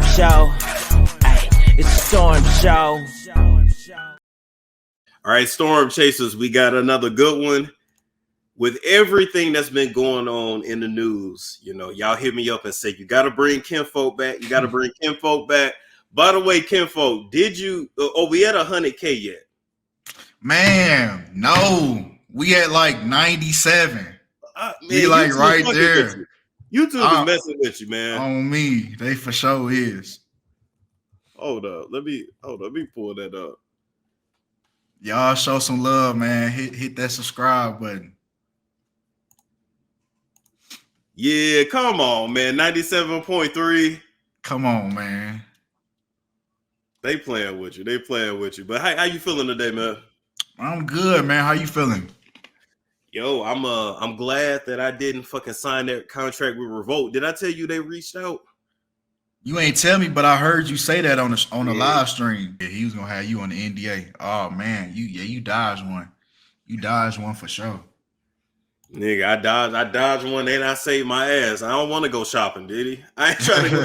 storm show. Ay, it's a storm show. All right, Storm Chasers, we got another good one. With everything that's been going on in the news, you know, y'all hit me up and say, you got to bring Kinfolk back. You got to bring Kinfolk back. By the way, Kinfolk, did you, we at 100K yet? Man, no. We at like 97. Man, we like YouTube right there. YouTube is messing with you, man. On me. They for sure is. Hold up. Let me pull that up. Y'all show some love, man. Hit that subscribe button. Yeah, come on, man. 97.3. Come on, man. They playing with you. But how you feeling today, man? I'm good, man. How you feeling? Yo, I'm glad that I didn't fucking sign that contract with Revolt. Did I tell you they reached out? You ain't tell me, but I heard you say that on the live stream. Yeah, he was gonna have you on the NDA. Oh man, you dodged one. You dodged one for sure. Nigga, I dodged one and I saved my ass. I don't want to go shopping, Diddy. I ain't trying to go.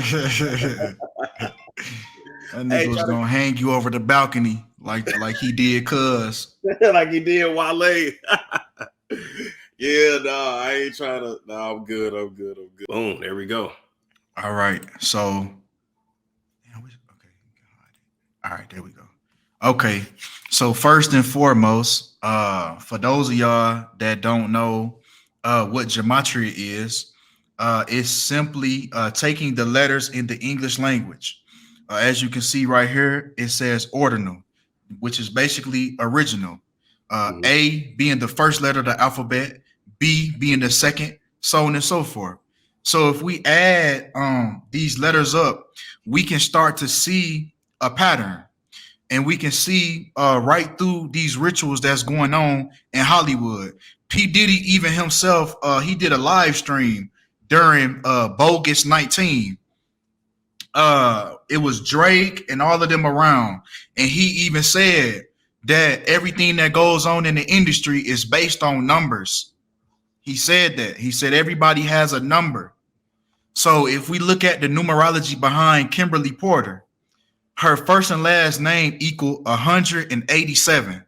That nigga was gonna hang you over the balcony like he did Cuz. Like he did Wale. Yeah, nah, I ain't trying to. Nah, I'm good. Boom, there we go. All right, so okay. All right, there we go. Okay, so first and foremost, for those of y'all that don't know what gematria is, it's simply taking the letters in the English language. As you can see right here, it says ordinal, which is basically original. A being the first letter of the alphabet, B being the second, so on and so forth. So if we add these letters up, we can start to see a pattern. And we can see right through these rituals that's going on in Hollywood. P. Diddy, even himself, he did a live stream during Bogus 19. It was Drake and all of them around. And he even said that everything that goes on in the industry is based on numbers. He said that. He said everybody has a number. So if we look at the numerology behind Kimberly Porter, her first and last name equal 187.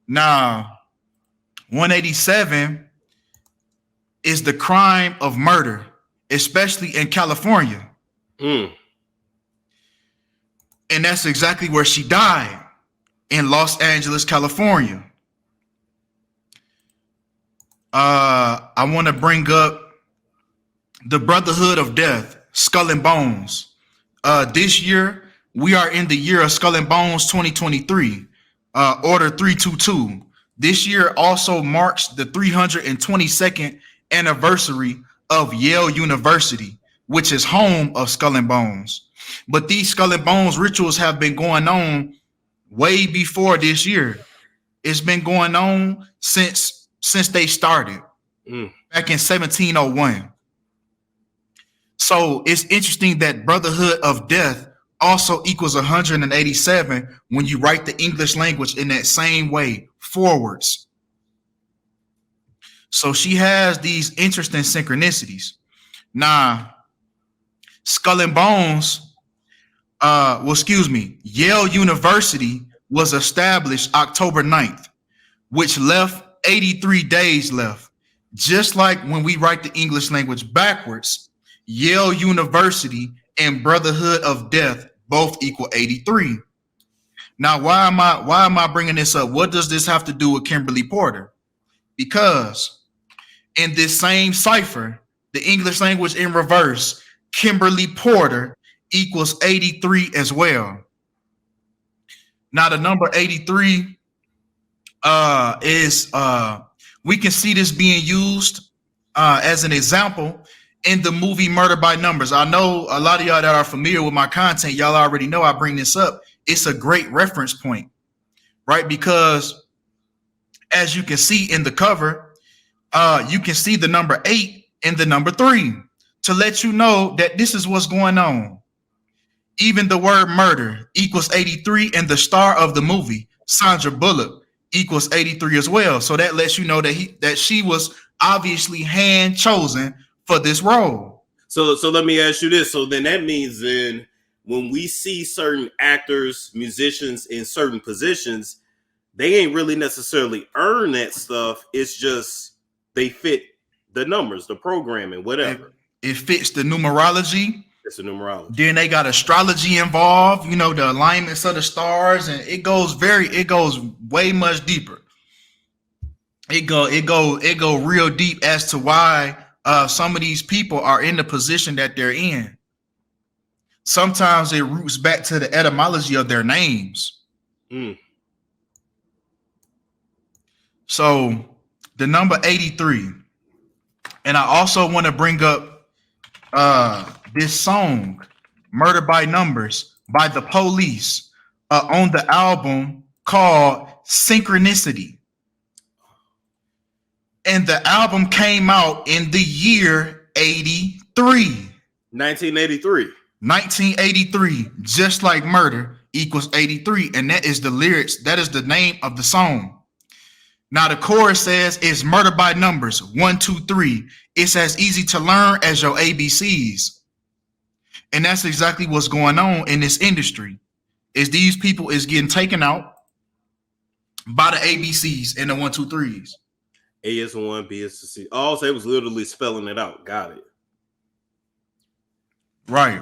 Now, 187 is the crime of murder, especially in California. And that's exactly where she died, in Los Angeles, California. I want to bring up the Brotherhood of Death, Skull and Bones. This year, we are in the year of Skull and Bones 2023, Order 322. This year also marks the 322nd anniversary of Yale University, which is home of Skull and Bones. But these Skull and Bones rituals have been going on way before this year. It's been going on since they started back in 1701. So it's interesting that Brotherhood of Death also equals 187 when you write the English language in that same way, forwards. So she has these interesting synchronicities. Now, Skull and Bones, Yale University was established October 9th, which left 83 days left. Just like when we write the English language backwards, Yale University and Brotherhood of Death both equal 83. Now, why am I bringing this up? What does this have to do with Kimberly Porter? Because in this same cipher, the English language in reverse, Kimberly Porter equals 83 as well. Now, the number 83 is we can see this being used as an example in the movie Murder by Numbers. I know a lot of y'all that are familiar with my content, y'all already know I bring this up. It's a great reference point, right? Because as you can see in the cover, you can see the number 8 and the number 3 to let you know that this is what's going on. Even the word murder equals 83, and the star of the movie, Sandra Bullock, equals 83 as well. So that lets you know that she was obviously hand chosen for this role. So let me ask you this. So then that means then when we see certain actors, musicians in certain positions, they ain't really necessarily earn that stuff. It's just they fit the numbers, the programming, whatever. It fits the numerology. It's the numerology. Then they got astrology involved, you know, the alignments of the stars, and it goes way much deeper. It go real deep as to why some of these people are in the position that they're in. Sometimes it roots back to the etymology of their names. So the number 83, and I also want to bring up this song, Murder by Numbers by The Police, on the album called Synchronicity. And the album came out in the year 83. 1983. 1983, just like murder equals 83. And that is the lyrics. That is the name of the song. Now the chorus says it's murder by numbers. 1, 2, 3. It's as easy to learn as your ABCs. And that's exactly what's going on in this industry. Is these people is getting taken out by the ABCs and the 1, 2, 3s. A is 1, B is C. All it was literally spelling it out. Got it. Right.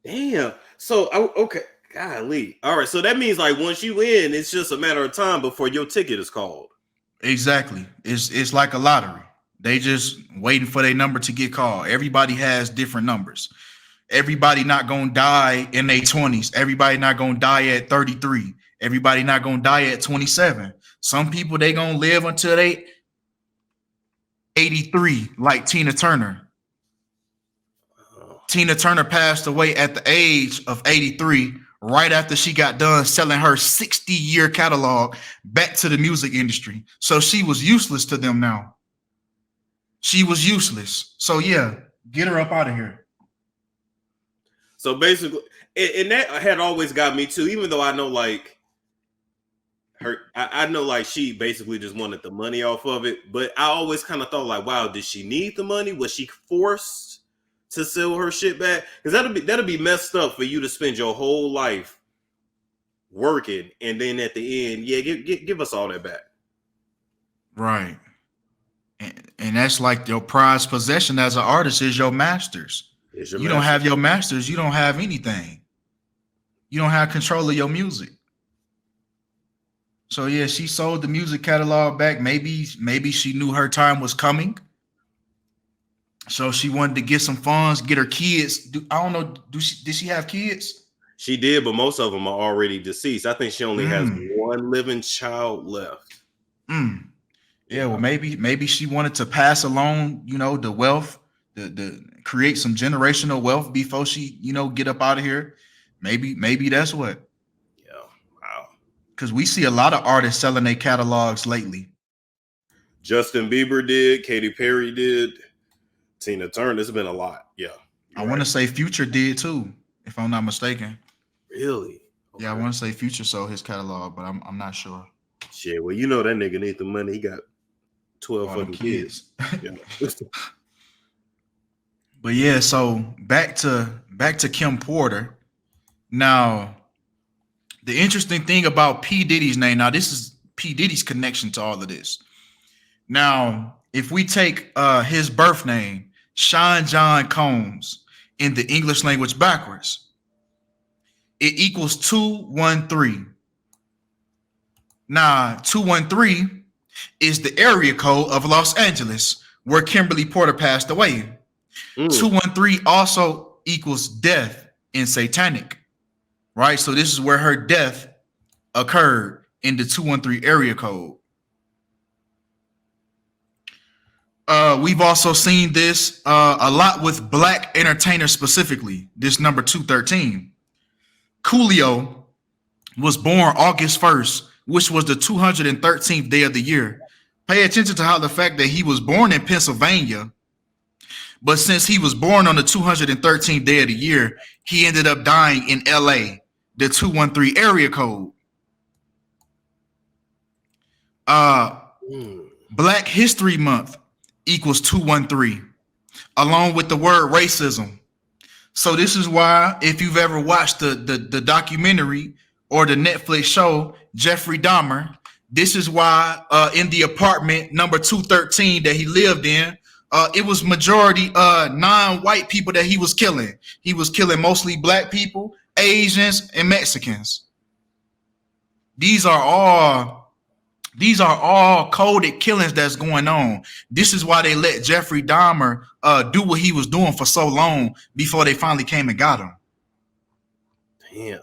Damn. So okay. Golly. All right. So that means like once you in, it's just a matter of time before your ticket is called. Exactly. It's like a lottery. They just waiting for their number to get called. Everybody has different numbers. Everybody not gonna die in their 20s. Everybody not gonna die at 33. Everybody not gonna die at 27. Some people they gonna live until they 83, like Tina Turner. Tina Turner passed away at the age of 83, right after she got done selling her 60-year catalog back to the music industry. So she was useless to them now. She was useless. So yeah, get her up out of here. So basically, and that had always got me too, even though I know like I know like she basically just wanted the money off of it, but I always kind of thought like, wow, did she need the money? Was she forced to sell her shit back? Because that'll be messed up for you to spend your whole life working and then at the end, yeah, give us all that back. Right. And that's like your prized possession as an artist is your masters. You don't have your masters, you don't have anything. You don't have control of your music. So yeah, she sold the music catalog back. Maybe she knew her time was coming. So she wanted to get some funds, get her kids. I don't know. Did she have kids? She did, but most of them are already deceased. I think she only has one living child left. Yeah, well, maybe she wanted to pass along, you know, the wealth, the create some generational wealth before she, you know, get up out of here. Maybe that's what. Yeah, wow. Because we see a lot of artists selling their catalogs lately. Justin Bieber did, Katy Perry did. Tina Turner, it's been a lot. Yeah. I want to say Future did too, if I'm not mistaken. Really? Okay. Yeah, I want to say Future sold his catalog, but I'm not sure. Shit, well, you know that nigga need the money. He got 12 fucking kids. Yeah. But yeah, so back to Kim Porter. Now, the interesting thing about P. Diddy's name, now this is P. Diddy's connection to all of this. Now, if we take his birth name, Sean John Combs, in the English language backwards, it equals 213. Now, 213 is the area code of Los Angeles, where Kimberly Porter passed away. 213 also equals death in Satanic, right? So this is where her death occurred, in the 213 area code. We've also seen this a lot with black entertainers specifically, this number 213. Coolio was born August 1st, which was the 213th day of the year. Pay attention to how the fact that he was born in Pennsylvania, but since he was born on the 213th day of the year, he ended up dying in LA, the 213 area code. Black History Month equals 213, along with the word racism, So this is why, if you've ever watched the documentary or the Netflix show Jeffrey Dahmer, this is why in the apartment number 213 that he lived in, it was majority non-white people that he was killing. He was killing mostly black people, Asians, and Mexicans. These are all coded killings that's going on. This is why they let Jeffrey Dahmer do what he was doing for so long before they finally came and got him. Damn.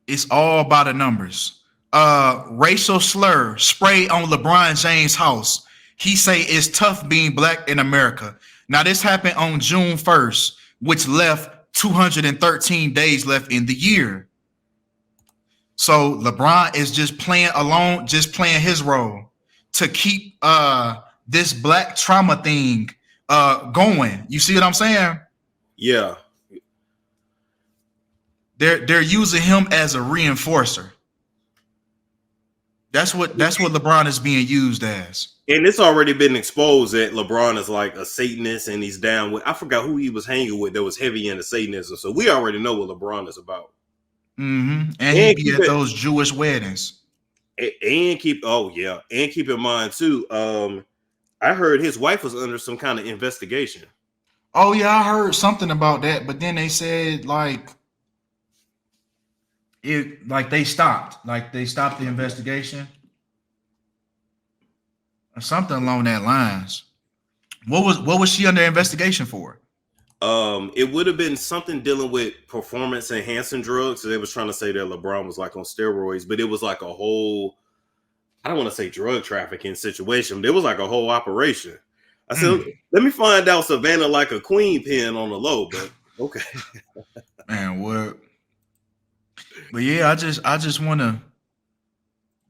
It's all by the numbers. Racial slur sprayed on LeBron James' house. He say it's tough being black in America. Now this happened on June 1st, which left 213 days left in the year. So LeBron is just playing alone, just playing his role to keep this black trauma thing going. You see what I'm saying? Yeah. They're using him as a reinforcer. That's what LeBron is being used as. And it's already been exposed that LeBron is like a Satanist and he's down with, I forgot who he was hanging with that was heavy into Satanism. So we already know what LeBron is about. Mm-hmm. And he be at those Jewish weddings. And keep in mind too, I heard his wife was under some kind of investigation. Oh yeah, I heard something about that, but then they said they stopped the investigation or something along that lines. What was she under investigation for? It would have been something dealing with performance enhancing drugs. So they was trying to say that LeBron was like on steroids, but it was like a whole, I don't want to say drug trafficking situation, but it was like a whole operation. I said, let me find out Savannah like a queen pin on the low, but okay. Man, what? But yeah, I just want to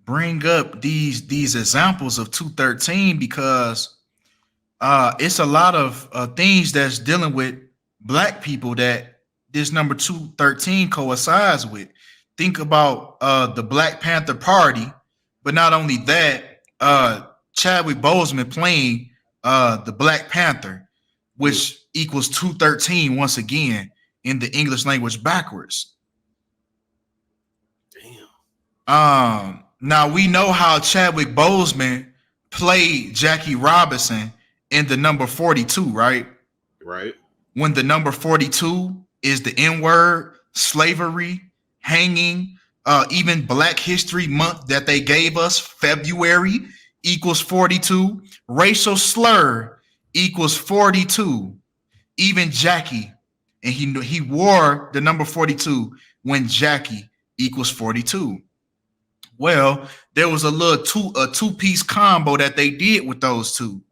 bring up these examples of 213 because it's a lot of things that's dealing with black people that this number 213 coincides with. Think about the Black Panther Party, but not only that, Chadwick Boseman playing the Black Panther, which equals 213 once again in the English language backwards. Damn. Now we know how Chadwick Boseman played Jackie Robinson in the number 42, right? Right. When the number 42 is the N-word, slavery, hanging, even Black History Month that they gave us, February equals 42. Racial slur equals 42. Even Jackie, and he wore the number 42 when Jackie equals 42. Well, there was a two-piece combo that they did with those two.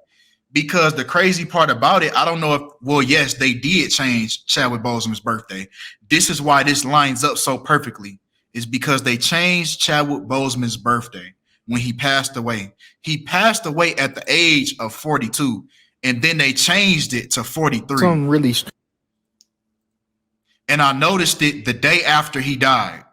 Because the crazy part about it, I don't know if, well, yes, they did change Chadwick Boseman's birthday. This is why this lines up so perfectly, is because they changed Chadwick Boseman's birthday when he passed away. He passed away at the age of 42, and then they changed it to 43. Something really and I noticed it the day after he died.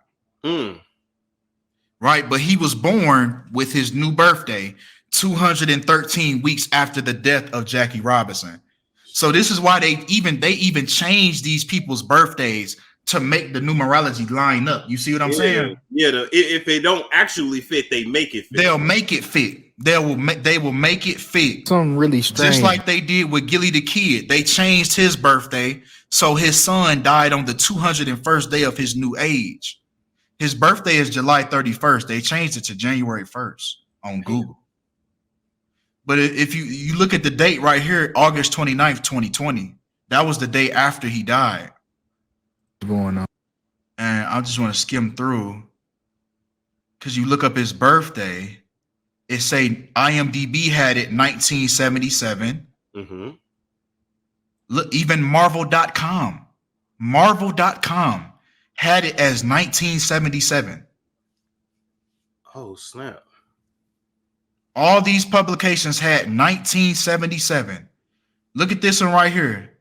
Right, but he was born with his new birthday 213 weeks after the death of Jackie Robinson. So this is why they even changed these people's birthdays to make the numerology line up. You see what I'm saying? Yeah. If they don't actually fit, they make it fit. They'll make it fit. They will make it fit. something really strange. Just like they did with Gilly the Kid. They changed his birthday so his son died on the 201st day of his new age. His birthday is July 31st. They changed it to January 1st on Google. But if you look at the date right here, August 29th, 2020, that was the day after he died. What's going on? And I just want to skim through because you look up his birthday, it say IMDb had it 1977. Mm-hmm. Look, even Marvel.com had it as 1977. Oh, snap. All these publications had 1977. Look at this one right here.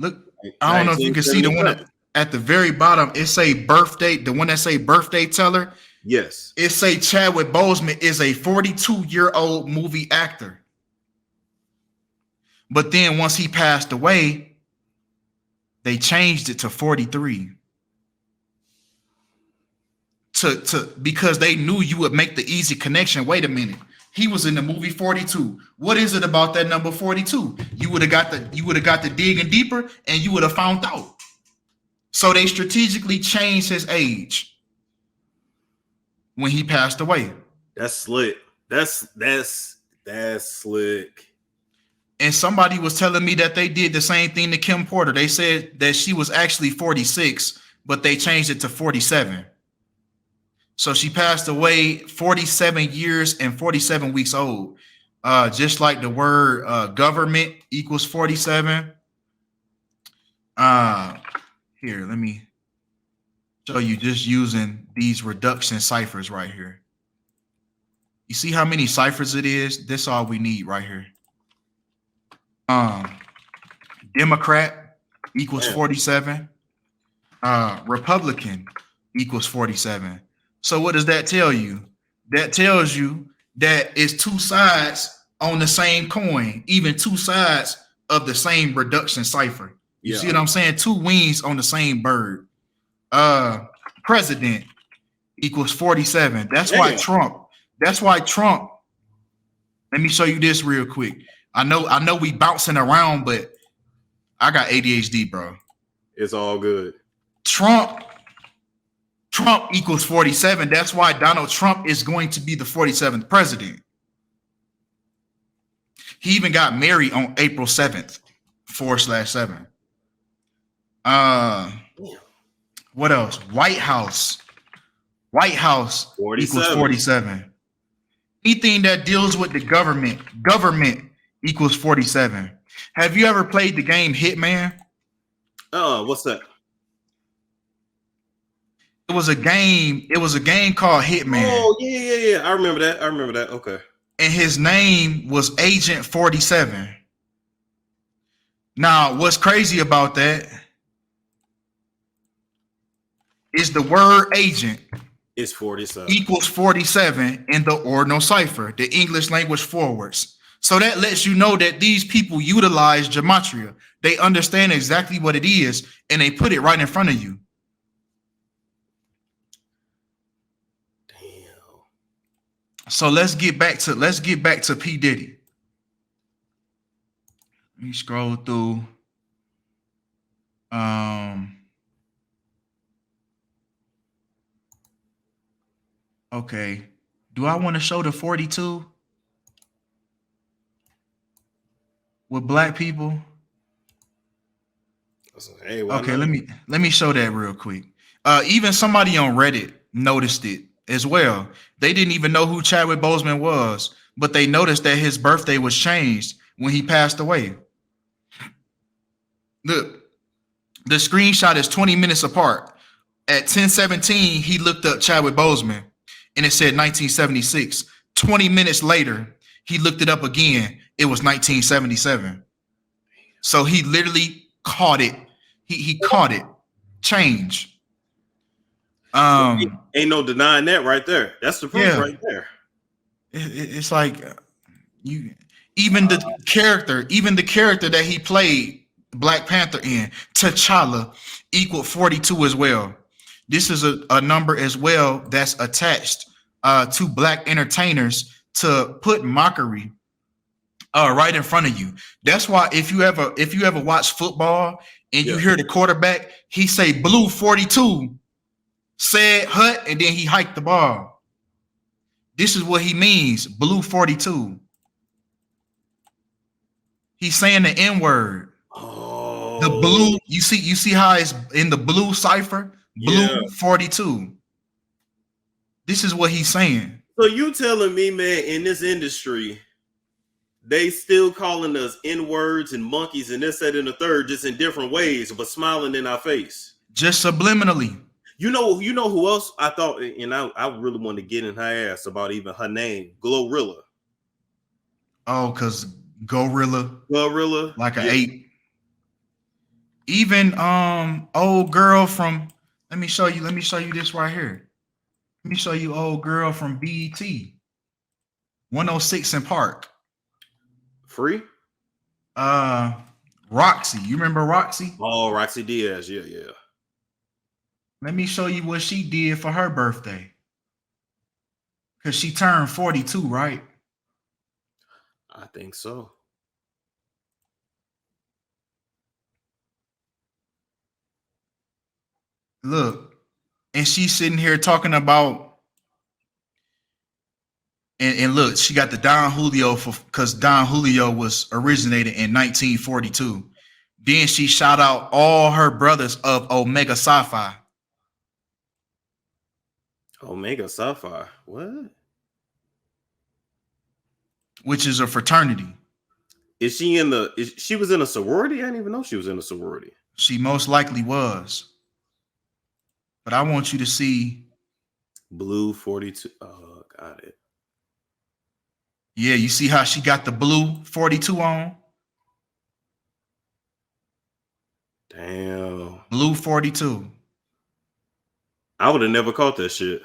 Look, I don't know if you can see the one at the very bottom. It say birthday, the one that say birthday teller. Yes. It say Chadwick Boseman is a 42-year-old movie actor. But then once he passed away, they changed it to 43. Because they knew you would make the easy connection. Wait a minute. He was in the movie 42. What is it about that number 42? You would have got the digging deeper and you would have found out. So they strategically changed his age when he passed away. That's slick. That's slick. And somebody was telling me that they did the same thing to Kim Porter. They said that she was actually 46, but they changed it to 47. So she passed away 47 years and 47 weeks old. Just like the word government equals 47. Here, let me show you just using these reduction ciphers right here. You see how many ciphers it is? This all we need right here. Democrat equals 47. Republican equals 47. So what does that tell you? That tells you that it's two sides on the same coin, even two sides of the same reduction cipher. You see what I'm saying? Two wings on the same bird. President equals 47. That's why Trump. Let me show you this real quick. I know we bouncing around, but I got ADHD, bro. It's all good. Trump equals 47. That's why Donald Trump is going to be the 47th president. He even got married on April 7th, 4/7. What else? White House 47. equals 47. Anything that deals with the government equals 47. Have you ever played the game Hitman? What's that? It was a game called Hitman. Oh, yeah. I remember that. Okay. And his name was Agent 47. Now, what's crazy about that is the word agent is 47 equals 47 in the ordinal cipher, the English language forwards. So that lets you know that these people utilize gematria. They understand exactly what it is, and they put it right in front of you. Damn. So let's get back to P. Diddy. Let me scroll through. Okay. Do I want to show the 42 with black people? Hey, okay, let me show that real quick. Even somebody on Reddit noticed it as well. They didn't even know who Chadwick Boseman was, but they noticed that his birthday was changed when he passed away. Look, the screenshot is 20 minutes apart. At 10:17, he looked up Chadwick Boseman, and it said 1976. 20 minutes later, he looked it up again. It was 1977. So he literally caught it. He caught it. Change. Ain't no denying that right there. That's the proof right there. It's like even the character that he played Black Panther in, T'Challa, equaled 42 as well. This is a number as well that's attached to black entertainers to put mockery right in front of you. That's why if you ever watch football and you hear the quarterback, he say blue 42, said hut, and then he hiked the ball. This is what he means, blue 42. He's saying the N-word. Oh, the blue, you see how it's in the blue cipher? Blue 42. This is what he's saying. So you telling me, man, in this industry, they still calling us N-words and monkeys and this, that, and the third, just in different ways, but smiling in our face. Just subliminally. You know who else I thought, and I really want to get in her ass about even her name, Glorilla. Oh, because Gorilla. Like an 8. Even old girl from, let me show you this right here. Let me show you old girl from BET. 106 in Park. Free? Roxy. You remember Roxy? Oh, Roxy Diaz. Yeah. Let me show you what she did for her birthday. Because she turned 42, right? I think so. Look, and she's sitting here talking about, and look, she got the Don Julio because Don Julio was originated in 1942. Then she shout out all her brothers of Omega Psi Phi. Omega Psi Phi. What? Which is a fraternity. Is she in the? She was in a sorority? I didn't even know she was in a sorority. She most likely was. But I want you to see Blue 42. Oh, got it. Yeah, you see how she got the blue 42 on? Damn. Blue 42. I would have never caught that shit.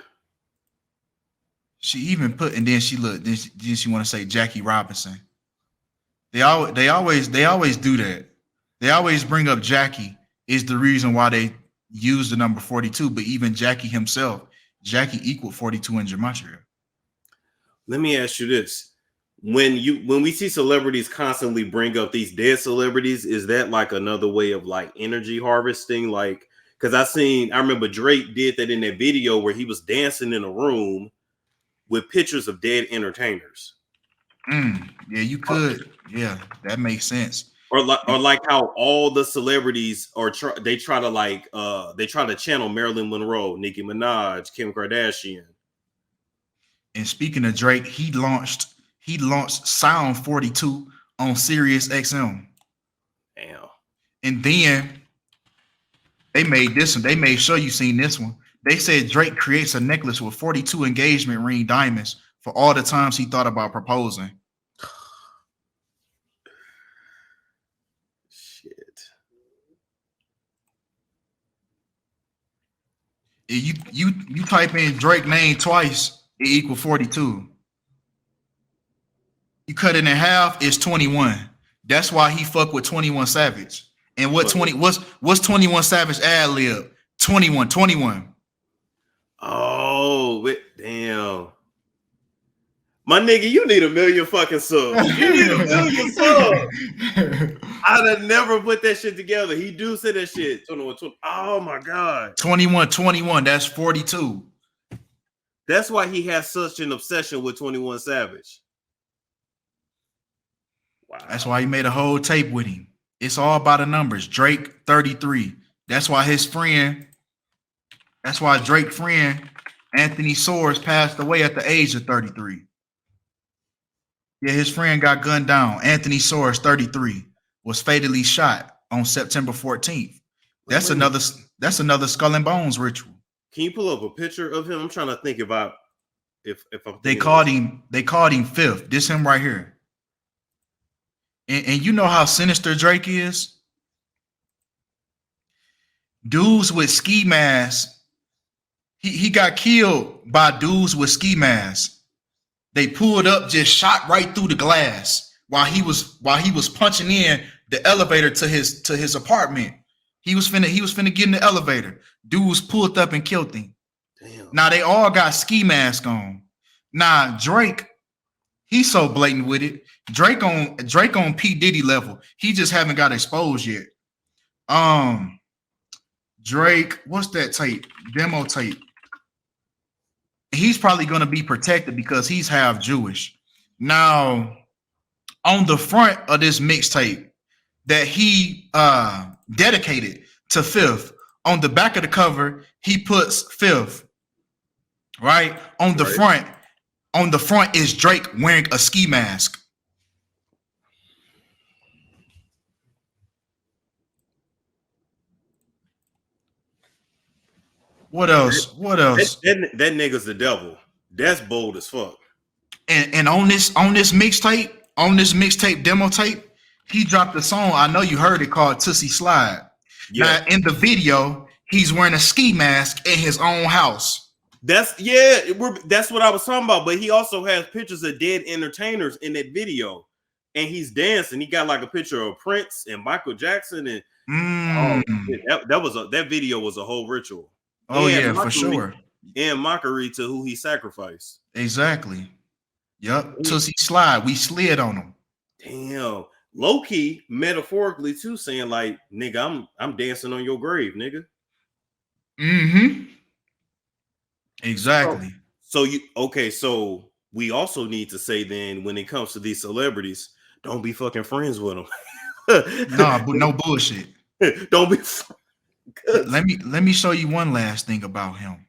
She even put, and then she looked, then she want to say Jackie Robinson. They always do that. They always bring up Jackie is the reason why they use the number 42, but even Jackie himself, Jackie equaled 42 in gematria. Let me ask you this. When we see celebrities constantly bring up these dead celebrities, is that like another way of like energy harvesting? Like, because I remember Drake did that in that video where he was dancing in a room with pictures of dead entertainers. Yeah, you could. Yeah, that makes sense. Or like how all the celebrities they try to channel Marilyn Monroe, Nicki Minaj, Kim Kardashian. And speaking of Drake, he launched Sound 42 on Sirius XM. Damn. And then they made this one. They made sure you seen this one. They said Drake creates a necklace with 42 engagement ring diamonds for all the times he thought about proposing. Shit. You type in Drake name twice, it equals 42. You cut it in half, it's 21. That's why he fuck with 21 Savage. And what's 21 Savage ad lib? 21. Oh, damn. My nigga, you need a million fucking subs. You need a million subs. I'd have never put that shit together. He do say that shit. 21. Oh my God. 21. That's 42. That's why he has such an obsession with 21 Savage. Wow. That's why he made a whole tape with him. It's all about the numbers. Drake 33. That's why Drake's friend Anthony Soares passed away at the age of 33. Yeah, his friend got gunned down. Anthony Soares, 33, was fatally shot on September 14th. That's another Skull and Bones ritual. Can you pull up a picture of him? I'm trying to think about if I'm. They called him Fifth. This him right here. And you know how sinister Drake is? Dudes with ski masks. He got killed by dudes with ski masks. They pulled up, just shot right through the glass while he was punching in the elevator to his apartment. He was finna get in the elevator. Dudes pulled up and killed him. Damn. Now they all got ski masks on. Now Drake, he's so blatant with it. Drake on P. Diddy level. He just haven't got exposed yet. Drake, what's that tape? Demo tape. He's probably going to be protected because he's half Jewish. Now, on the front of this mixtape that he dedicated to Fifth, on the back of the cover, he puts Fifth. Right? On the front is Drake wearing a ski mask. What else? That nigga's the devil. That's bold as fuck. And on this mixtape demo tape, he dropped a song. I know you heard it called Tootsie Slide. Yeah. Now in the video, he's wearing a ski mask in his own house. That's what I was talking about. But he also has pictures of dead entertainers in that video. and he's dancing. He got like a picture of Prince and Michael Jackson, and that video was a whole ritual. Oh and yeah, for sure. And mockery to who he sacrificed. Exactly. Yep. Tootsie Slide. We slid on him. Damn. Low key, metaphorically too, saying like, nigga, I'm dancing on your grave, nigga. Mm-hmm. Exactly. So we also need to say then, when it comes to these celebrities, don't be fucking friends with them. No, but no bullshit. Don't be. Let me show you one last thing about him.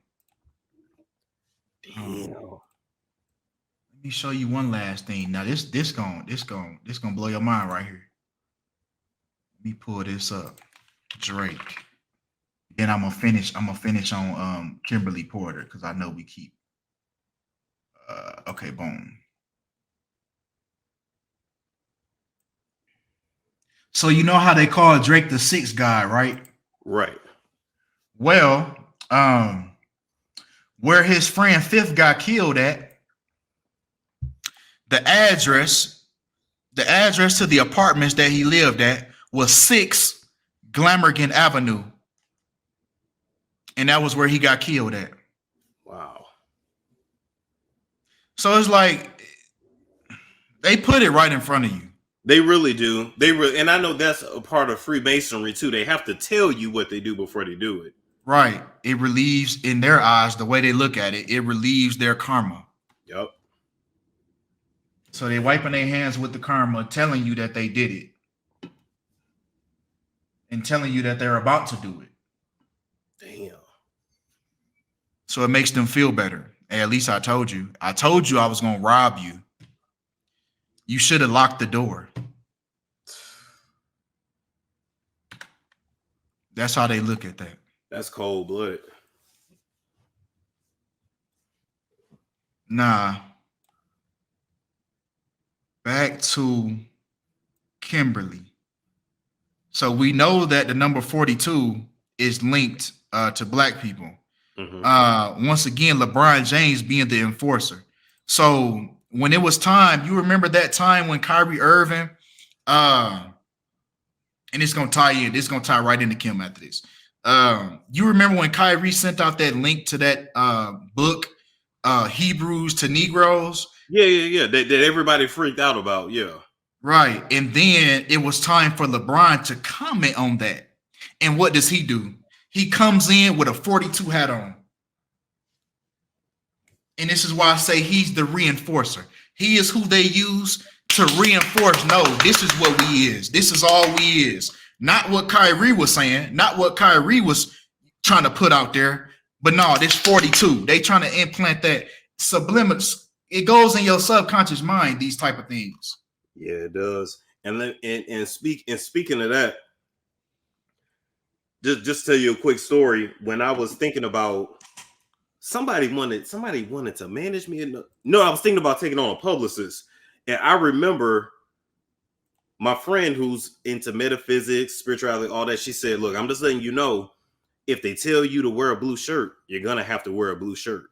Damn. Let me show you one last thing. Now this gonna blow your mind right here. Let me pull this up. Drake. Then I'm gonna finish on Kimberly Porter, because I know we keep okay, boom. So you know how they call Drake the sixth guy, right? Right. Well, where his friend Fifth got killed at, the address to the apartments that he lived at was 6 Glamorgan Avenue. And that was where he got killed at. Wow. So it's like they put it right in front of you. They really do. And I know that's a part of Freemasonry too. They have to tell you what they do before they do it. Right. It relieves, in their eyes, the way they look at it, it relieves their karma. Yep. So they wiping their hands with the karma, telling you that they did it. And telling you that they're about to do it. Damn. So it makes them feel better. Hey, at least I told you. I told you I was going to rob you. You should have locked the door. That's how they look at that. That's cold blood. Nah. Back to Kimberly. So we know that the number 42 is linked to black people. Mm-hmm. Once again, LeBron James being the enforcer. So when it was time, you remember that time when Kyrie Irving, and it's gonna tie in, it's gonna tie right into Kim after this. You remember when Kyrie sent out that link to that book, Hebrews to Negroes? Yeah. That everybody freaked out about, yeah. Right. And then it was time for LeBron to comment on that. And what does he do? He comes in with a 42 hat on. And this is why I say he's the reinforcer. He is who they use to reinforce, no, this is what we is. This is all we is. Not what Kyrie was saying, not what Kyrie was trying to put out there, but no, this 42. They trying to implant that subliminal. It goes in your subconscious mind, these type of things. Yeah, it does. And speaking of that, just tell you a quick story. When I was thinking about somebody wanted to manage me. No, I was thinking about taking on a publicist. And I remember my friend who's into metaphysics, spirituality, all that. She said, look, I'm just letting you know, if they tell you to wear a blue shirt, you're going to have to wear a blue shirt.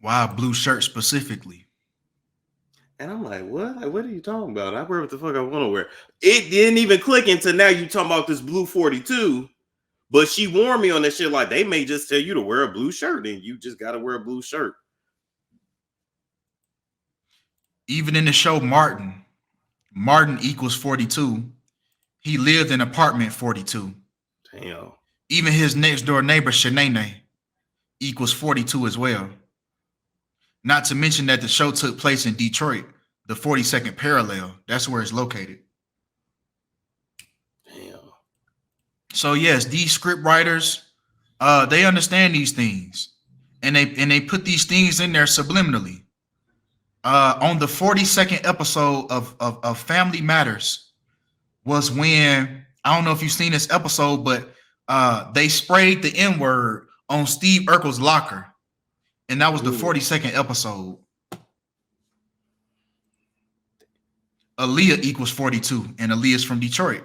Why blue shirt specifically? And I'm like, what? Like, what are you talking about? I wear what the fuck I want to wear. It didn't even click until now you talking about this blue 42. But she warned me on that shit. Like, they may just tell you to wear a blue shirt and you just got to wear a blue shirt. Even in the show Martin equals 42. He lived in apartment 42. Damn. Even his next door neighbor, Shanae, equals 42 as well. Not to mention that the show took place in Detroit, the 42nd parallel. That's where it's located. Damn. So yes, these script writers, they understand these things, and they put these things in there subliminally. On the 42nd episode of Family Matters was when, I don't know if you've seen this episode, but they sprayed the N-word on Steve Urkel's locker. And that was the 42nd episode. Aaliyah equals 42, and Aaliyah's from Detroit.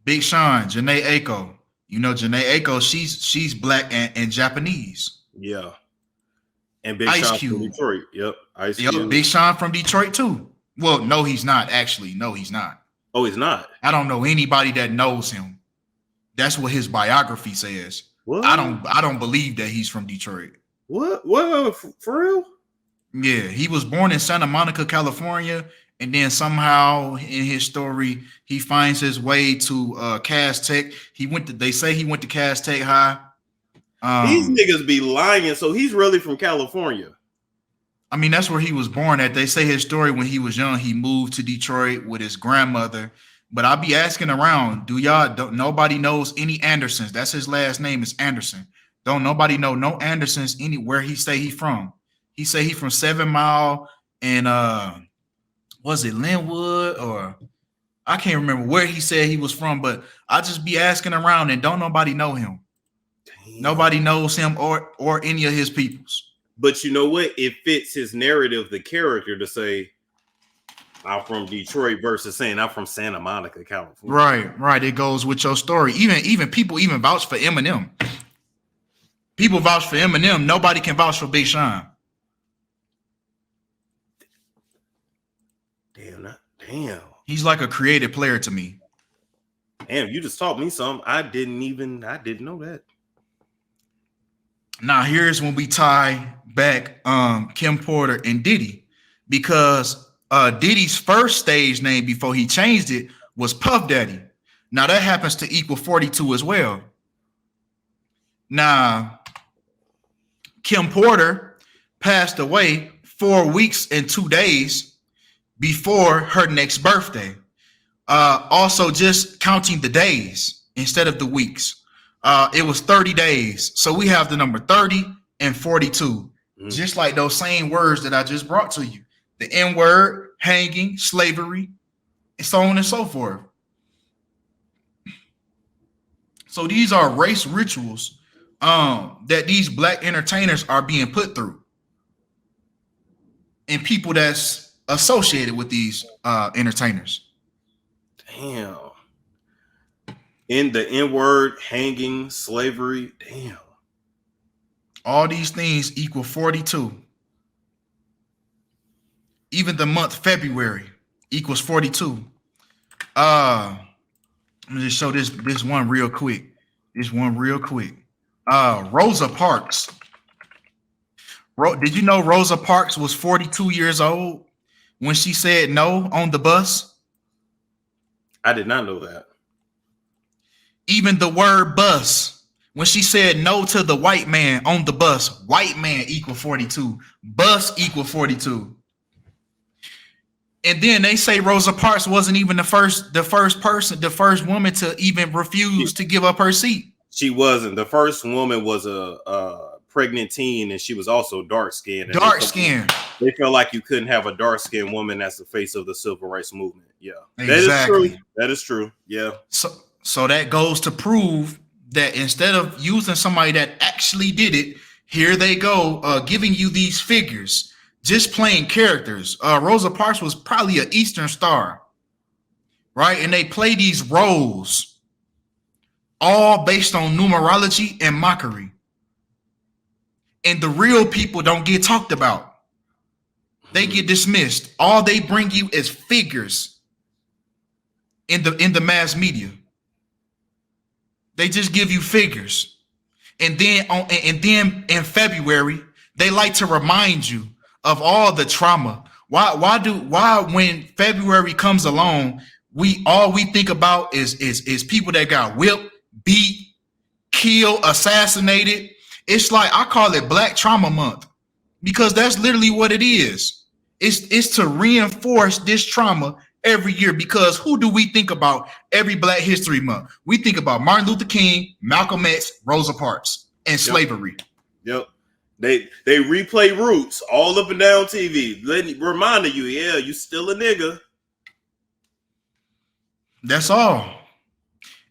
Big Sean, Janae Aiko. You know Janae Aiko, she's black and Japanese. Yeah. And Big Ice Sean Cube. from Detroit. Yep. Ice Yep, Cube. Big Sean from Detroit too. Well, no, he's not actually. No, he's not. Oh, he's not. I don't know anybody that knows him. That's what his biography says. What? I don't believe that he's from Detroit. What? What? For real? Yeah, he was born in Santa Monica, California, and then somehow in his story he finds his way to Cass Tech. They say he went to Cass Tech High. These niggas be lying, so he's really from California. I mean, that's where he was born at. They say his story when he was young, he moved to Detroit with his grandmother. But I'll be asking around, nobody knows any Andersons. That's his last name is Anderson. Don't nobody know no Andersons anywhere he say he from. He say he from 7 Mile and was it Linwood or I can't remember where he said he was from, but I just be asking around and don't nobody know him. Damn. Nobody knows him or any of his peoples. But you know what? It fits his narrative, the character, to say I'm from Detroit versus saying I'm from Santa Monica, California. Right. It goes with your story. Even people even vouch for Eminem. People vouch for Eminem. Nobody can vouch for Big Sean. Damn. He's like a creative player to me. Damn, you just taught me something. I didn't know that. Now here's when we tie back Kim Porter and Diddy, because Diddy's first stage name before he changed it was Puff Daddy. Now that happens to equal 42 as well. Now Kim Porter passed away 4 weeks and 2 days before her next birthday. Also just counting the days instead of the weeks. It was 30 days. So we have the number 30 and 42. Just like those same words that I just brought to you. The N-word, hanging, slavery, and so on and so forth. So these are race rituals that these black entertainers are being put through. And people that's associated with these entertainers. Damn. In the N-word, hanging, slavery, damn. All these things equal 42. Even the month February equals 42. Let me just show this one real quick. Rosa Parks. Did you know Rosa Parks was 42 years old when she said no on the bus? I did not know that. Even the word bus, when she said no to the white man on the bus, white man equal 42, bus equal 42. And then they say Rosa Parks wasn't even the first woman to even refuse to give up her seat. She wasn't. The first woman was a pregnant teen, and she was also dark-skinned. They felt like you couldn't have a dark-skinned woman as the face of the civil rights movement. Yeah, exactly. That is true. Yeah. So that goes to prove that instead of using somebody that actually did it, here they go giving you these figures, just playing characters. Rosa Parks was probably an Eastern Star, right? And they play these roles all based on numerology and mockery. And the real people don't get talked about. They get dismissed. All they bring you is figures in the mass media. They just give you figures. And then in February, they like to remind you of all the trauma. Why when February comes along, all we think about is people that got whipped, beat, killed, assassinated. It's like I call it Black Trauma Month because that's literally what it is. It's to reinforce this trauma every year, because who do we think about every Black History Month? We think about Martin Luther King, Malcolm X, Rosa Parks, and slavery. Yep. They replay Roots all up and down TV, reminding you, yeah, you still a nigga. That's all.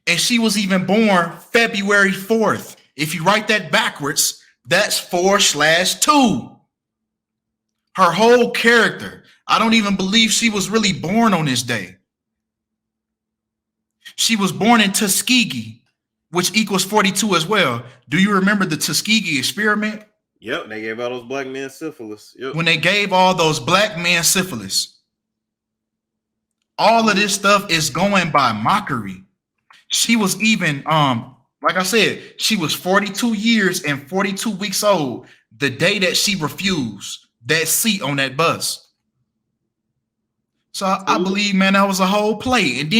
And she was even born February 4th. If you write that backwards, that's 4/2. Her whole character. I don't even believe she was really born on this day. She was born in Tuskegee, which equals 42 as well. Do you remember the Tuskegee experiment? Yep, they gave all those black men syphilis. Yep. When they gave all those black men syphilis, all of this stuff is going by mockery. She was even, like I said, she was 42 years and 42 weeks old the day that she refused that seat on that bus. So I believe, man, that was a whole play. And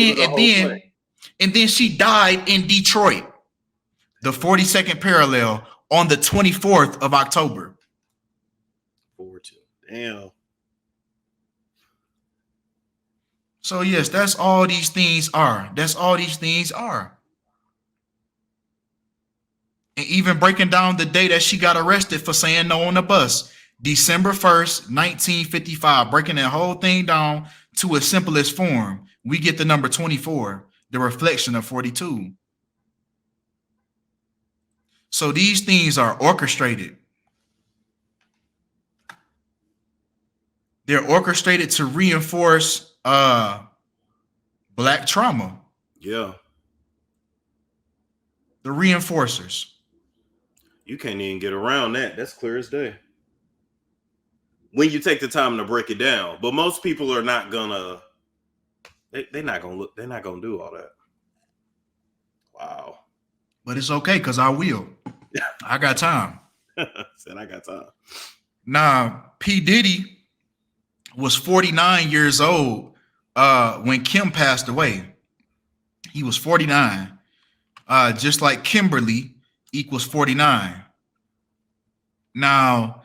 then she died in Detroit, the 42nd parallel, on the 24th of October. 4-2. Damn. So yes, that's all these things are. That's all these things are. And even breaking down the day that she got arrested for saying no on the bus, December 1st, 1955, breaking that whole thing down to its simplest form, we get the number 24, the reflection of 42. So these things are orchestrated. They're orchestrated to reinforce black trauma. Yeah. The reinforcers. You can't even get around that. That's clear as day. When you take the time to break it down. But most people are not gonna, they're not gonna look, they're not gonna do all that. Wow. But it's okay, because I will. I got time. Said I got time. Now, P. Diddy was 49 years old when Kim passed away. He was 49. Just like Kimberly equals 49. Now,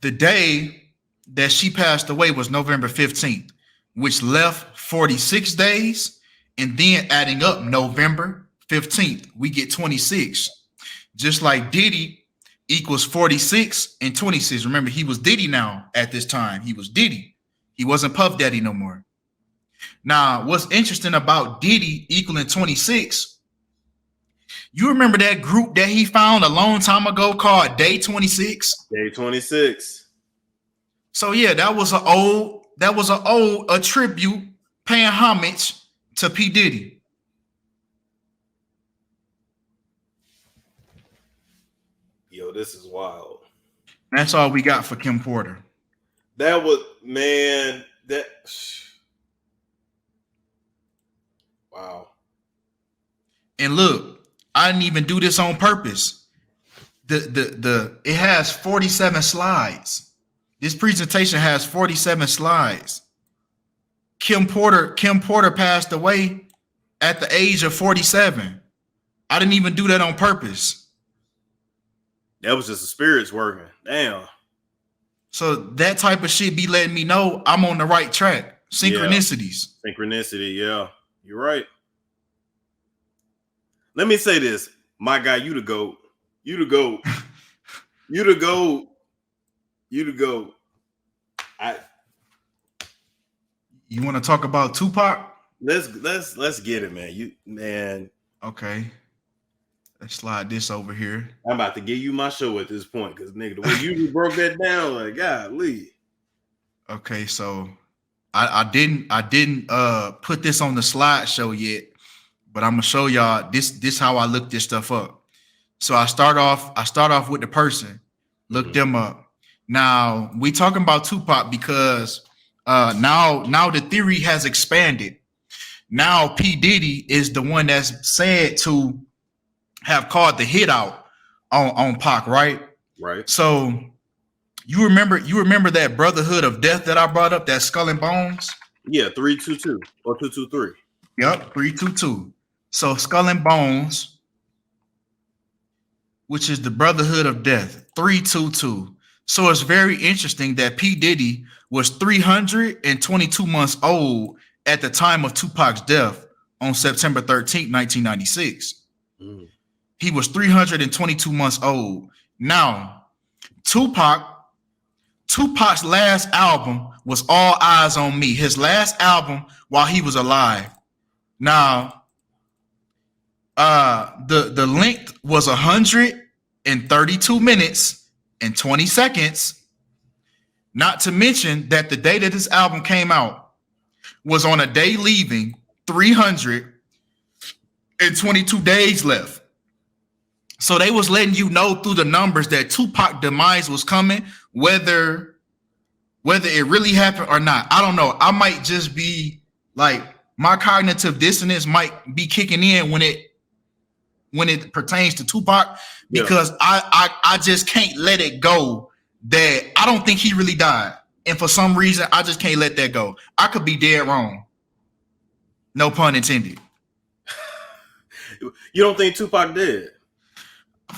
the day that she passed away was November 15th, which left 46 days, and then adding up November 15th, we get 26. Just like Diddy equals 46 and 26. Remember, he was Diddy now at this time. He was Diddy. He wasn't Puff Daddy no more. Now, what's interesting about Diddy equaling 26, you remember that group that he found a long time ago called Day 26? Day 26. So yeah, that was an old tribute paying homage to P. Diddy. Yo, this is wild. That's all we got for Kim Porter. That was, man, that, wow. And look, I didn't even do this on purpose. It has 47 slides. This presentation has 47 slides. Kim Porter passed away at the age of 47. I didn't even do that on purpose. That was just the spirits working. Damn. So that type of shit be letting me know I'm on the right track. Synchronicities. Yeah. Synchronicity, yeah. You're right. Let me say this. My guy, you the GOAT. You the GOAT. You the GOAT. You the GOAT. You want to talk about Tupac? Let's get it, man. Okay. Let's slide this over here. I'm about to give you my show at this point, because nigga, the way you broke that down, like, golly. Okay, so I didn't put this on the slideshow yet, but I'm gonna show y'all this how I look this stuff up. So I start off with the person, look them up. Now we talking about Tupac because now the theory has expanded. Now P. Diddy is the one that's said to have called the hit out on Pac, right? Right. So you remember that Brotherhood of Death that I brought up, that Skull and Bones? Yeah, 322 or 223. Yep, 322. So Skull and Bones, which is the Brotherhood of Death, 322. So it's very interesting that P. Diddy was 322 months old at the time of Tupac's death on September 13th, 1996. He was 322 months old. Now, Tupac's last album was All Eyes on Me, his last album while he was alive. Now, the length was 132 minutes and 20 seconds. Not to mention that the day that this album came out was on a day leaving 322 days left. So they was letting you know through the numbers that Tupac demise was coming, whether it really happened or not. I don't know. I might just be like, my cognitive dissonance might be kicking in when it pertains to Tupac, because I just can't let it go that I don't think he really died. And for some reason, I just can't let that go. I could be dead wrong. No pun intended. You don't think Tupac did?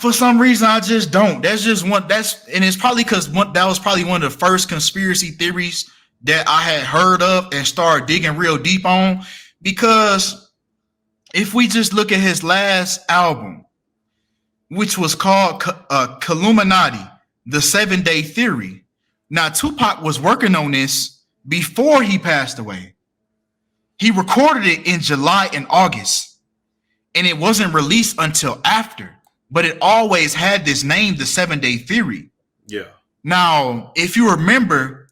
For some reason, I just don't. That's just one. And it's probably because that was probably one of the first conspiracy theories that I had heard of and started digging real deep on. Because if we just look at his last album, which was called Illuminati, the 7-Day Theory. Now, Tupac was working on this before he passed away. He recorded it in July and August, and it wasn't released until after. But it always had this name, the 7-Day Theory. Yeah. Now, if you remember,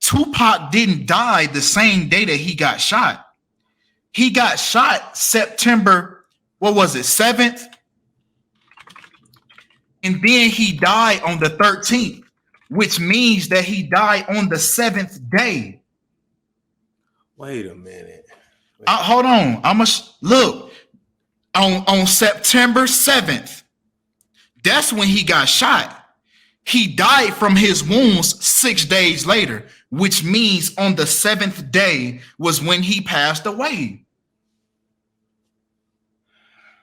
Tupac didn't die the same day that he got shot. He got shot September, 7th? And then he died on the 13th, which means that he died on the 7th day. Wait a minute. Hold on. I must look on September 7th. That's when he got shot. He died from his wounds 6 days later, which means on the 7th day was when he passed away.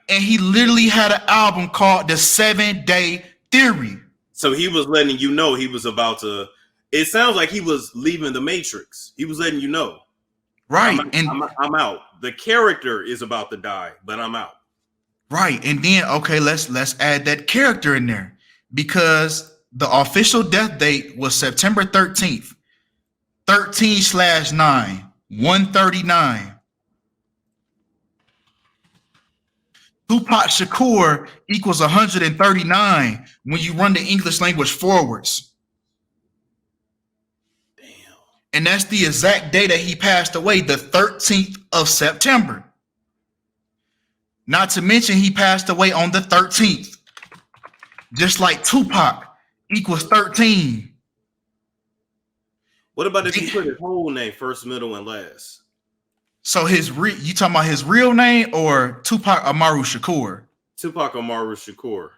And he literally had an album called The 7-Day Theory. So he was letting you know he was about to. It sounds like he was leaving the Matrix. He was letting you know. Right. I'm out. The character is about to die, but I'm out. Right. And then, okay, let's add that character in there, because the official death date was September 13th, 13/9, 139. Tupac Shakur equals 139 when you run the English language forwards. Damn. And that's the exact day that he passed away, the 13th of September. Not to mention he passed away on the 13th. Just like Tupac equals 13. What about if you put his whole name, first, middle, and last? So you talking about his real name or Tupac Amaru Shakur? Tupac Amaru Shakur.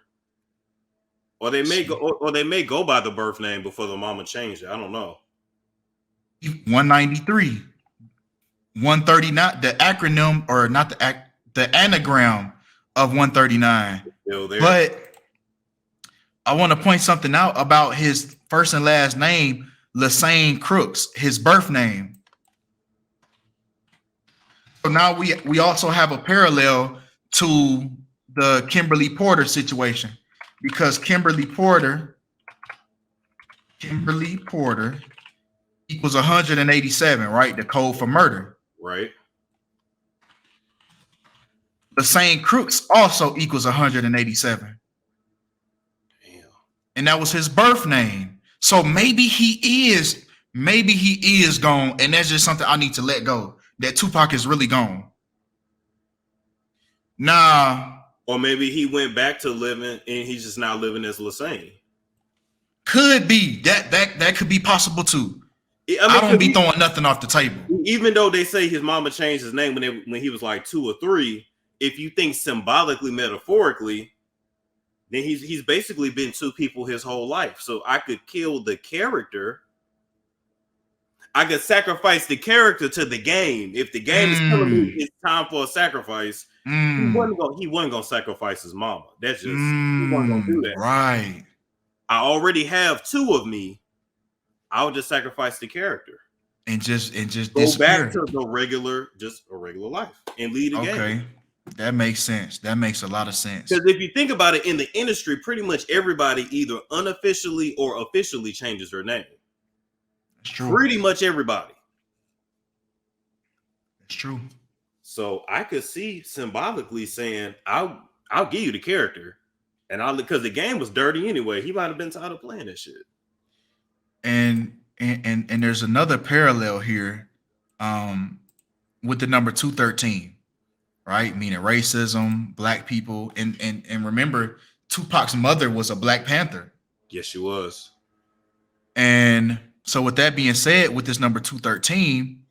Or they may go by the birth name before the mama changed it. I don't know. 193, 139. The acronym, or not the anagram of 139. Still there. But I want to point something out about his first and last name, Lassane Crooks, his birth name. So now we also have a parallel to the Kimberly Porter situation, because Kimberly Porter equals 187, right? The code for murder. Right. Lassane Crooks also equals 187. Damn. And that was his birth name. So maybe he is gone, and that's just something I need to let go. That Tupac is really gone. Nah. Or maybe he went back to living and he's just now living as Lassane. Could be. That could be possible too. I don't be throwing nothing off the table. Even though they say his mama changed his name when he was like 2 or 3, if you think symbolically, metaphorically, then he's basically been 2 people his whole life. So I could kill the character. I could sacrifice the character to the game. If the game is telling me it's time for a sacrifice, he wasn't gonna sacrifice his mama. That's just he wasn't gonna do that. Right. I already have 2 of me. I'll just sacrifice the character and just go disappear. back to a regular life and lead the game. Okay, that makes sense. That makes a lot of sense. Because if you think about it, in the industry, pretty much everybody either unofficially or officially changes their name. That's true. Pretty much everybody. That's true. So I could see symbolically saying, I'll give you the character. And because the game was dirty anyway. He might have been tired of playing that shit. And there's another parallel here with the number 213. right? Meaning racism, black people, and remember, Tupac's mother was a Black Panther. Yes, she was. And so with that being said, with this number 213,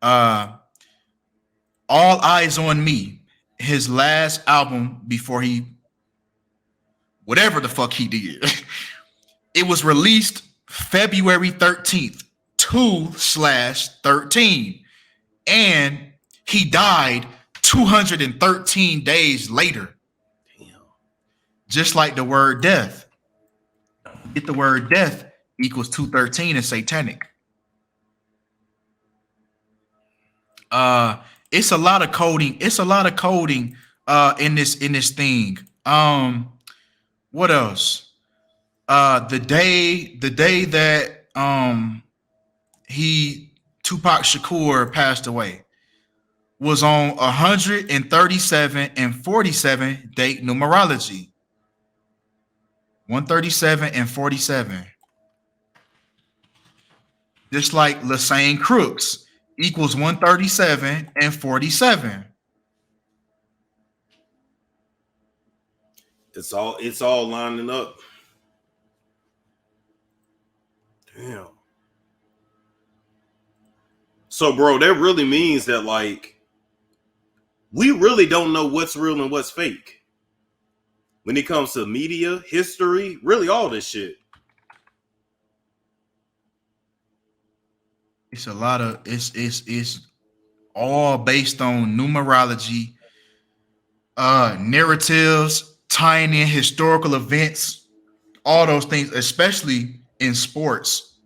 All Eyes on Me, his last album before he, whatever the fuck he did, it was released February 13th, 2/13. And he died 213 days later. Damn. Just like the word death. Get the word death equals 213 in satanic. It's a lot of coding. It's a lot of coding in this thing. What else? The day that Tupac Shakur passed away was on 137 and 47 date numerology. 137 and 47. Just like Lassane Crooks equals 137 and 47. It's all lining up. Damn. So, bro, that really means that, like, we really don't know what's real and what's fake when it comes to media, history, really all this shit. It's a lot of it's all based on numerology, narratives, tying in historical events, all those things, especially in sports.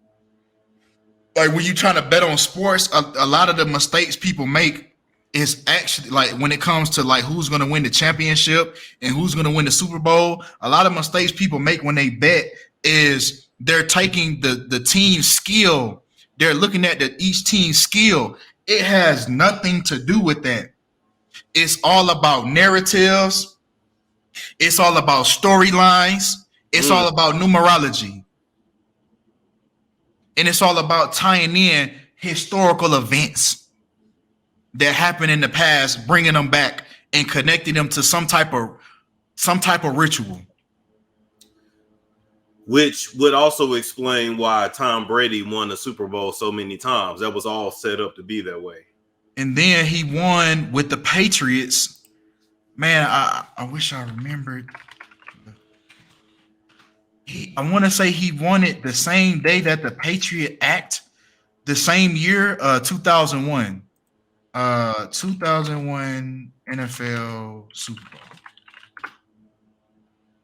Like when you're trying to bet on sports, a lot of the mistakes people make is actually like when it comes to like who's going to win the championship and who's going to win the Super Bowl. A lot of mistakes people make when they bet is they're taking the team's skill. They're looking at each team's skill. It has nothing to do with that. It's all about narratives. It's all about storylines. It's all about numerology. And it's all about tying in historical events that happened in the past, bringing them back and connecting them to some type of ritual. Which would also explain why Tom Brady won the Super Bowl so many times. That was all set up to be that way. And then he won with the Patriots. Man, I wish I remembered. I want to say he won it the same day that the Patriot Act, the same year, 2001. 2001 NFL Super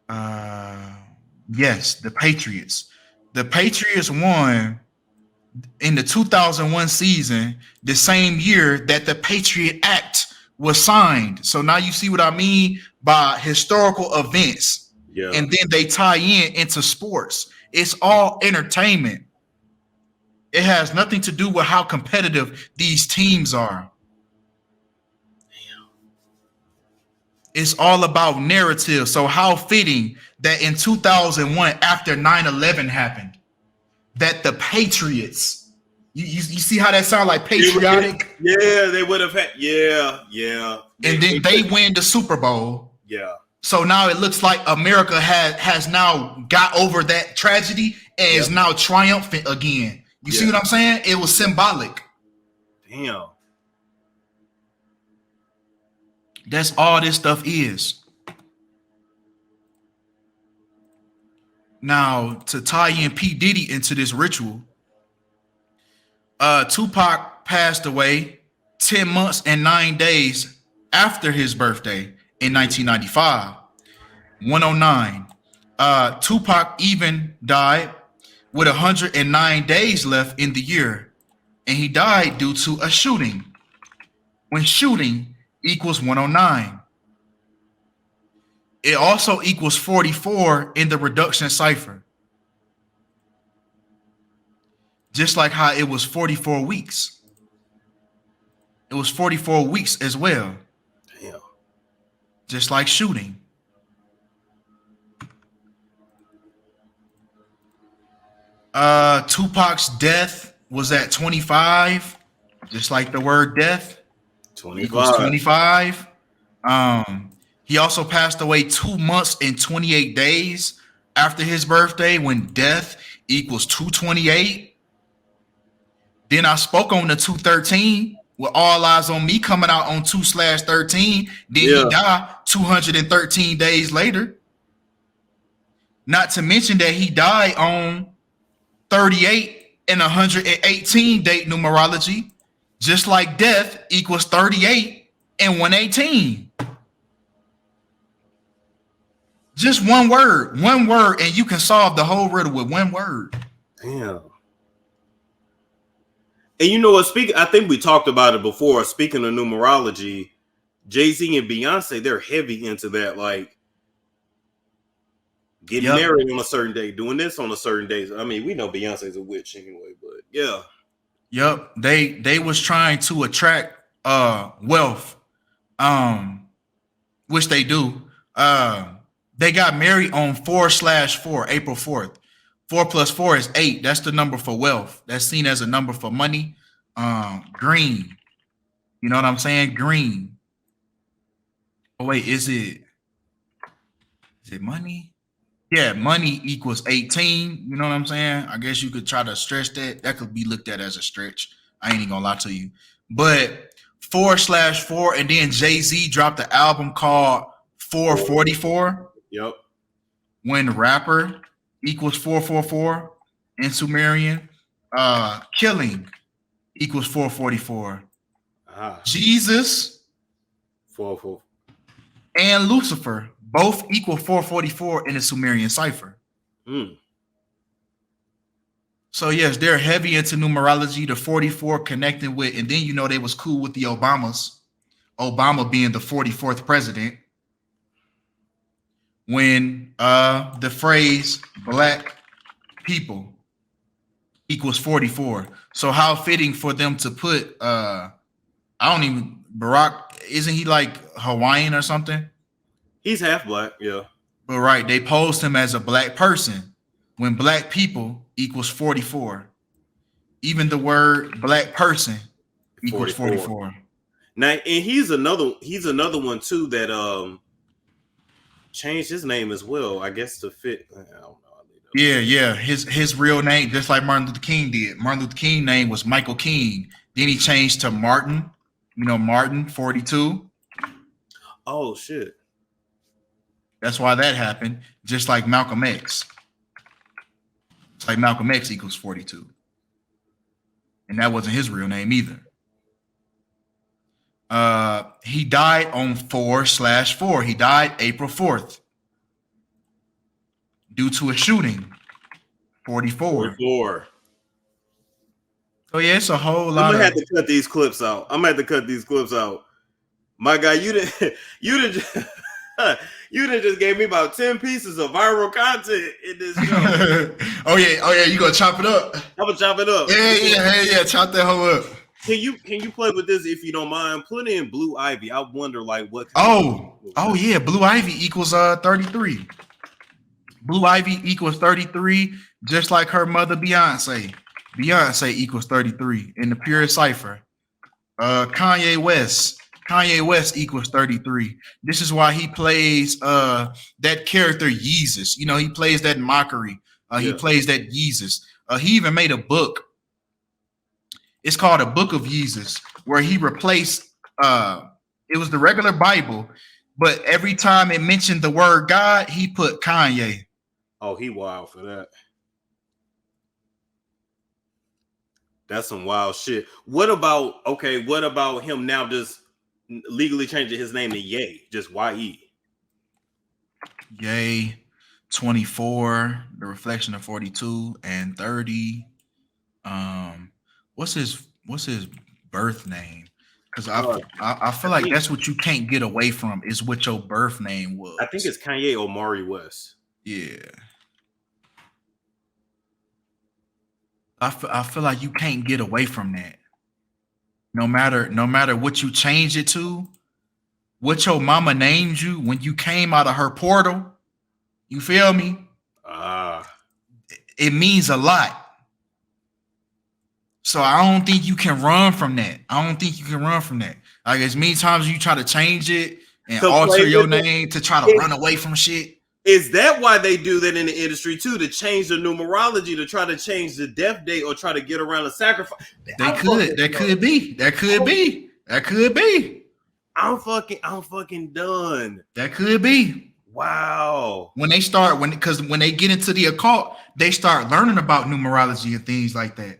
Bowl. Yes, the Patriots. The Patriots won in the 2001 season, the same year that the Patriot Act was signed. So now you see what I mean by historical events. Yeah. And then they tie into sports. It's all entertainment. It has nothing to do with how competitive these teams are. It's all about narrative. So how fitting that in 2001, after 9/11 happened, that the Patriots, you see how that sounds like patriotic? Yeah, they would have had, yeah. And then they win the Super Bowl. Yeah. So now it looks like America has now got over that tragedy and is now triumphant again. You see what I'm saying? It was symbolic. Damn. That's all this stuff is. Now, to tie in P. Diddy into this ritual, Tupac passed away 10 months and 9 days after his birthday in 1995, 109. Tupac even died with 109 days left in the year, and he died due to a shooting. When shooting equals 109. It also equals 44 in the reduction cipher. Just like how it was 44 weeks. It was 44 weeks as well. Damn. Just like shooting. Tupac's death was at 25, just like the word death. 25. Equals 25. He also passed away 2 months and 28 days after his birthday when death equals 228. Then I spoke on the 213 with All Eyes on Me coming out on 2/13. Then he died 213 days later. Not to mention that he died on 38 and 118 date numerology, just like death equals 38 and 118. Just one word, and you can solve the whole riddle with one word. Damn. And you know what? I think we talked about it before. Speaking of numerology, Jay-Z and Beyonce, they're heavy into that, like getting married on a certain day, doing this on a certain day. I mean, we know Beyonce's a witch anyway, but yeah. Yep. They was trying to attract wealth, which they do. They got married on 4/4, April 4th. 4 + 4 is 8. That's the number for wealth. That's seen as a number for money. Green. You know what I'm saying? Green. Oh, wait, is it money? Yeah, money equals 18. You know what I'm saying? I guess you could try to stretch that. That could be looked at as a stretch. I ain't even gonna lie to you. But 4/4, and then Jay-Z dropped the album called 444. Yep. When rapper equals 444 in Sumerian, killing equals 444. Jesus 444 and Lucifer both equal 444 in the Sumerian cipher. So yes, they're heavy into numerology. The 44 connecting with, and then you know they was cool with the Obamas. Obama being the 44th president. When the phrase black people equals 44. So how fitting for them to put Barack, isn't he like Hawaiian or something? He's half black, yeah. But right, they posed him as a black person when black people equals 44. Even the word black person equals 44. Now, and he's another one too that changed his name as well, I guess, to fit. I don't know. Yeah. His real name, just like Martin Luther King did. Martin Luther King's name was Michael King. Then he changed to Martin. You know, Martin 42. Oh shit. That's why that happened. Just like Malcolm X. It's like Malcolm X equals 42. And that wasn't his real name either. He died on 4/4. He died April 4th due to a shooting. 44. So yeah, it's a whole lot. I'm gonna have to cut these clips out. My guy, you didn't just gave me about 10 pieces of viral content in this show. Oh yeah, you gonna chop it up? I'm gonna chop it up. Yeah, chop that whole up. Can you play with this if you don't mind? Put in Blue Ivy. I wonder like what. Oh yeah, Blue Ivy equals 33. Blue Ivy equals 33, just like her mother Beyonce. Beyonce equals 33 in the pure cipher. Kanye West equals 33. This is why he plays that character Yeezus. You know, he plays that mockery. He plays that Yeezus. He even made a book. It's called A Book of Yeezus, where he replaced it was the regular Bible, but every time it mentioned the word God, he put Kanye. Oh, he wild for that. That's some wild shit. What about him now just legally changing his name to Ye, just Y-E? Ye, 24, the reflection of 42 and 30. What's his birth name? Because I feel like that's what you can't get away from is what your birth name was. I think it's Kanye Omari West. Yeah. I feel like you can't get away from that. No matter what you change it to, what your mama named you when you came out of her portal, you feel me? It means a lot. So I don't think you can run from that. Like as many times you try to change it and To alter play your with it. name to try to run away from shit. Is that why they do that in the industry too? To change the numerology, to try to change the death date, or try to get around a sacrifice? That could be. I'm fucking done. That could be. Wow. When they start, because when they get into the occult, they start learning about numerology and things like that.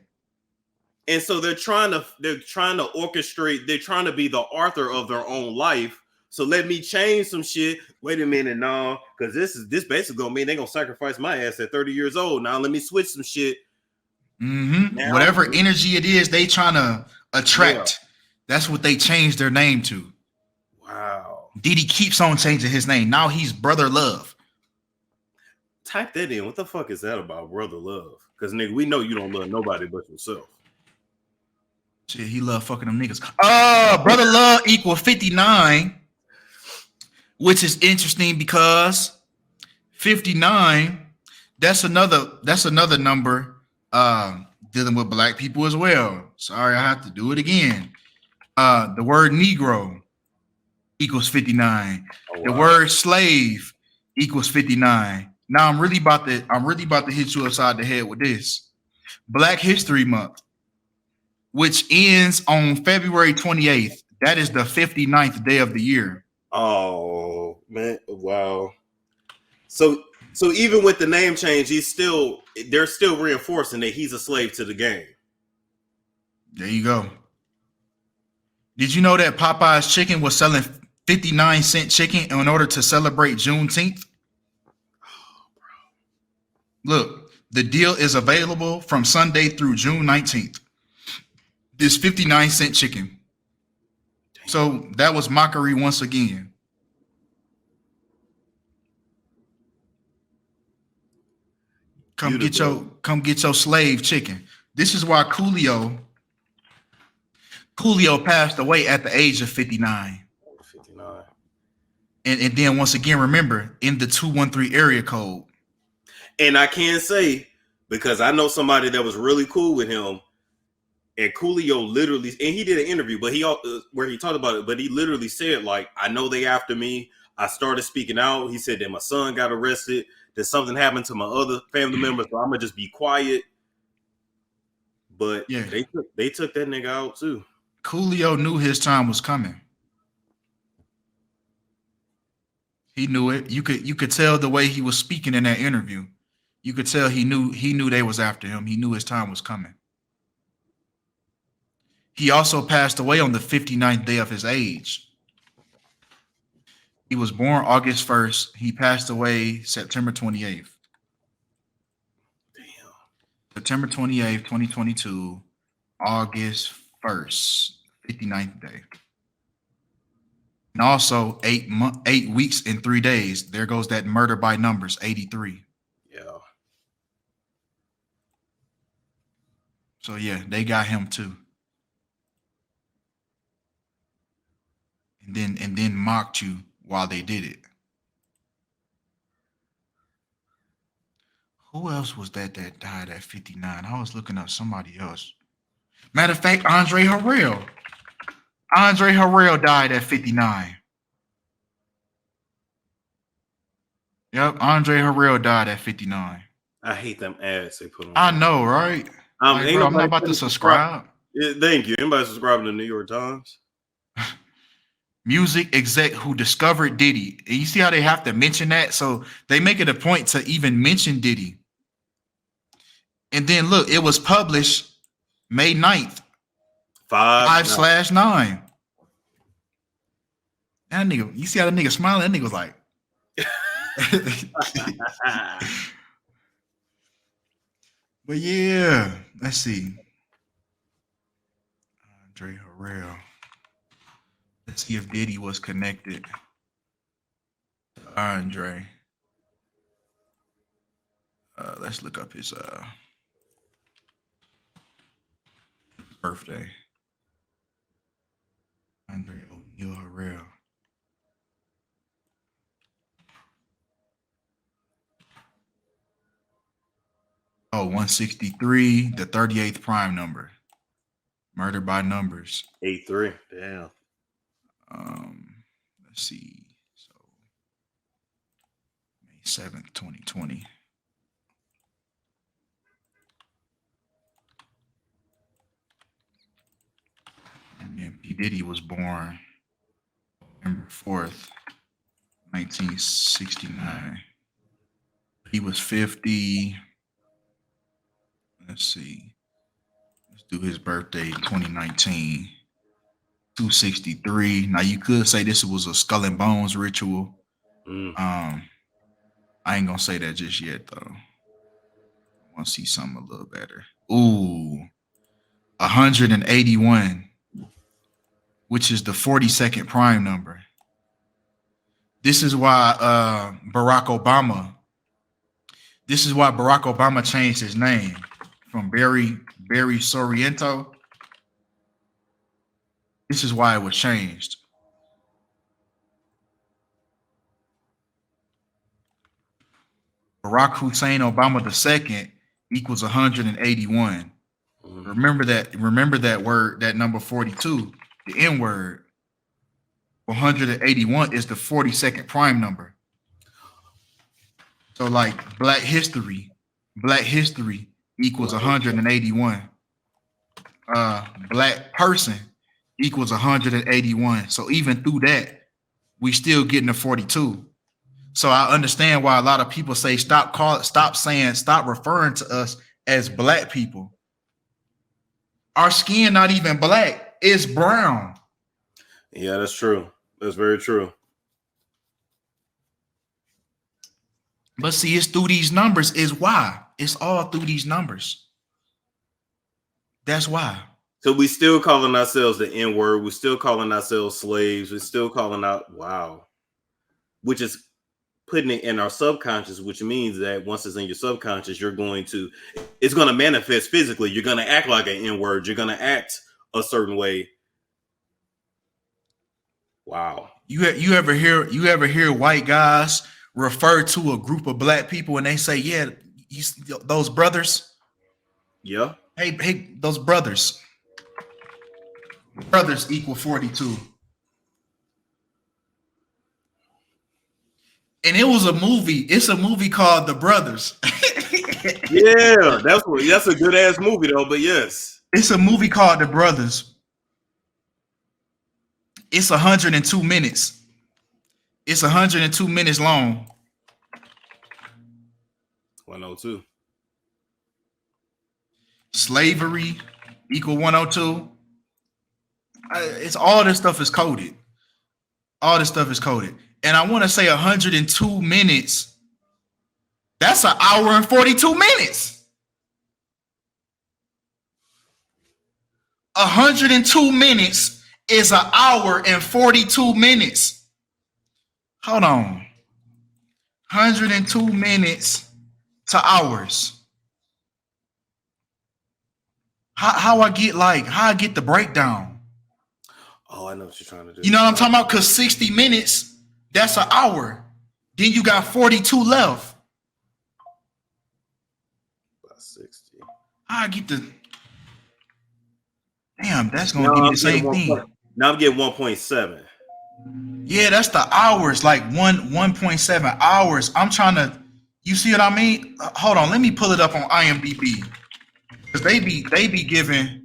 And so they're trying to orchestrate, they're trying to be the author of their own life. So let me change some shit. Wait a minute, no, because this basically gonna mean they're gonna sacrifice my ass at 30 years old. Now let me switch some shit. Mm-hmm. Whatever energy it is they trying to attract, that's what they changed their name to. Wow. Diddy keeps on changing his name. Now he's Brother Love. Type that in. What the fuck is that about, Brother Love? Because nigga, we know you don't love nobody but yourself. Shit, he love fucking them niggas. Brother Love equal 59. Which is interesting because 59, that's another number dealing with black people as well. Sorry, I have to do it again. The word Negro equals 59. Oh, wow. The word slave equals 59. Now I'm really about to hit you upside the head with this. Black History Month, which ends on February 28th. That is the 59th day of the year. Oh man, wow. So even with the name change, they're still reinforcing that he's a slave to the game. There you go. Did you know that Popeye's Chicken was selling 59-cent chicken in order to celebrate Juneteenth? Oh, bro. Look, the deal is available from Sunday through June 19th. This 59-cent chicken. So that was mockery once again. Come get your slave chicken. This is why Coolio passed away at the age of 59. 59. And then once again, remember, in the 213 area code. And I can say, because I know somebody that was really cool with him, and Coolio literally, and he did an interview, but where he talked about it, but he literally said, like, I know they after me. I started speaking out. He said that my son got arrested, that something happened to my other family members, so I'm gonna just be quiet. But yeah, they took that nigga out too. Coolio knew his time was coming. He knew it. You could tell the way he was speaking in that interview. You could tell he knew they was after him. He knew his time was coming. He also passed away on the 59th day of his age. He was born August 1st. He passed away September 28th. Damn. September 28th, 2022, August 1st, 59th day. And also 8 weeks and 3 days. There goes that murder by numbers, 83. Yeah. So yeah, they got him too. And then mocked you while they did it. Who else was that died at 59? I was looking up somebody else. Matter of fact, Andre Harrell. Andre Harrell died at 59. Yep, Andre Harrell died at 59. I hate them ads they put on. I know, right? I'm not about to subscribe. Yeah, thank you. Anybody subscribing to the New York Times? Music exec who discovered Diddy. And you see how they have to mention that? So they make it a point to even mention Diddy. And then look, it was published May 9th. 5/9. That nigga, you see how that nigga smiling? That nigga was like, but yeah, let's see. Andre Harrell. Let's see if Diddy was connected to Andre. Let's look up his birthday. Andre O'Neal Harrell. Oh, 163, the 38th prime number. Murder by numbers. 83. Damn. Let's see. 7th, 2020. And then P. Diddy was born November 4th, 1969. He was 50. Let's see. Let's do his birthday 2019. 263. Now you could say this was a skull and bones ritual. I ain't gonna say that just yet though. I want to see something a little better. Ooh, 181, which is the 42nd prime number. This is why Barack Obama changed his name from Barry Sorrento. This is why it was changed. Barack Hussein Obama II equals 181. Remember that word, that number 42, the N word. 181 is the 42nd prime number. So like black history equals 181. Black person equals 181. So even through that, we still getting a 42. So I understand why a lot of people say stop referring to us as black people. Our skin not even black, it's brown. Yeah, that's true. That's very true. But see, it's through these numbers is why. It's all through these numbers. That's why. So we still calling ourselves the N-word. We're still calling ourselves slaves. We're still calling out, wow. Which is putting it in our subconscious, which means that once it's in your subconscious, it's going to manifest physically. You're going to act like an N-word. You're going to act a certain way. Wow. You ever hear white guys refer to a group of black people and they say, yeah, those brothers? Yeah. Hey, those brothers equal 42. And it was a movie. It's a movie called The Brothers. Yeah, that's a good ass movie though. But yes, it's a movie called The Brothers. It's 102 minutes. It's 102 minutes long. 102. Slavery equal 102. It's all this stuff is coded. All this stuff is coded. And I want to say 102 minutes. That's an hour and 42 minutes. 102 minutes is an hour and 42 minutes. Hold on. 102 minutes to hours. How I get the breakdown? Oh, I know what you're trying to do. You know what I'm talking about? Because 60 minutes, that's an hour. Then you got 42 left. About 60. I get the. Damn, that's gonna give me the same thing. Now I'm getting 1.7. Yeah, that's the hours, like 1.7 hours. I'm trying to. You see what I mean? Hold on, let me pull it up on IMDb because they be giving.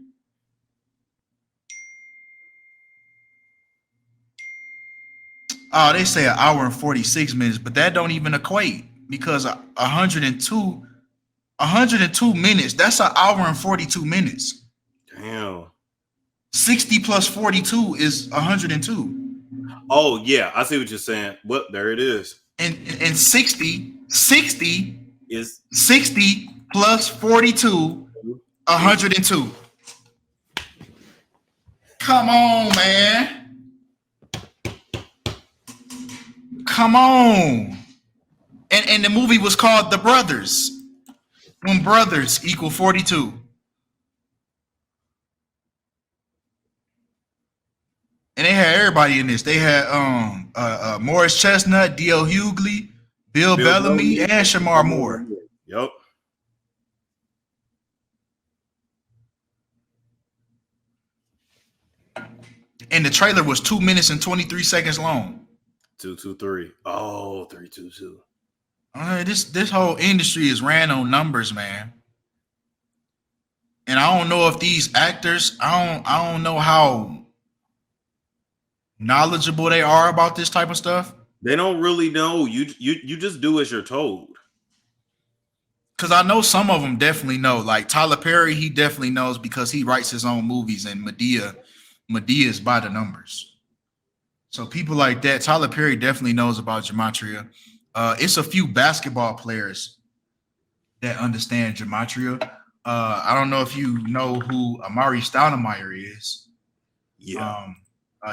Oh, they say an hour and 46 minutes, but that don't even equate because 102 minutes, that's an hour and 42 minutes. Damn. 60 plus 42 is 102. Oh, yeah, I see what you're saying. Well, there it is. And 60 is 60 plus 42, 102. Come on, man. Come on. And the movie was called The Brothers. When brothers equal 42. And they had everybody in this. They had Morris Chestnut, D.L. Hughley, Bill Bellamy, and Shamar Moore. Yep. And the trailer was 2 minutes and 23 seconds long. 223. Oh, 322. This whole industry is ran on numbers, man. And I don't know if these actors, I don't know how knowledgeable they are about this type of stuff. They don't really know. You just do as you're told. Because I know some of them definitely know. Like Tyler Perry, he definitely knows because he writes his own movies, and Medea is by the numbers. So people like that, Tyler Perry definitely knows about gematria. It's a few basketball players that understand gematria. I don't know if you know who Amari Stoudemire is. Yeah.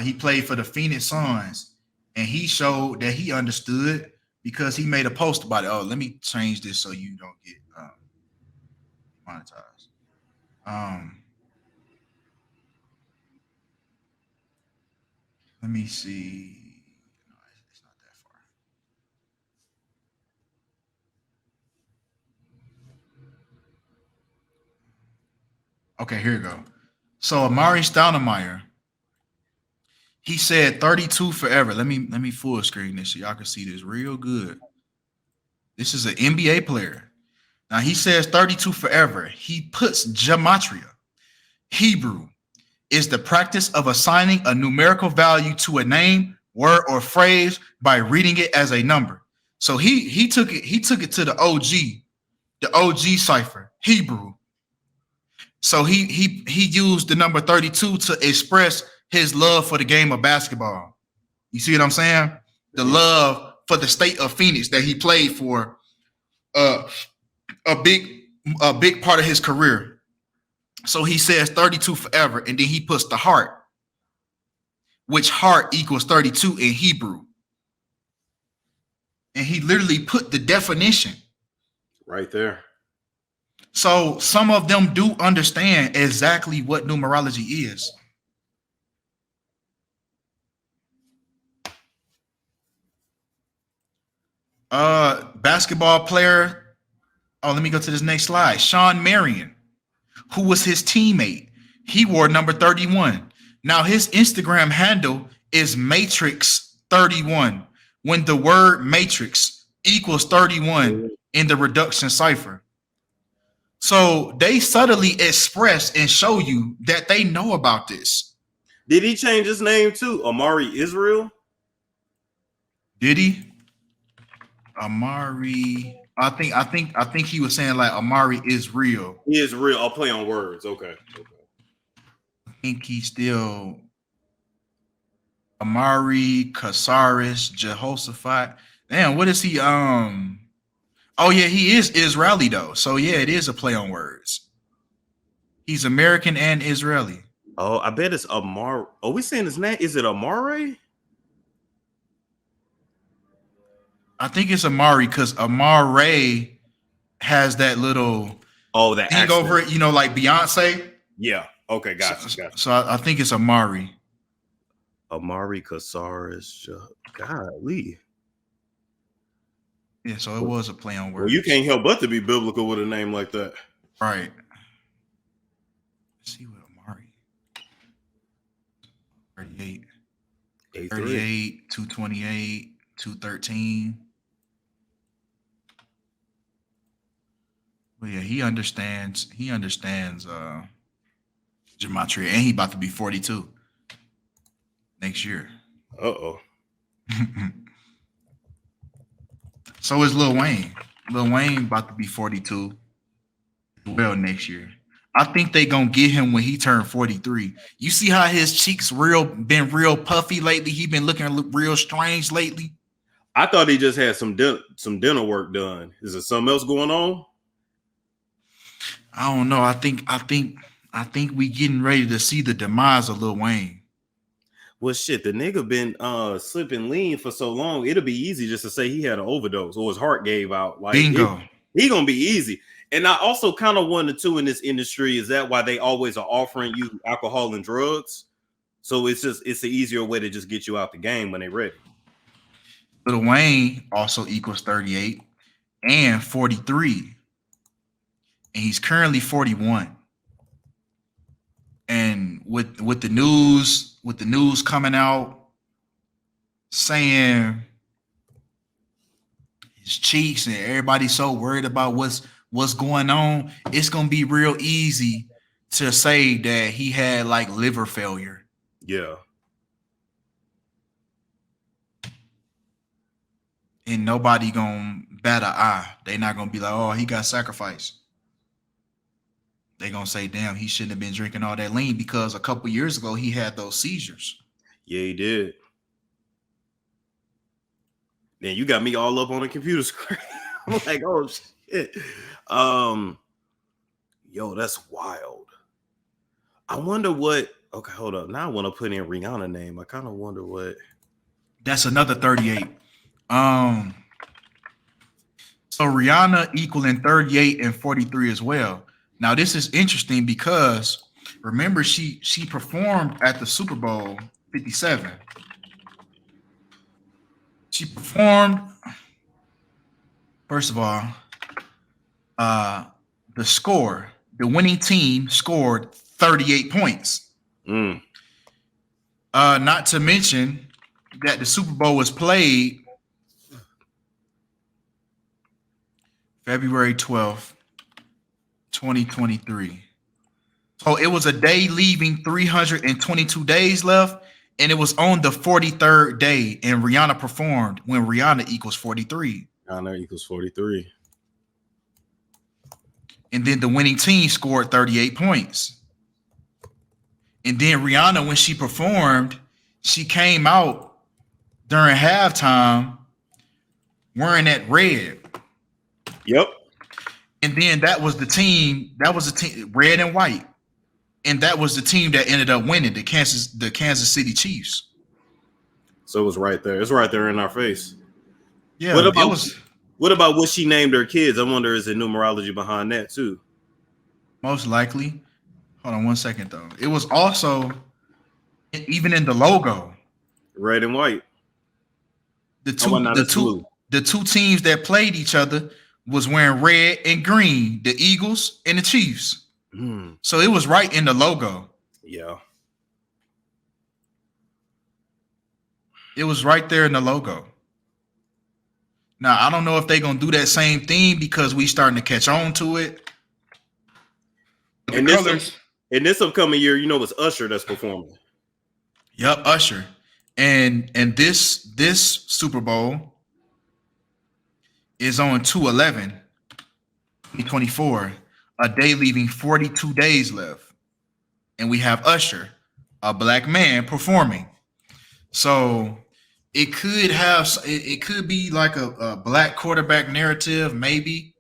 He played for the Phoenix Suns, and he showed that he understood because he made a post about it. Oh, let me change this so you don't get monetized. Let me see. No, it's not that far. Okay, here we go. So Amari Stoudemire, he said 32 forever. Let me full screen this so y'all can see this real good. This is an NBA player. Now he says 32 forever. He puts gematria, Hebrew, is the practice of assigning a numerical value to a name, word, or phrase by reading it as a number. So he took it to the OG cipher, Hebrew. So he used the number 32 to express his love for the game of basketball. You see what I'm saying? The love for the state of Phoenix that he played for a big part of his career. So he says 32 forever, and then he puts the heart, which heart equals 32 in Hebrew. And he literally put the definition Right there. So some of them do understand exactly what numerology is. Basketball player. Oh, let me go to this next slide. Sean Marion, who was his teammate. He wore number 31. Now his Instagram handle is Matrix31 when the word matrix equals 31 in the reduction cipher. So they subtly express and show you that they know about this. Did he change his name to Amari Israel? Did he? Amari. I think he was saying like Amari is real. He is real. I'll play on words. Okay. I think he's still Amari Casares Jehoshaphat. Damn, what is he? Oh yeah, he is Israeli though. So yeah, it is a play on words. He's American and Israeli. Oh, I bet it's Amar. Are we saying his name? Is it Amare? I think it's Amari because Amare has that little that thing over it, like Beyonce. Yeah. Okay, gotcha. So I think it's Amari. Amari Casares. Golly. Yeah, so it was a play on words. Well, you can't help but to be biblical with a name like that. Right. Let's see what Amari. 38. 38, 228, 213. Well, yeah, he understands gematria, and he about to be 42 next year. Uh-oh. So is Lil Wayne. Lil Wayne about to be 42 well next year. I think they gonna get him when he turned 43. You see how his cheeks been real puffy lately? He been looking real strange lately. I thought he just had some dental work done. Is there something else going on? I don't know. I think we getting ready to see the demise of Lil Wayne. Well, shit, the nigga been slipping lean for so long. It'll be easy just to say he had an overdose or his heart gave out. Like, bingo. He gonna be easy. And I also kind of wonder too in this industry, is that why they always are offering you alcohol and drugs? So it's an easier way to just get you out the game when they're ready. Lil Wayne also equals 38 and 43. And he's currently 41. And with the news coming out saying his cheeks, and everybody's so worried about what's going on. It's gonna be real easy to say that he had like liver failure. Yeah. And nobody gonna bat an eye. They not gonna be like, oh, he got sacrificed. They gonna say, damn, he shouldn't have been drinking all that lean because a couple years ago he had those seizures. Yeah, he did. Man, you got me all up on the computer screen. I'm like, oh shit. Yo, that's wild. I wonder what. Okay, hold up. Now I want to put in Rihanna name. I kind of wonder what. That's another 38. So Rihanna equaling 38 and 43 as well. Now this is interesting because remember she performed at the Super Bowl 57. She performed. First of all, the winning team scored 38 points. Not to mention that the Super Bowl was played February 12th, 2023. So it was a day leaving 322 days left, and it was on the 43rd day, and Rihanna performed when Rihanna equals 43. Rihanna equals 43. And then the winning team scored 38 points. And then Rihanna, when she performed, she came out during halftime wearing that red. Yep. And then that was the team, red and white. And that was the team that ended up winning, the Kansas City Chiefs. So it was right there. It's right there in our face. Yeah. What about what she named her kids? I wonder is there numerology behind that too? Most likely. Hold on one second though. It was also even in the logo, red and white. The two teams that played each other was wearing red and green, the Eagles and the Chiefs. So it was right in the logo. Yeah. It was right there in the logo. Now, I don't know if they're going to do that same thing because we starting to catch on to it. And this upcoming year, you know, it's Usher that's performing. Yep, Usher. And this Super Bowl is on 2/11/2024, a day leaving 42 days left. And we have Usher, a black man, performing. So it could be like a black quarterback narrative, maybe.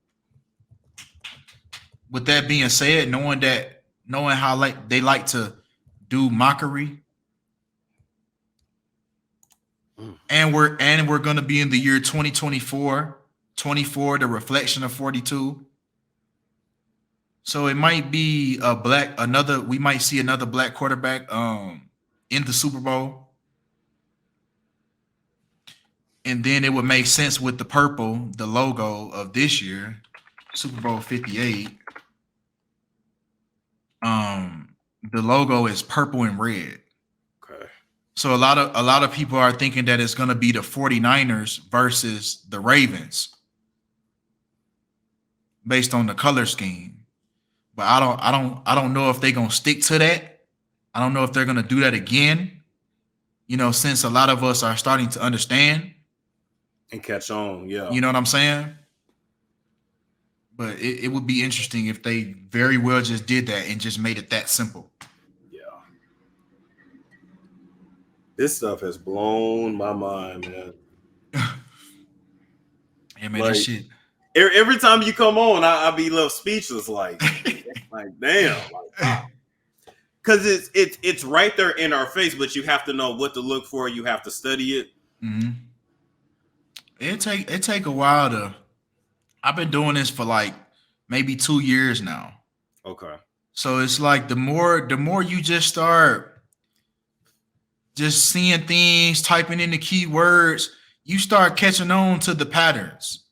With that being said, knowing how they like to do mockery. And we're going to be in the year 2024, the reflection of 42. So it might be we might see another black quarterback in the Super Bowl. And then it would make sense with the purple, the logo of this year, Super Bowl 58. The logo is purple and red. Okay. So a lot of people are thinking that it's going to be the 49ers versus the Ravens based on the color scheme. But I don't know if they're going to stick to that. I don't know if they're going to do that again. You know, since a lot of us are starting to understand and catch on, yeah. You know what I'm saying? But it would be interesting if they very well just did that and just made it that simple. Yeah. This stuff has blown my mind, man. Yeah, man, that shit. Every time you come on, I be left speechless, like damn, wow. Because it's right there in our face, but you have to know what to look for. You have to study it. Mm-hmm. It take a while to. I've been doing this for like maybe 2 years now. Okay. So it's like the more you just start just seeing things, typing in the keywords, you start catching on to the patterns.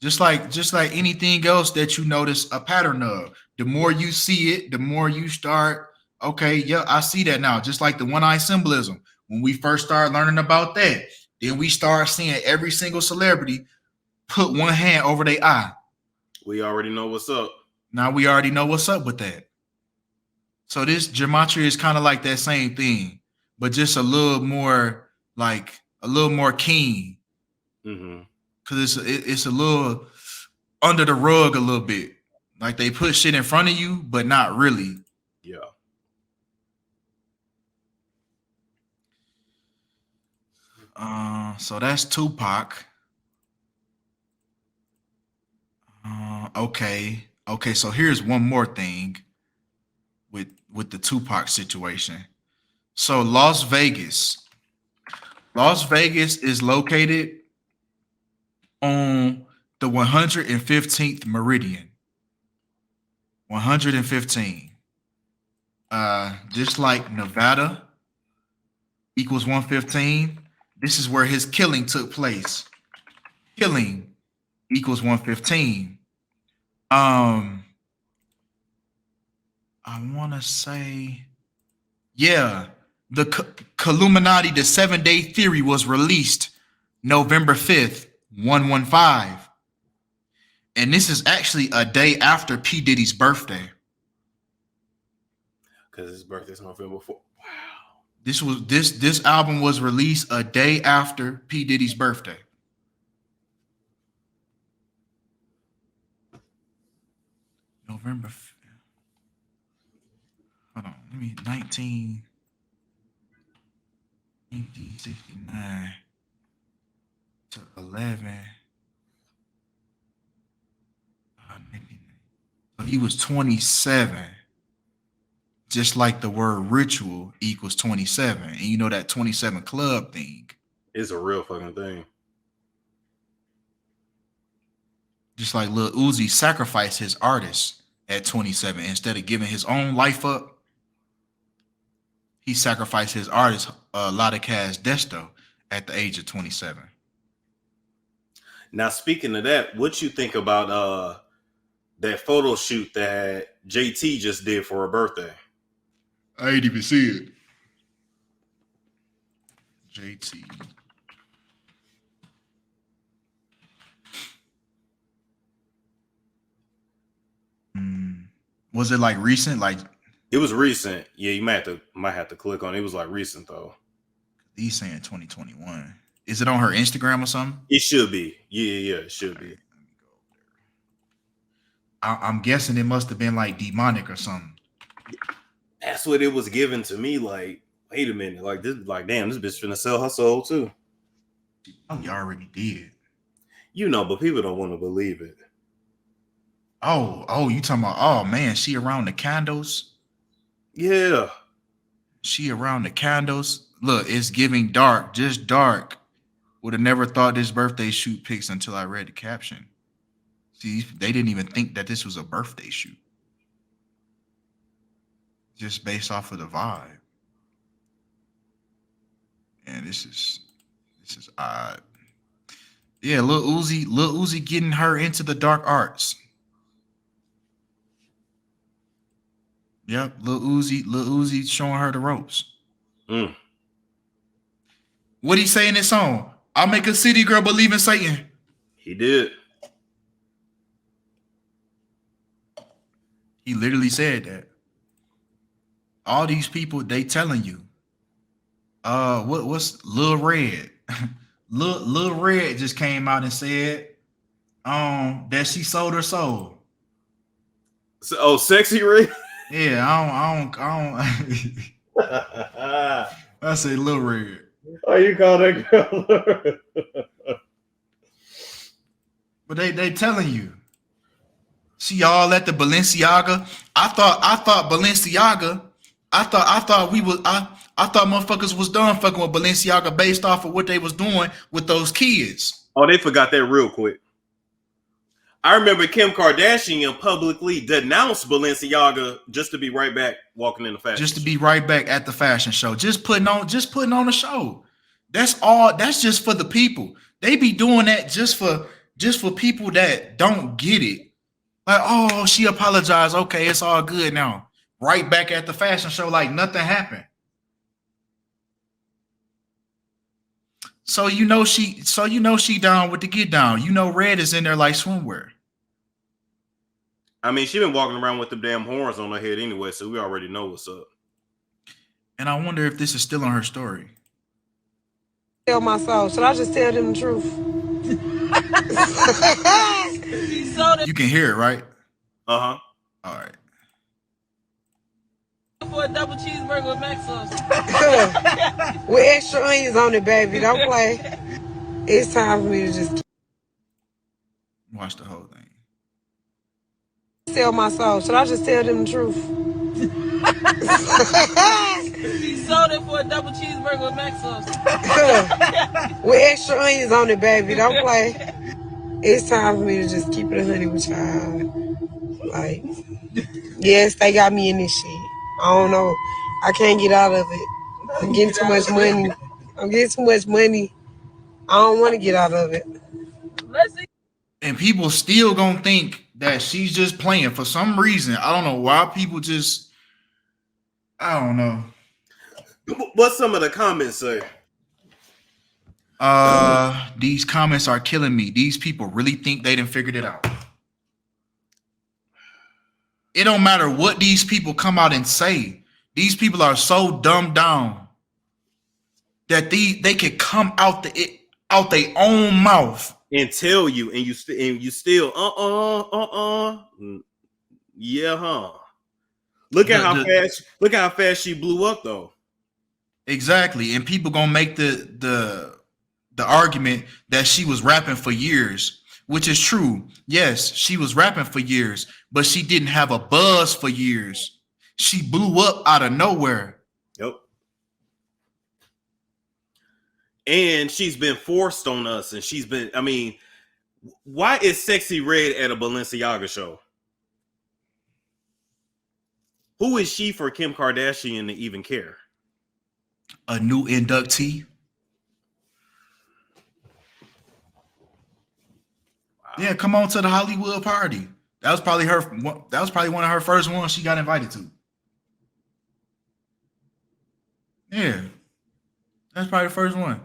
Just like anything else that you notice a pattern of. The more you see it, the more you start, okay, yeah, I see that now. Just like the one-eye symbolism. When we first started learning about that, then we start seeing every single celebrity put one hand over their eye. We already know what's up. Now we already know what's up with that. So this gematria is kind of like that same thing, but just a little more keen. Because it's a little under the rug a little bit. Like they put shit in front of you, but not really. Yeah. So that's Tupac. Okay. So here's one more thing with the Tupac situation. So Las Vegas is located on the 115th meridian. 115. Just like Nevada equals 115. This is where his killing took place. Killing equals 115. I want to say, yeah, the Illuminati, the 7-day theory was released November 5th, 115. And this is actually a day after P. Diddy's birthday. Because his birthday's November 4th. Wow. This album was released a day after P. Diddy's birthday. November 5th. Hold on, let me 1969 to 11. So he was 27. Just like the word ritual equals 27. And you know that 27 club thing. It's a real fucking thing. Just like Lil Uzi sacrificed his artist at 27. Instead of giving his own life up, he sacrificed his artist, Ladakash Desto, at the age of 27. Now, speaking of that, what you think about that photo shoot that JT just did for her birthday? I ain't even see it. JT. Was it like recent? Like it was recent. Yeah, you might have to click on it. It was like recent though. He's saying 2021. Is it on her Instagram or something? It should be. Yeah, it should be. I'm guessing it must have been like demonic or something. That's what it was given to me. Like, wait a minute. Like this. Like, damn, this bitch finna sell her soul too. Oh, you already did. You know, but people don't want to believe it. Oh, you talking about? Oh man, she around the candles. Yeah, she around the candles. Look, it's giving dark, just dark. Would have never thought this birthday shoot pics until I read the caption. See, they didn't even think that this was a birthday shoot. Just based off of the vibe. And this is odd. Yeah, Lil Uzi getting her into the dark arts. Yep, Lil Uzi showing her the ropes. What'd he say in this song? I'll make a city girl believe in Satan. He did. He literally said that. All these people, they telling you. What's Lil Red? Lil Red just came out and said that she sold her soul. So, Sexy Red? Yeah, I don't I say Lil Red. Oh, you call that girl? But they telling you. See y'all at the Balenciaga. I thought Balenciaga. I thought motherfuckers was done fucking with Balenciaga based off of what they was doing with those kids. Oh, they forgot that real quick. I remember Kim Kardashian publicly denounced Balenciaga just to be right back walking in the fashion. Just to be right back at the fashion show. Just putting on a show. That's all. That's just for the people. They be doing that just for people that don't get it. Like, oh, she apologized. Okay, it's all good now. Right back at the fashion show like nothing happened. So you know she down with the get down. You know Red is in there like swimwear. I mean, she been walking around with them damn horns on her head anyway, so we already know what's up. And I wonder if this is still on her story. Tell my soul. Should I just tell them the truth? You can hear it, right? Uh-huh. All right. For a double cheeseburger with mac sauce. With extra onions on it, baby. Don't play. It's time for me to just Watch the whole thing. tell my soul. Should I just tell them the truth? She sold it for a double cheeseburger with mac sauce. With extra onions on it, baby. Don't play. It's time for me to just keep it 100 with y'all. Like, yes, they got me in this shit. I don't know. I can't get out of it. I'm getting too much money. I don't want to get out of it. Let's see. And people still gonna think that she's just playing for some reason. I don't know why people just. I don't know. What's some of the comments say? These comments are killing me. These people really think they done figured it out. It don't matter what these people come out and say. These people are so dumbed down that they can come out their own mouth And tell you, and you still yeah, huh? Look at how fast she blew up though. exactly. And people gonna make the argument that she was rapping for years, which is true. Yes, she was rapping for years, but she didn't have a buzz for years. She blew up out of nowhere. Yep. And she's been forced on us, and she's been. I mean, why is Sexy Red at a Balenciaga show? Who is she for Kim Kardashian to even care? A new inductee. Wow. Yeah, come on to the Hollywood party. That was probably one of her first ones she got invited to. Yeah, that's probably the first one.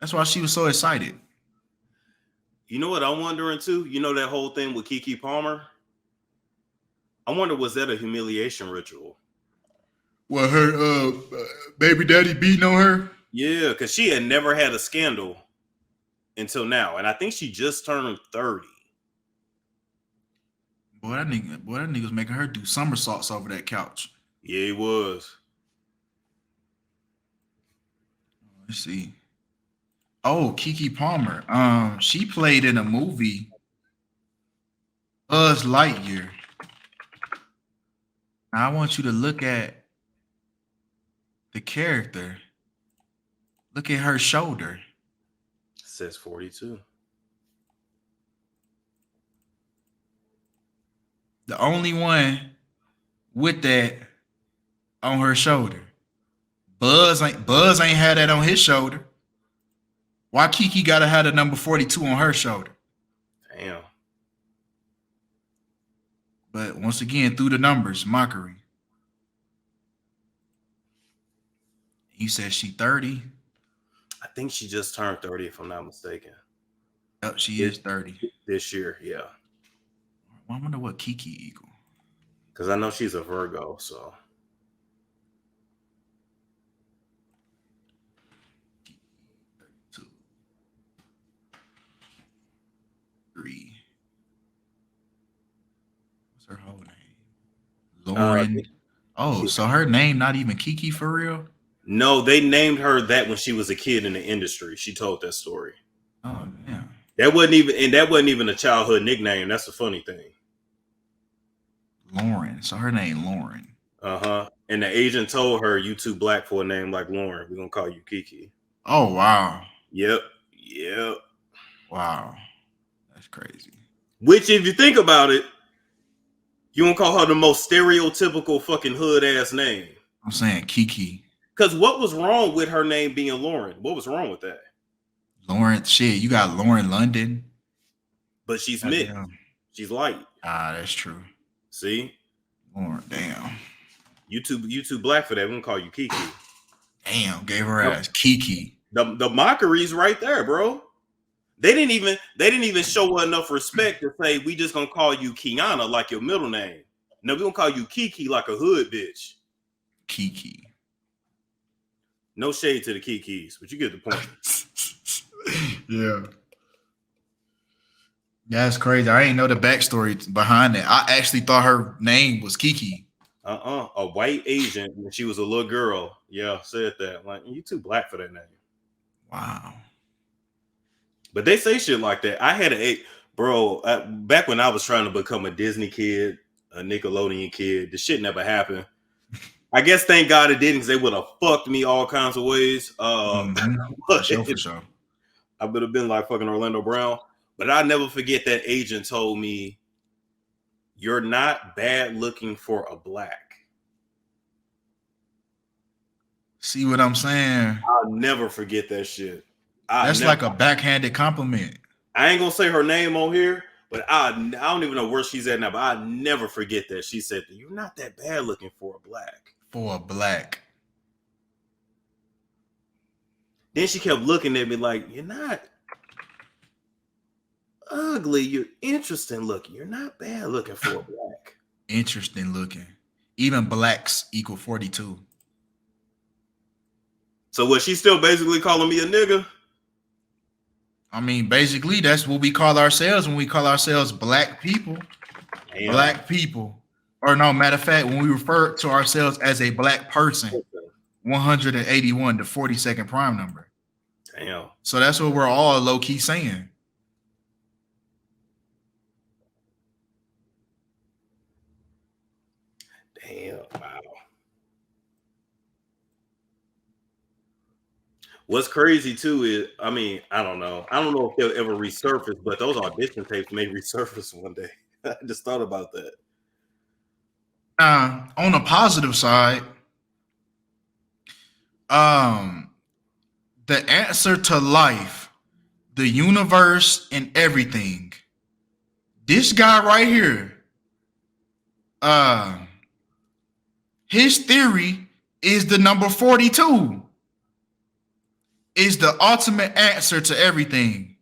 That's why she was so excited. You know what I'm wondering too? You know that whole thing with Keke Palmer? I wonder, was that a humiliation ritual? Well, her baby daddy beating on her? Yeah, because she had never had a scandal until now. And I think she just turned 30. Boy, that nigga was making her do somersaults over that couch. Yeah, he was. Let's see. Oh, Keke Palmer. She played in a movie, Buzz Lightyear. Now I want you to look at the character. Look at her shoulder. It says 42. The only one with that on her shoulder. Buzz ain't had that on his shoulder. Why Keke gotta have the number 42 on her shoulder? Damn. But once again, through the numbers, mockery. You said she 30. I think she just turned 30, if I'm not mistaken. Yep, she is 30. This year, yeah. I wonder what Keke equal. Because I know she's a Virgo, so. 3. What's her whole name? Lauren. So her name not even Keke for real? No, they named her that when she was a kid in the industry. She told that story. Oh, yeah. That wasn't even a childhood nickname. That's the funny thing. Lauren. So her name Lauren. Uh-huh. And the agent told her, "You too black for a name like Lauren. We're gonna call you Keke." Oh, wow. Yep. Wow. That's crazy. Which, if you think about it, you won't call her the most stereotypical fucking hood ass name. I'm saying Keke. Because what was wrong with her name being Lauren? What was wrong with that? Lauren, shit, you got Lauren London. But she's mid. She's light. Ah, that's true. See? Lauren, damn. You too black for that. We're gonna call you Keke. Damn, gave her ass Kiki. The mockery's right there, bro. They didn't even show her enough respect to say we just gonna call you Kiana like your middle name. No, we gonna call you Kiki like a hood bitch. Kiki. No shade to the Kikis, but you get the point. Yeah. That's crazy. I ain't know the backstory behind it. I actually thought her name was Kiki. A white Asian when she was a little girl. Yeah, said that. Like, you too black for that name. Wow. But they say shit like that. I had back when I was trying to become a Disney kid, a Nickelodeon kid, the shit never happened. I guess thank God it didn't, because they would have fucked me all kinds of ways. For sure. I would have been like fucking Orlando Brown. But I'll never forget that agent told me, "You're not bad looking for a black." See what I'm saying? I'll never forget that shit. That's like a backhanded compliment. I ain't gonna say her name on here, but I don't even know where she's at now, but I'll never forget that. She said, "You're not that bad looking for a black." For a black. Then she kept looking at me like, "You're not ugly, you're interesting looking. You're not bad looking for a black." Interesting looking. Even blacks equal 42. So was she still basically calling me a nigga? I mean, basically, that's what we call ourselves when we call ourselves black people. Damn. Black people. Or no, matter of fact, when we refer to ourselves as a black person, 181, the 42nd prime number. Damn. So that's what we're all low-key saying. Damn. Wow. What's crazy too is, I mean, I don't know if they'll ever resurface, but those audition tapes may resurface one day. I just thought about that. On the positive side, the answer to life, the universe, and everything. This guy right here, his theory is the number 42 is the ultimate answer to everything.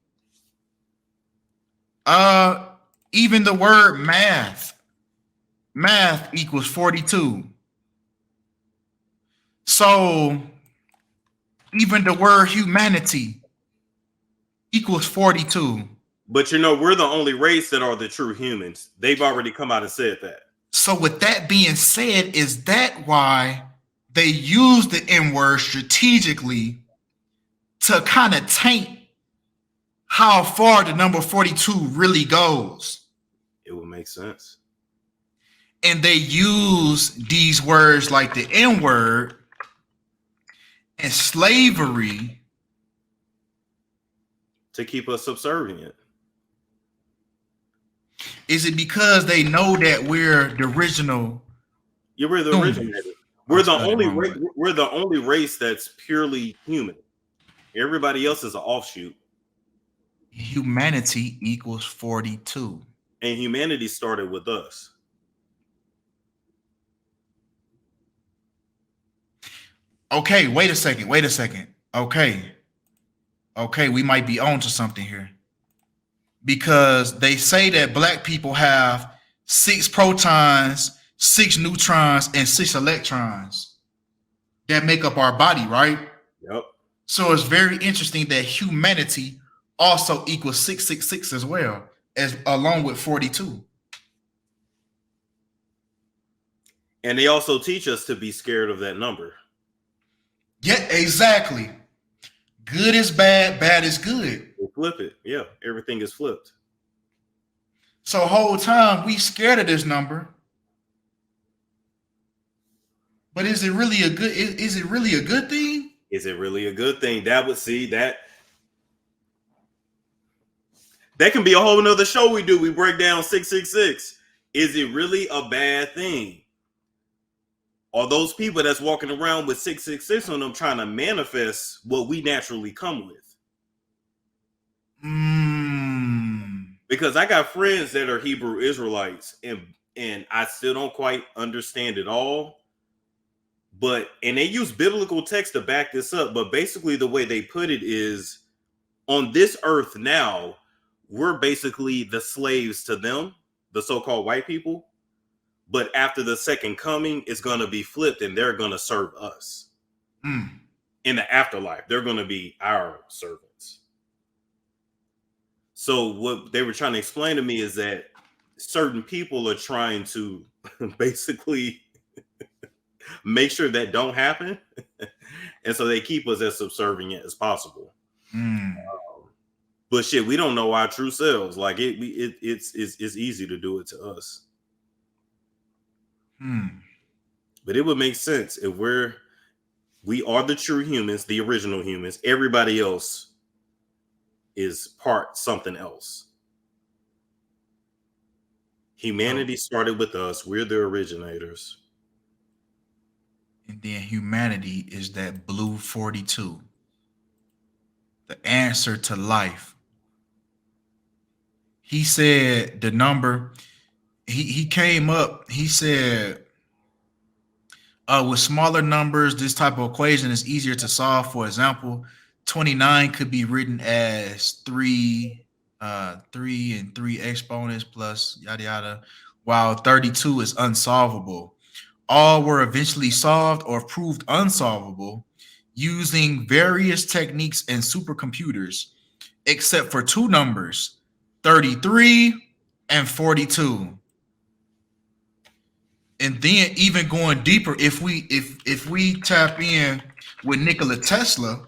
Even the word math equals 42. So even the word humanity equals 42. But you know, we're the only race that are the true humans. They've already come out and said that. So with that being said, is that why they use the N-word strategically to kind of taint how far the number 42 really goes? It would make sense. And they use these words like the N-word and slavery to keep us subservient. Is it because they know that we're the original? Yeah, we're the originator. We're the only race that's purely human. Everybody else is an offshoot. Humanity equals 42. And humanity started with us. Okay, wait a second. Okay, we might be on to something here. Because they say that black people have 6 protons, 6 neutrons, and 6 electrons that make up our body, right? Yep. So it's very interesting that humanity also equals 666 as well, as along with 42. And they also teach us to be scared of that number. Yeah, exactly. Good is bad, bad is good. They flip it. Yeah, everything is flipped. So whole time we scared of this number. But is it really a good thing? Is it really a good thing? That would see that can be a whole nother show we do. We break down 666. Is it really a bad thing? Are those people that's walking around with 666 on them trying to manifest what we naturally come with? Because I got friends that are Hebrew Israelites, and I still don't quite understand it all. and they use biblical text to back this up, but basically the way they put it is, on this earth now, we're basically the slaves to them, the so-called white people. But after the second coming, it's going to be flipped and they're going to serve us. In the afterlife, they're going to be our servants. So what they were trying to explain to me is that certain people are trying to basically make sure that don't happen. And so they keep us as subservient as possible. But shit, we don't know our true selves. Like it's easy to do it to us. But it would make sense if we are the true humans, the original humans. Everybody else is part something else. Humanity started with us. We're the originators. And then humanity is that blue 42. The answer to life. He said the number, he came up, he said, with smaller numbers, this type of equation is easier to solve. For example, 29 could be written as 3 and 3 exponents plus yada yada, while 32 is unsolvable. All were eventually solved or proved unsolvable using various techniques and supercomputers, except for two numbers, 33 and 42. And then even going deeper, if we tap in with Nikola Tesla,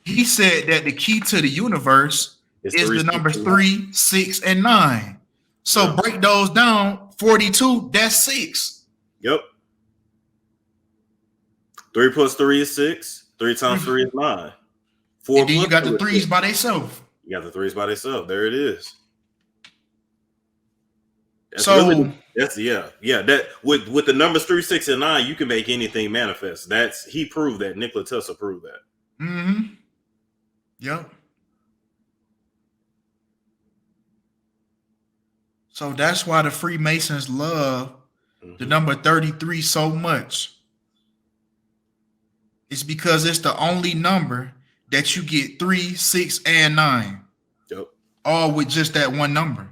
he said that the key to the universe is the numbers 3, 6, and 9. So break those down. 42, that's 6. Yep. 3 plus 3 is 6. 3 times 3 is 9. 4 and then you got the 3s by themselves. You got the 3s by themselves. There it is. That's that with the numbers 3, 6, and 9, you can make anything manifest. He proved that. Nikola Tesla proved that. Yep. So that's why the Freemasons love the number 33 so much. It's because it's the only number that you get 3, 6, and 9. Yep. All with just that one number.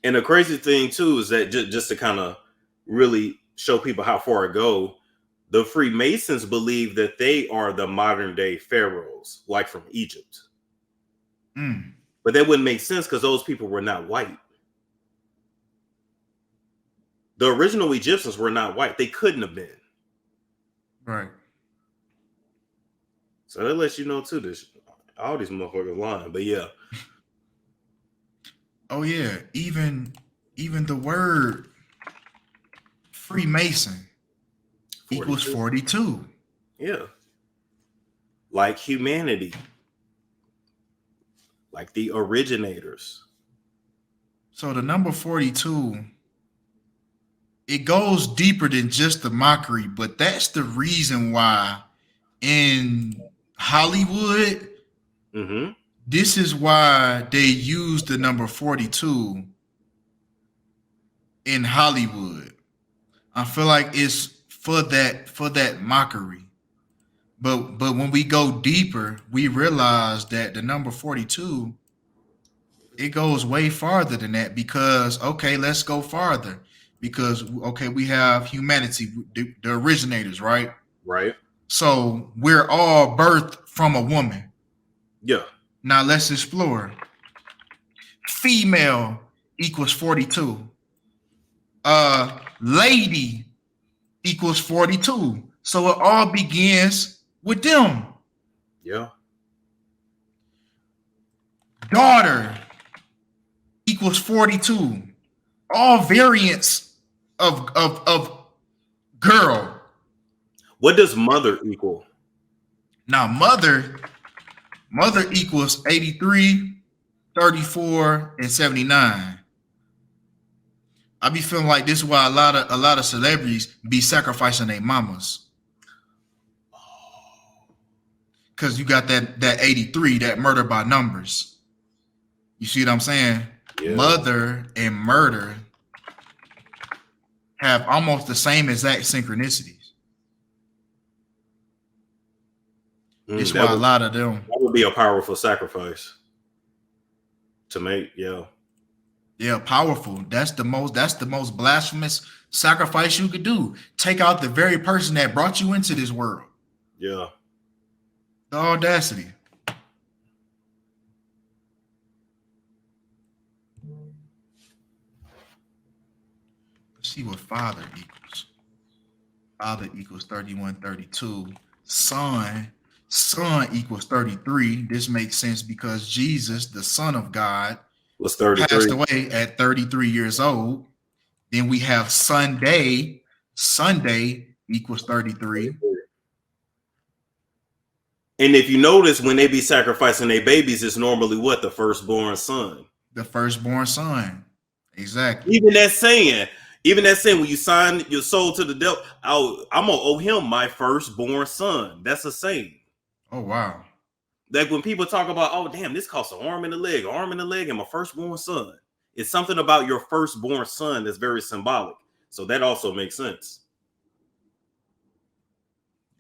And the crazy thing too is that just to kind of really show people how far it go, the Freemasons believe that they are the modern day pharaohs, like from Egypt. But that wouldn't make sense because those people were not white. The original Egyptians were not white. They couldn't have been. Right. So that lets you know too, all these motherfuckers lying. But yeah. Oh yeah, even the word Freemason 42. Equals 42. Yeah. Like humanity. Like the originators. So the number 42, it goes deeper than just the mockery, but that's the reason why in Hollywood, this is why they use the number 42 in Hollywood. I feel like it's for that mockery. But when we go deeper, we realize that the number 42, it goes way farther than that because, okay, let's go farther. Because, okay, we have humanity, the originators, right? Right. So we're all birthed from a woman. Yeah. Now let's explore. Female equals 42. Lady equals 42. So it all begins with them. Yeah. Daughter equals 42. All variants of girl. What does mother equal? Now mother equals 83, 34, and 79. I be feeling like this is why a lot of celebrities be sacrificing their mamas. Because you got that 83, that murder by numbers. You see what I'm saying? Yeah. Mother and murder. have almost the same exact synchronicities. That's why a lot of them. That would be a powerful sacrifice to make. Yeah. Yeah, powerful. That's the most blasphemous sacrifice you could do. Take out the very person that brought you into this world. Yeah. The audacity. Let's see what father equals. Father equals 31, 32. Son equals 33. This makes sense because Jesus, the Son of God, was 33. Passed away at 33 years old. Then we have Sunday. Sunday equals 33. And if you notice, when they be sacrificing their babies, it's normally what? The firstborn son. The firstborn son. Exactly. Even that saying, when you sign your soul to the devil, I'm gonna owe him my firstborn son. That's a saying. Oh wow. Like when people talk about, oh damn, this costs an arm and a leg, and my firstborn son. It's something about your firstborn son that's very symbolic. So that also makes sense.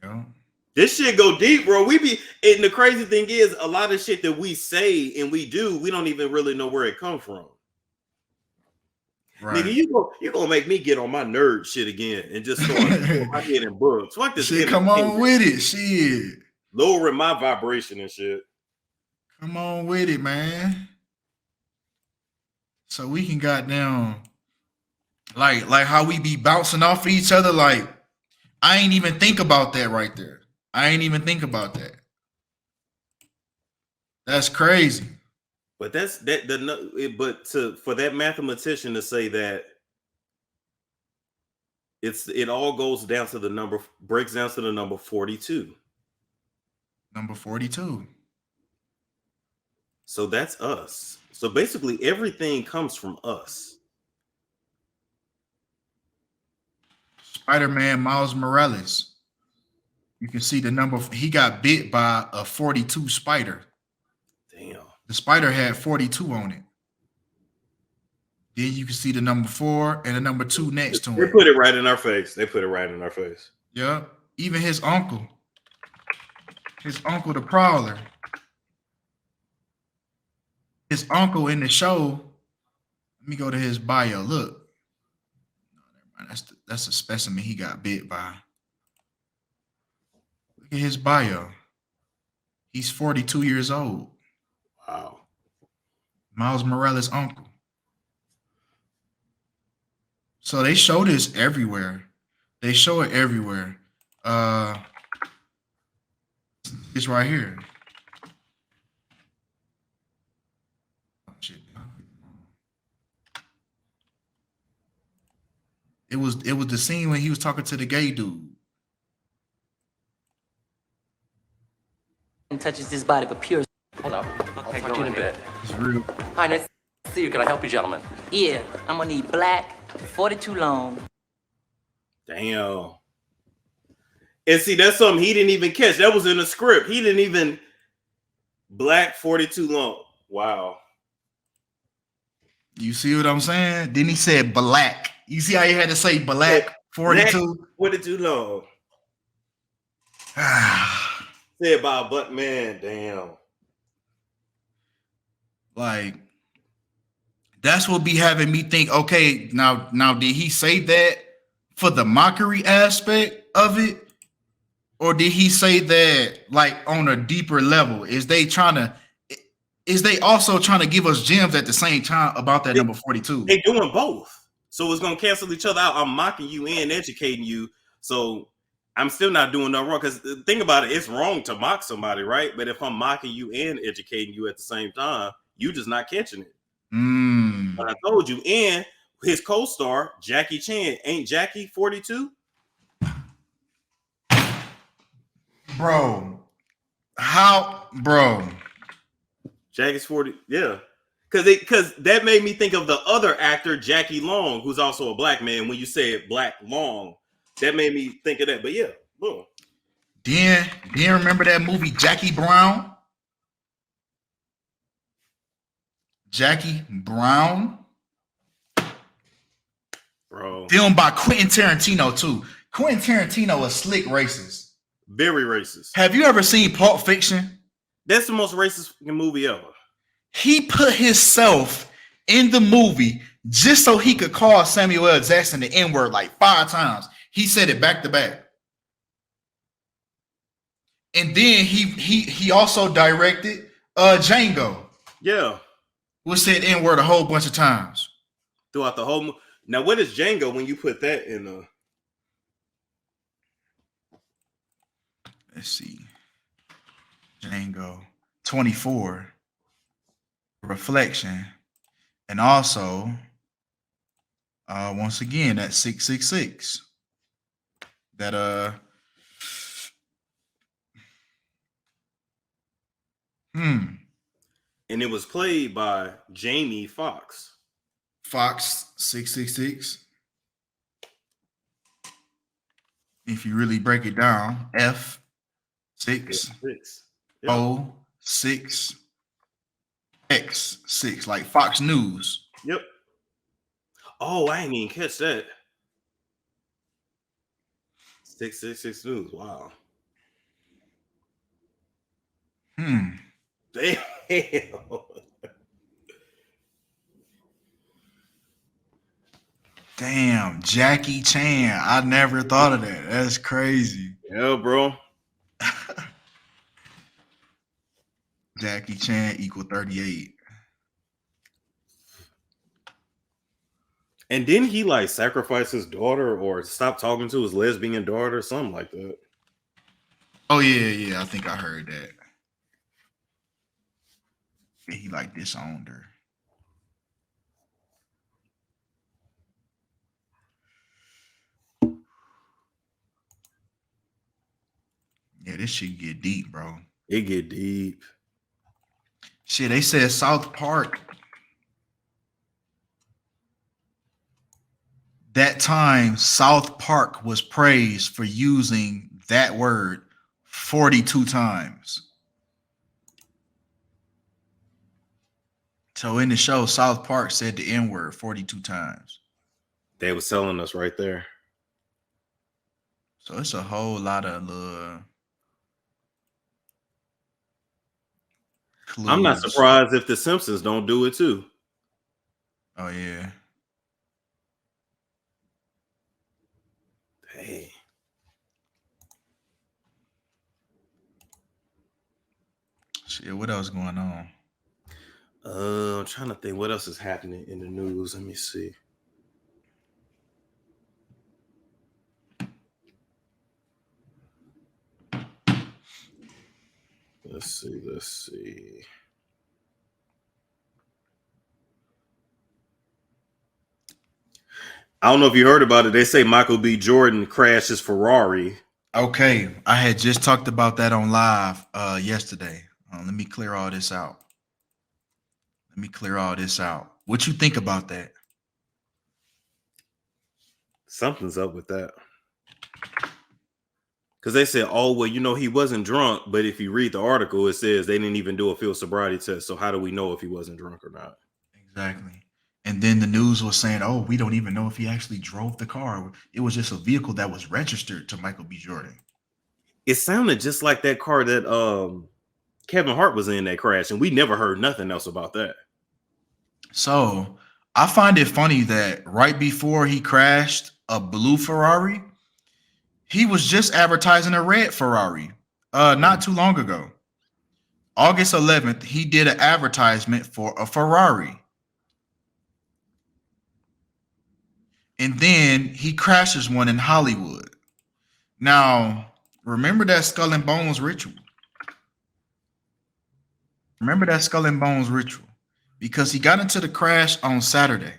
Yeah. This shit go deep, bro. And the crazy thing is, a lot of shit that we say and we do, we don't even really know where it come from. Right. Nigga, you gonna make me get on my nerd shit again and just start my head in books. Fuck this shit. Come on with it, shit. Lowering my vibration and shit. Come on with it, man. So we can goddamn like how we be bouncing off of each other. Like I ain't even think about that right there. I ain't even think about that. That's crazy. But for that mathematician to say that it all goes down to breaks down to the number 42. Number 42. So that's us. So basically everything comes from us. Spider-Man Miles Morales. You can see the number. He got bit by a 42 spider. Damn. The spider had 42 on it. Then you can see the number 4 and the number 2 next to him. They put it right in our face. Yeah. Even his uncle. His uncle, the Prowler. His uncle in the show. Let me go to his bio. Look. That's a specimen he got bit by. Look at his bio. He's 42 years old. Wow. Miles Morales' uncle. So they show this everywhere. They show it everywhere. It's right here. It was the scene when he was talking to the gay dude. And touches this body for pure. Hold up. Okay, talk to you in a bit. It's real. Hi, nice to see you. Can I help you, gentlemen? Yeah, I'm gonna need black, 42 long. Damn. And see, that's something he didn't even catch. That was in the script. He didn't even black 42 long. Wow. You see what I'm saying? Then he said black. You see how he had to say black 42? Black 42 long. Said by a butt man, damn. Like, that's what be having me think, okay, now did he say that for the mockery aspect of it? Or did he say that like on a deeper level? Is they also trying to give us gems at the same time about that number 42? They doing both. So it's gonna cancel each other out. I'm mocking you and educating you. So I'm still not doing no wrong. Because think about it, it's wrong to mock somebody, right? But if I'm mocking you and educating you at the same time, you just not catching it. But I told you, and his co-star, Jackie Chan, ain't Jackie 42? Bro. How, bro? Jackie's 40, yeah. Because that made me think of the other actor, Jackie Long, who's also a black man. When you said Black Long, that made me think of that. But yeah, boom. Do you remember that movie Jackie Brown? Jackie Brown? bro. Filmed by Quentin Tarantino too. Quentin Tarantino is slick racist. Very racist. Have you ever seen Pulp Fiction? That's the most racist movie ever. He put himself in the movie just so he could call Samuel L. Jackson the N-word like 5 times. He said it back to back. And then he also directed Django. Yeah. Who said N-word a whole bunch of times. Throughout the whole Now, what is Django when you put that in Let's see. Django 24. Reflection. And also, once again, that 666. That And it was played by Jamie Foxx. Fox 666. If you really break it down, F 6 Yep. O 6 X 6, like Fox News. Yep. Oh, I ain't even catch that. 666 News. Wow. Damn. Damn, Jackie Chan. I never thought of that. That's crazy. Yeah, bro. Jackie Chan equal 38. And didn't he like sacrifice his daughter or stop talking to his lesbian daughter, something like that? Oh yeah, I think I heard that. Yeah, he like disowned her. Yeah, this shit get deep, bro. It get deep. Shit, they said South Park. That time, South Park was praised for using that word 42 times. So in the show, South Park said the N-word 42 times. They was telling us right there. So it's a whole lot of clues. I'm not surprised if the Simpsons don't do it too. Oh yeah. Hey. Shit, what else going on? I'm trying to think what else is happening in the news. Let me see. Let's see. I don't know if you heard about it. They say Michael B. Jordan crashed his Ferrari. Okay, I had just talked about that on live yesterday. Let me clear all this out. What you think about that? Something's up with that. Because they said, oh, well, he wasn't drunk. But if you read the article, it says they didn't even do a field sobriety test. So how do we know if he wasn't drunk or not? Exactly. And then the news was saying, oh, we don't even know if he actually drove the car. It was just a vehicle that was registered to Michael B. Jordan. It sounded just like that car that Kevin Hart was in that crash. And we never heard nothing else about that. So I find it funny that right before he crashed a blue Ferrari, he was just advertising a red Ferrari not too long ago. August 11th, he did an advertisement for a Ferrari. And then he crashes one in Hollywood. Now, remember that Skull and Bones ritual? Because he got into the crash on Saturday.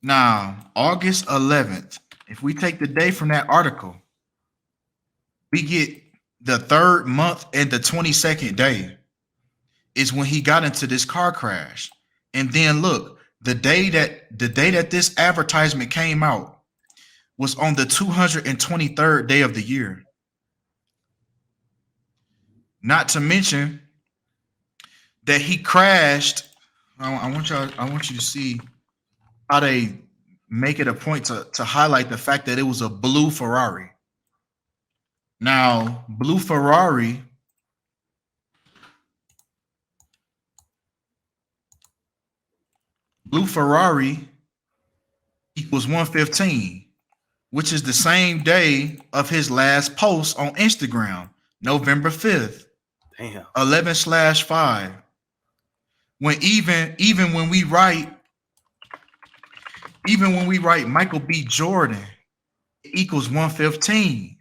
Now, August 11th, if we take the day from that article, we get the 3rd month and the 22nd day is when he got into this car crash. And then look, the day that this advertisement came out was on the 223rd day of the year. Not to mention that he crashed. I want you to see how they make it a point to highlight the fact that it was a blue Ferrari. Now, blue Ferrari equals 115, which is the same day of his last post on Instagram, November 5th. Damn. 11/5. When even when we write Michael B. Jordan, it equals 115.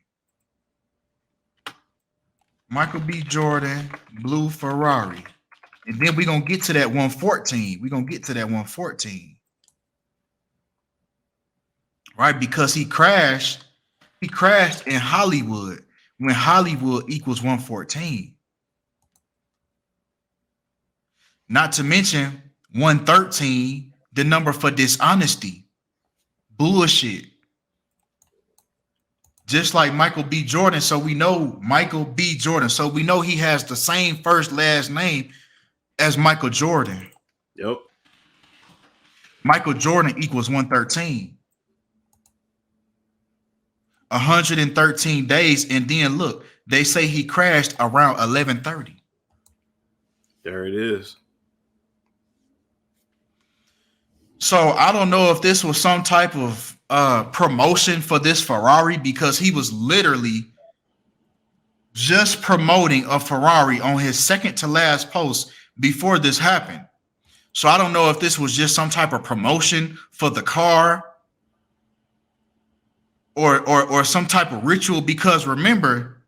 Michael B. Jordan, blue Ferrari. And then we're gonna get to that 114. We're gonna get to that 114. Right? Because he crashed in Hollywood when Hollywood equals 114. Not to mention 113, the number for dishonesty. Bullshit. Just like Michael B. Jordan. So we know Michael B. Jordan. So we know he has the same first last name as Michael Jordan. Yep. Michael Jordan equals 113. 113 days. And then look, they say he crashed around 11:30. There it is. So I don't know if this was some type of promotion for this Ferrari, because he was literally just promoting a Ferrari on his second to last post before this happened. So I don't know if this was just some type of promotion for the car or some type of ritual, because remember,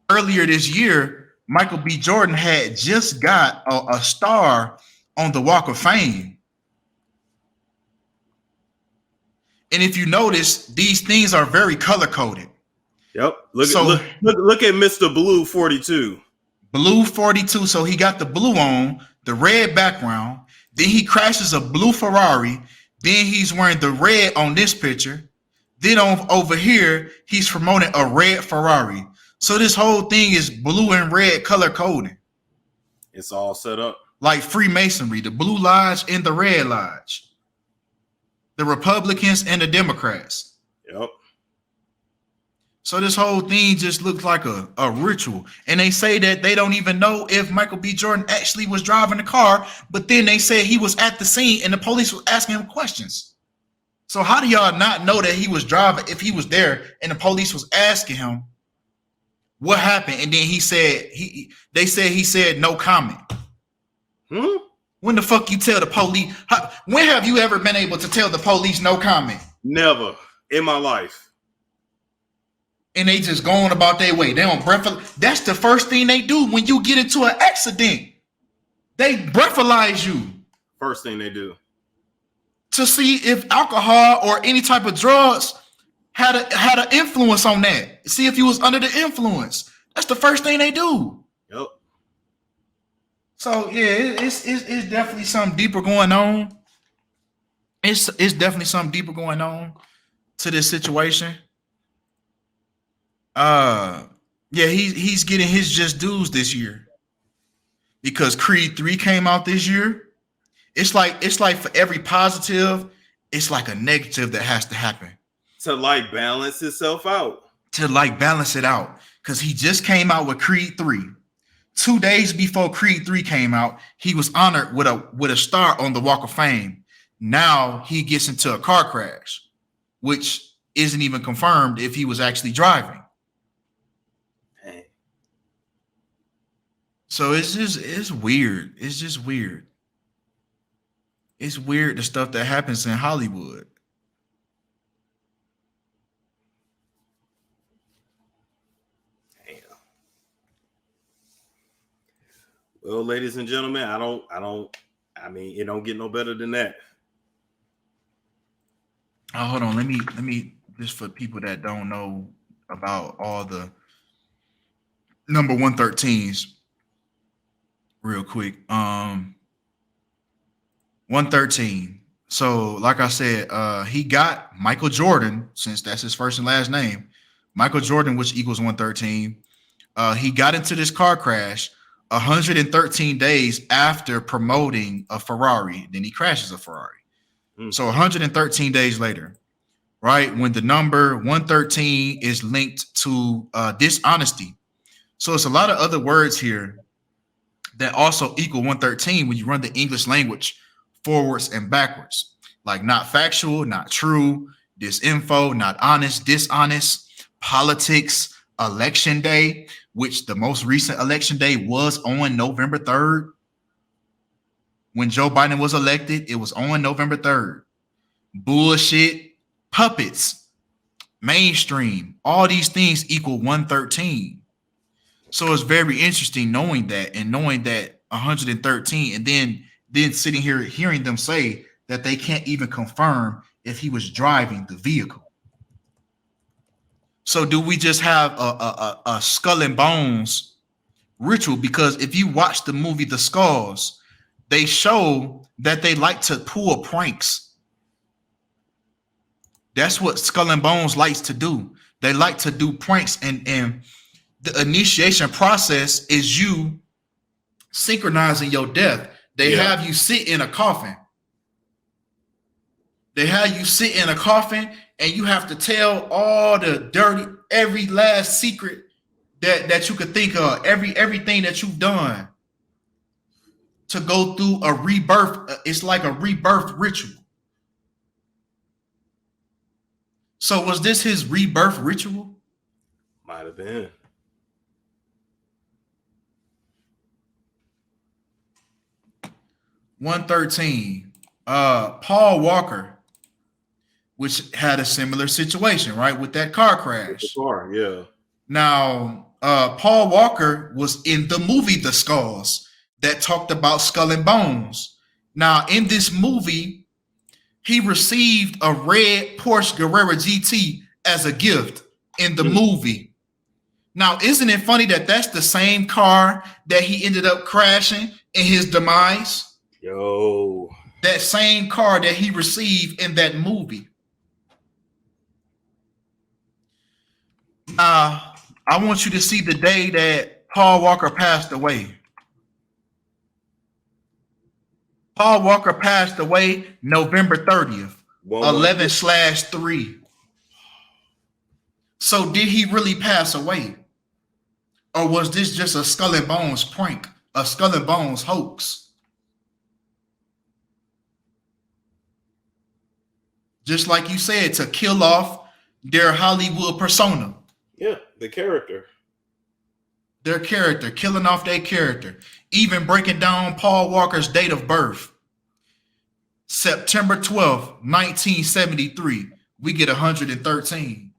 earlier this year, Michael B. Jordan had just got a star on the Walk of Fame. And if you notice, these things are very color coded. Yep. Look at Mr. Blue 42. Blue 42. So he got the blue on, the red background. Then he crashes a blue Ferrari. Then he's wearing the red on this picture. Then over here, he's promoting a red Ferrari. So this whole thing is blue and red color coding. It's all set up. Like Freemasonry, the blue lodge and the red lodge. The Republicans and the Democrats. Yep. So this whole thing just looks like a ritual. And they say that they don't even know if Michael B. Jordan actually was driving the car, but then they say he was at the scene and the police was asking him questions. So how do y'all not know that he was driving if he was there and the police was asking him what happened? And then he said they said no comment. When the fuck you tell the police? When have you ever been able to tell the police no comment? Never in my life. And they just going about their way. They don't breathalyze. That's the first thing they do when you get into an accident. They breathalyze you. First thing they do. To see if alcohol or any type of drugs had an influence on that. See if you was under the influence. That's the first thing they do. Yep. So yeah, it's definitely something deeper going on. It's definitely something deeper going on to this situation. Yeah, he's getting his just dues this year because Creed 3 came out this year. It's like for every positive, it's like a negative that has to happen to like balance itself out. To like balance it out, because he just came out with Creed 3. 2 days before Creed 3 came out, he was honored with a star on the Walk of Fame. Now he gets into a car crash, which isn't even confirmed if he was actually driving. Dang. So it's weird. It's just weird. It's weird, the stuff that happens in Hollywood. Well, ladies and gentlemen, I mean, it don't get no better than that. Oh, hold on. Let me just for people that don't know about all the number 113s real quick. 113. So, like I said, he got Michael Jordan, since that's his first and last name, Michael Jordan, which equals 113. He got into this car crash 113 days after promoting a Ferrari. Then he crashes a Ferrari. So 113 days later, right? When the number 113 is linked to dishonesty. So it's a lot of other words here that also equal 113 when you run the English language forwards and backwards. Like not factual, not true, disinfo, not honest, dishonest, politics, election day, which the most recent election day was on November 3rd. When Joe Biden was elected, it was on November 3rd. Bullshit, puppets, mainstream, all these things equal 113. So it's very interesting knowing that 113, and then sitting here hearing them say that they can't even confirm if he was driving the vehicle. So do we just have a skull and bones ritual? Because if you watch the movie The Skulls, they show that they like to pull pranks. That's what Skull and Bones likes to do. They like to do pranks, and the initiation process is you synchronizing your death. They have you sit in a coffin. They have you sit in a coffin, and you have to tell all the dirty, every last secret that you could think of, everything that you've done to go through a rebirth. It's like a rebirth ritual. So was this his rebirth ritual? Might have been. $113. Paul Walker, which had a similar situation, right, with that car crash. The car, yeah. Now, Paul Walker was in the movie The Skulls that talked about Skull and Bones. Now, in this movie, he received a red Porsche Carrera GT as a gift in the movie. Now, isn't it funny that that's the same car that he ended up crashing in his demise? Yo. That same car that he received in that movie. I want you to see the day that Paul Walker passed away. Paul Walker passed away November 30th, 11/3. So did he really pass away? Or was this just a Skull and Bones prank, a Skull and Bones hoax? Just like you said, to kill off their Hollywood persona. Yeah, the character. Their character, killing off their character. Even breaking down Paul Walker's date of birth. September 12th, 1973. We get 113.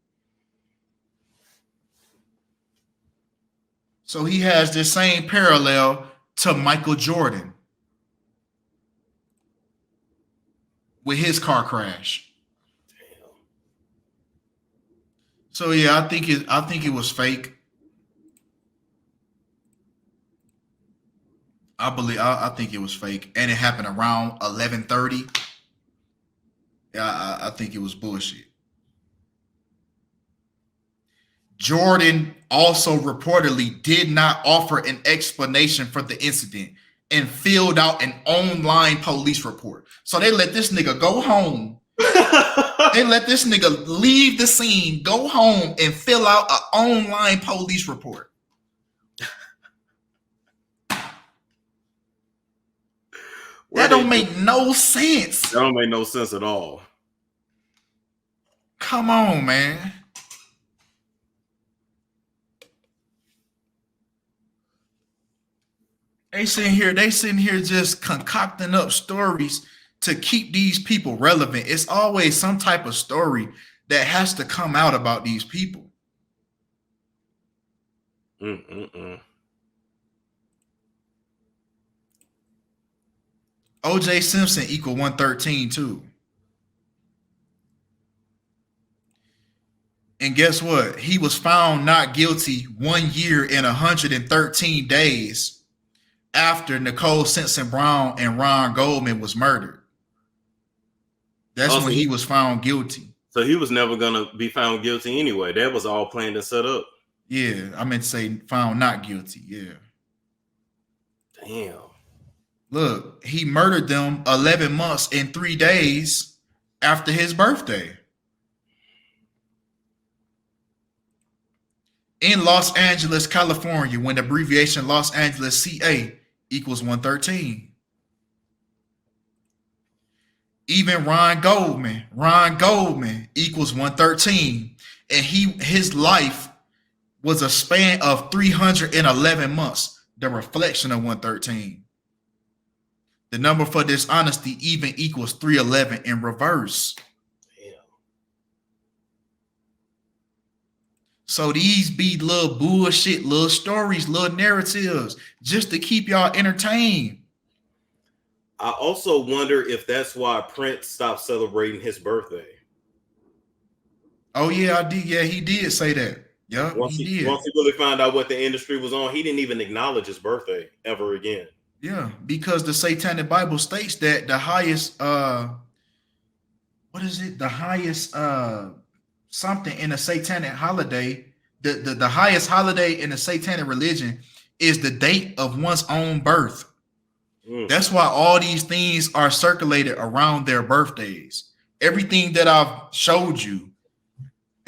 So he has this same parallel to Michael Jordan with his car crash. Damn. So yeah, I think it was fake. I think it was fake, and it happened around 11:30. Yeah, I think it was bullshit. Jordan also reportedly did not offer an explanation for the incident and filled out an online police report. So they let this nigga go home. They let this nigga leave the scene, go home, and fill out an online police report. That don't make no sense. That don't make no sense at all. Come on, man. They sitting here just concocting up stories to keep these people relevant. It's always some type of story that has to come out about these people. O.J. Simpson equal 113 too. And guess what? He was found not guilty 1 year and 113 days after Nicole Simpson Brown and Ron Goldman was murdered. That's when he was found guilty. So he was never going to be found guilty anyway. That was all planned and set up. Yeah, I meant to say found not guilty. Yeah. Damn. Look, he murdered them 11 months and 3 days after his birthday. In Los Angeles, California, when the abbreviation Los Angeles CA equals 113. Even Ron Goldman equals 113. And his life was a span of 311 months, the reflection of 113. The number for dishonesty even equals 311 in reverse. So these be little bullshit, little stories, little narratives, just to keep y'all entertained. I also wonder if that's why Prince stopped celebrating his birthday. Oh yeah, I did. Yeah, he did say that. Yeah, he did. Once he really found out what the industry was on, he didn't even acknowledge his birthday ever again. Yeah, because the Satanic Bible states that the highest, what is it? The highest something in a satanic holiday, the highest holiday in the satanic religion is the date of one's own birth. That's why all these things are circulated around their birthdays. Everything that I've showed you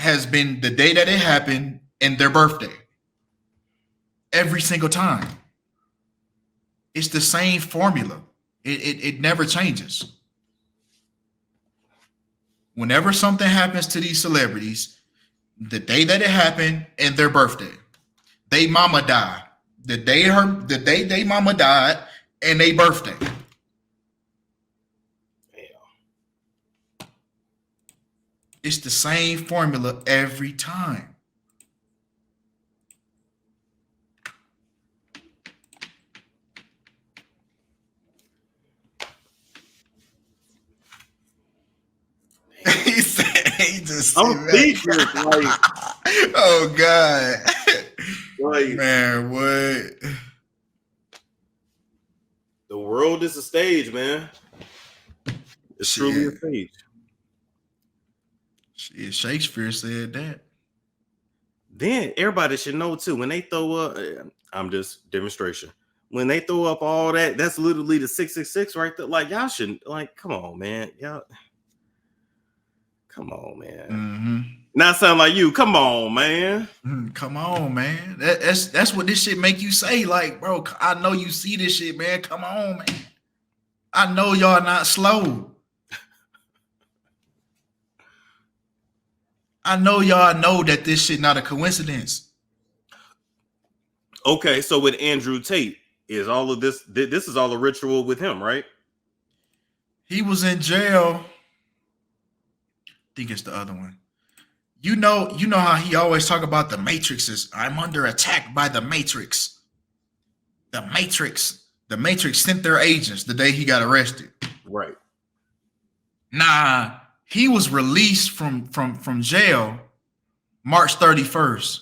has been the day that it happened and their birthday. Every single time. It's the same formula. It never changes. Whenever something happens to these celebrities, the day that it happened and their birthday, they mama died. The day they mama died and their birthday. Damn. It's the same formula every time. He said, he just I'm speechless. Like, oh God. Like, man, what? The world is a stage, man. It's truly a stage. Shit, Shakespeare said that. Then everybody should know too. When they throw up, I'm just demonstration. When they throw up all that, that's literally the 666 right there. Like y'all shouldn't. Like, come on, man. Y'all. Come on, man. Mm-hmm. Not sound like you. Come on, man. Come on, man. That's what this shit make you say. Like, bro, I know you see this shit, man. Come on, man. I know y'all not slow. I know y'all know that this shit not a coincidence. Okay, so with Andrew Tate, is all of this is all a ritual with him, right? He was in jail. I think it's the other one. You know how he always talk about the matrices. I'm under attack by the Matrix. The Matrix sent their agents the day he got arrested. Right. Nah, he was released from jail March 31st,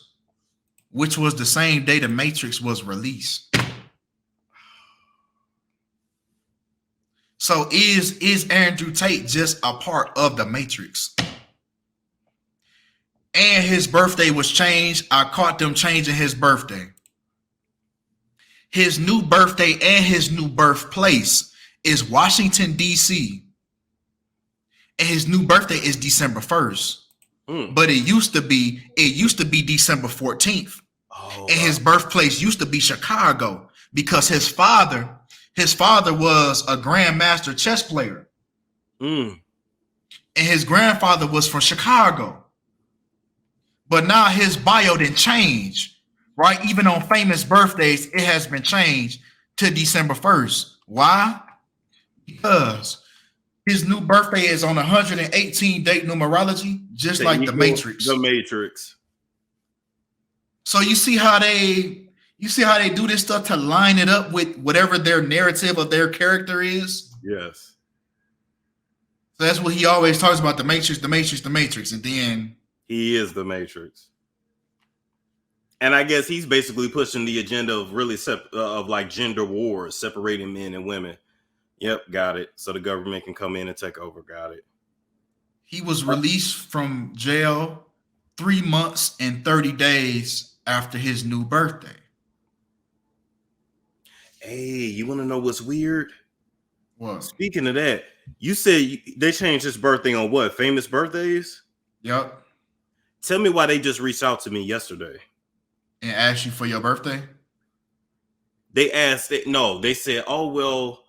which was the same day the Matrix was released. So is Andrew Tate just a part of the Matrix? And his birthday was changed. I caught them changing his birthday. His new birthday and his new birthplace is Washington, D.C. And his new birthday is December 1st. But it used to be December 14th. Oh, and his birthplace used to be Chicago because his father was a grandmaster chess player. And his grandfather was from Chicago. But now his bio didn't change, right? Even on famous birthdays, it has been changed to December 1st. Why? Because his new birthday is on 118 date numerology, just like the Matrix. The Matrix. So you see how they do this stuff to line it up with whatever their narrative of their character is? Yes. So that's what he always talks about, the Matrix, the Matrix, the Matrix. And then he is the Matrix. And I guess he's basically pushing the agenda of really of like gender wars, separating men and women. Yep, got it. So the government can come in and take over. Got it. He was released from jail 3 months and 30 days after his new birthday. Hey, you want to know what's weird? What? Speaking of that, you said they changed his birthday on what? Famous birthdays? Yep. Tell me why they just reached out to me yesterday. And asked you for your birthday? They said, oh, well,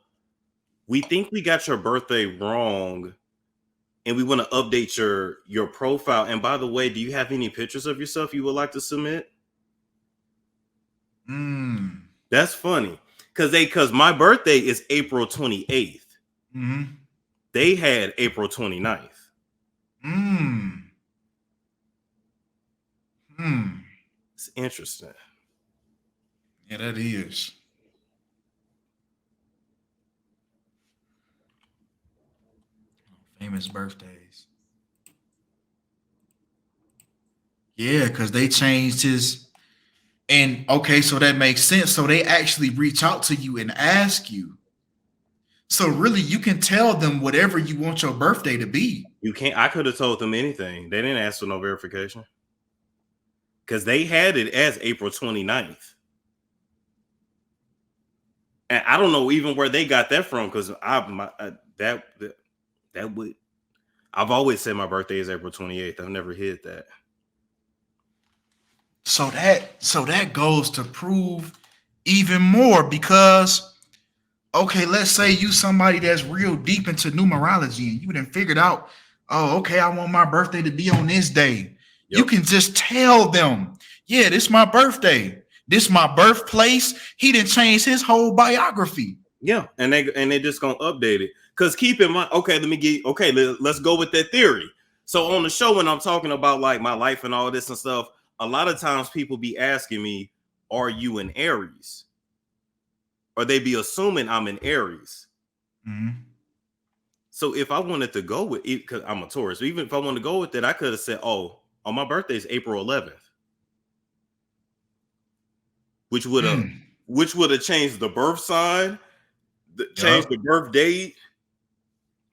we think we got your birthday wrong and we want to update your profile. And by the way, do you have any pictures of yourself you would like to submit? That's funny. Because my birthday is April 28th. Mm-hmm. They had April 29th. It's interesting. Yeah, that is. Famous birthdays. Yeah, because they changed his. And okay, so that makes sense. So they actually reach out to you and ask you. So really, you can tell them whatever you want your birthday to be. You can't. I could have told them anything. They didn't ask for no verification because they had it as April 29th. And I don't know even where they got that from because I've always said my birthday is April 28th. I've never hid that. So that goes to prove even more because, okay, let's say you somebody that's real deep into numerology and you done figured out, oh, okay, I want my birthday to be on this day. Yep. You can just tell them, yeah, this is my birthday. This is my birthplace. He didn't change his whole biography. Yeah, and they just gonna update it. Because keep in mind, let's go with that theory. So on the show, when I'm talking about like my life and all this and stuff, a lot of times people be asking me, are you an Aries? Or they be assuming I'm an Aries. Mm-hmm. So if I wanted to go with it, because I'm a Taurus, so even if I want to go with it, I could have said, oh, on my birthday is April 11th. Which would have changed the birth sign, changed the birth date.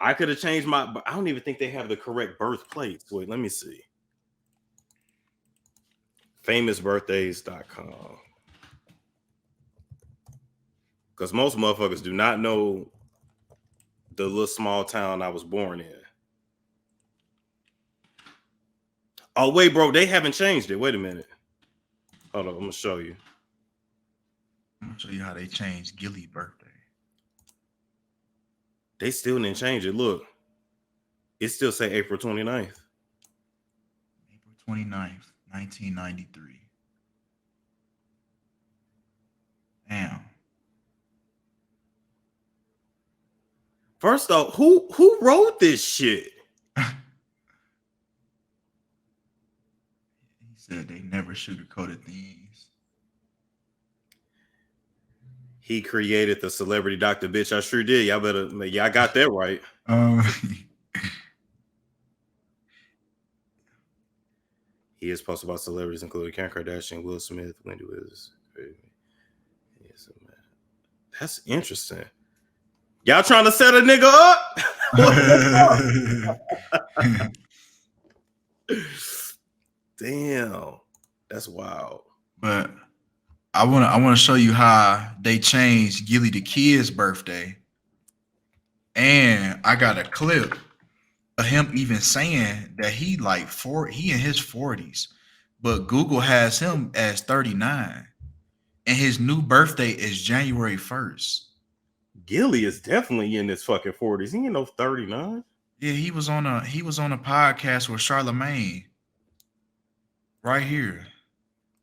I could have changed but I don't even think they have the correct birthplace. Wait, let me see. Famousbirthdays.com. Because most motherfuckers do not know the little small town I was born in. Oh, wait, bro, they haven't changed it. Wait a minute. Hold on, I'm going to show you. I'm going to show you how they changed Gilly's birthday. They still didn't change it. Look. It still say April 29th. April 29th, 1993. Damn. First off, who wrote this shit? He said they never sugarcoated things. He created the celebrity doctor, bitch. I sure did. I got that right. He is posted about celebrities including Kim Kardashian, Will Smith, Wendy Williams. That's interesting. Y'all trying to set a nigga up? Damn, that's wild. But I want to show you how they changed Gilly the Kid's birthday, and I got a clip of him even saying that he in his 40s, but Google has him as 39, and his new birthday is January 1st. Gilly is definitely in his fucking 40s. He ain't no 39. Yeah, he was on a podcast with Charlamagne. Right here.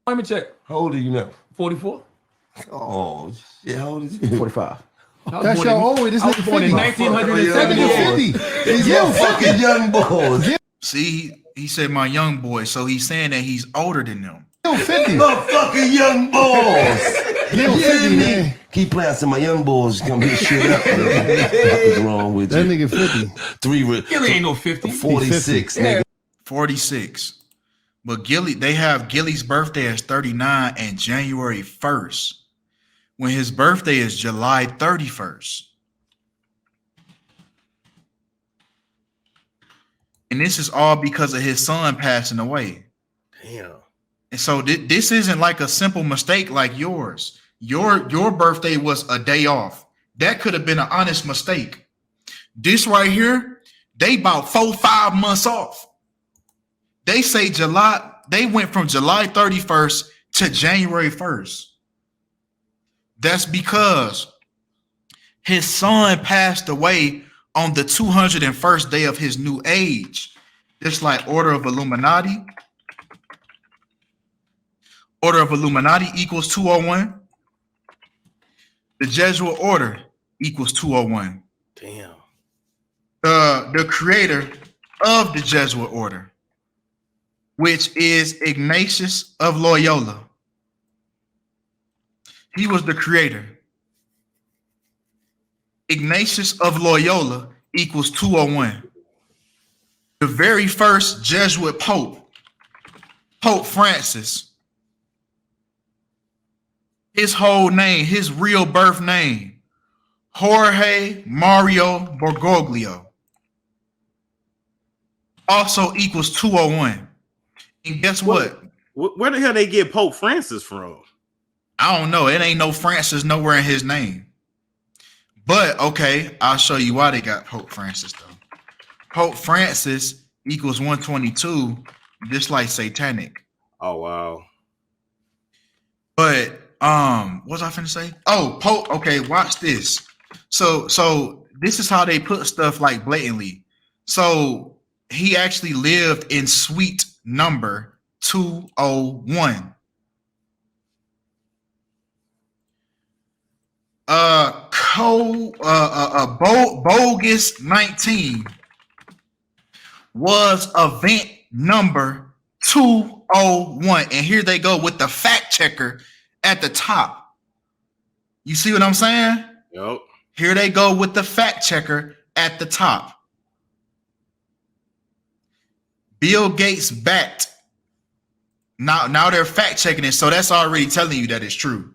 Let me check. How old are you now? 44. Oh shit! How old is you? 45. That's your old. This nigga born in 1970. 50. He's your fucking young boy. See, he said my young boy, so he's saying that he's older than them. Yo, 50. Motherfucking young boys. Yo, 50, man. Keep playing some of my young boys come hit shit up. What's wrong with That you? nigga 50. Gilly ain't no 50. 46, nigga. 46. But they have Gilly's birthday as 39 and January 1st, when his birthday is July 31st. And this is all because of his son passing away. Damn. And so this isn't like a simple mistake like yours. Your birthday was a day off. That could have been an honest mistake. This right here, they about 4-5 months off. They say they went from July 31st to January 1st. That's because his son passed away on the 201st day of his new age. Just like Order of Illuminati. Order of Illuminati equals 201. The Jesuit Order equals 201. Damn. The creator of the Jesuit Order, which is Ignatius of Loyola. He was the creator. Ignatius of Loyola equals 201. The very first Jesuit Pope, Pope Francis, his whole name, his real birth name, Jorge Mario Bergoglio, also equals 201. And guess what? Where the hell they get Pope Francis from? I don't know. It ain't no Francis nowhere in his name. But okay, I'll show you why they got Pope Francis though. Pope Francis equals 122, just like satanic. Oh wow. But what was I finna say? Oh, Pope. Okay, watch this. So this is how they put stuff like blatantly. So he actually lived in suite number 201. Bogus 19 was event number 201. And here they go with the fact checker at the top. You see what I'm saying? Yep. Here they go with the fact checker at the top. Bill Gates backed. Now they're fact checking it, so that's already telling you that it's true.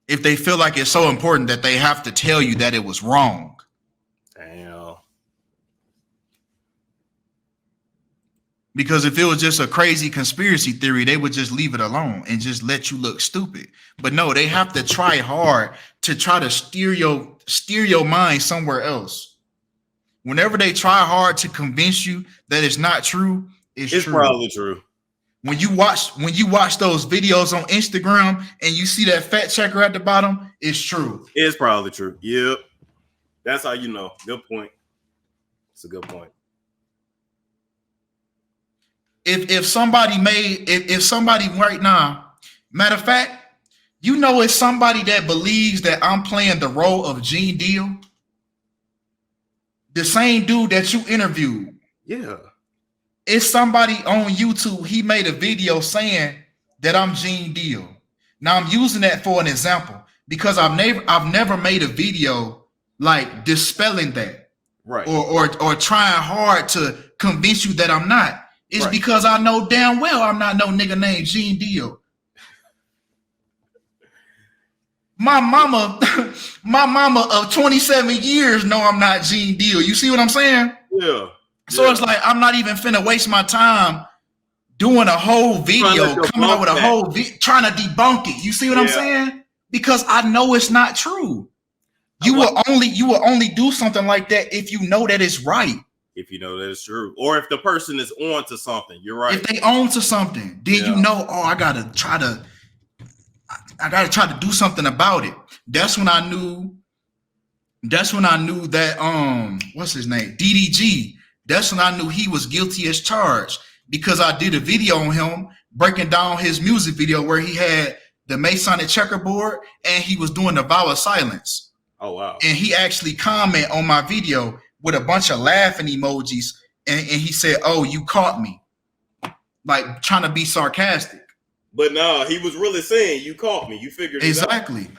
If they feel like it's so important that they have to tell you that it was wrong. Damn. Because if it was just a crazy conspiracy theory, they would just leave it alone and just let you look stupid. But no, they have to try hard to try to steer your mind somewhere else. Whenever they try hard to convince you that it's not true, it's true. Probably true. When you watch those videos on Instagram and you see that fact checker at the bottom, it's true. It's probably true. Yep. That's how you know. Good point. It's a good point. If somebody right now, matter of fact, you know, it's somebody that believes that I'm playing the role of Gene Deal. The same dude that you interviewed. Yeah. It's somebody on YouTube. He made a video saying that I'm Gene Deal. Now I'm using that for an example because I've never made a video like dispelling that, right? Or trying hard to convince you that I'm not. It's right. Because I know damn well I'm not no nigga named Gene Deal. My mama of 27 years know I'm not Gene Deal. You see what I'm saying? Yeah. So it's like I'm not even finna waste my time doing a whole video, coming up with a whole trying to debunk it. You see what I'm saying? Because I know it's not true. You will only do something like that if you know that it's right. If you know that it's true, or if the person is on to something, you're right. If they own to something, then you know, I gotta try to do something about it. That's when I knew that what's his name? DDG. That's when I knew he was guilty as charged because I did a video on him breaking down his music video where he had the Masonic checkerboard and he was doing the vow of silence. Oh wow. And he actually commented on my video with a bunch of laughing emojis and he said, "Oh, you caught me," like trying to be sarcastic. But no, he was really saying, "You caught me. You figured it out." Exactly.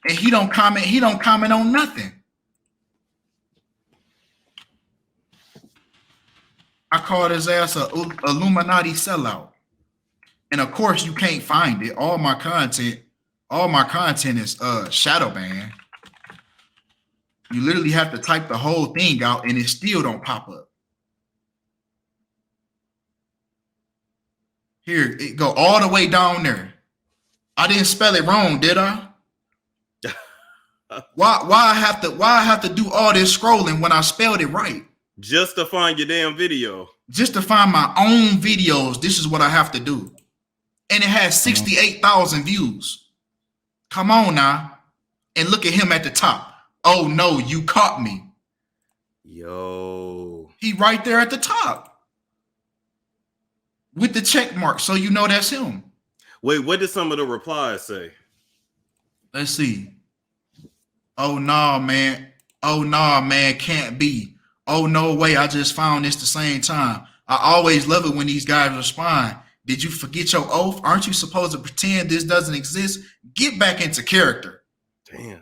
And he don't comment on nothing. I called his ass a Illuminati sellout. And of course you can't find it. All my content is shadow banned. You literally have to type the whole thing out and it still don't pop up. Here, it go all the way down there. I didn't spell it wrong, did I? Why I have to do all this scrolling when I spelled it right? Just to find your damn video. Just to find my own videos, this is what I have to do. And it has 68,000 views. Come on now. And look at him at the top. Oh no, you caught me. Yo. He right there at the top. With the check mark, so you know that's him. Wait, what did some of the replies say? Let's see. Oh no, man. Oh no, man, can't be. Oh no way, I just found this the same time. I always love it when these guys respond. Did you forget your oath? Aren't you supposed to pretend this doesn't exist? Get back into character. Damn.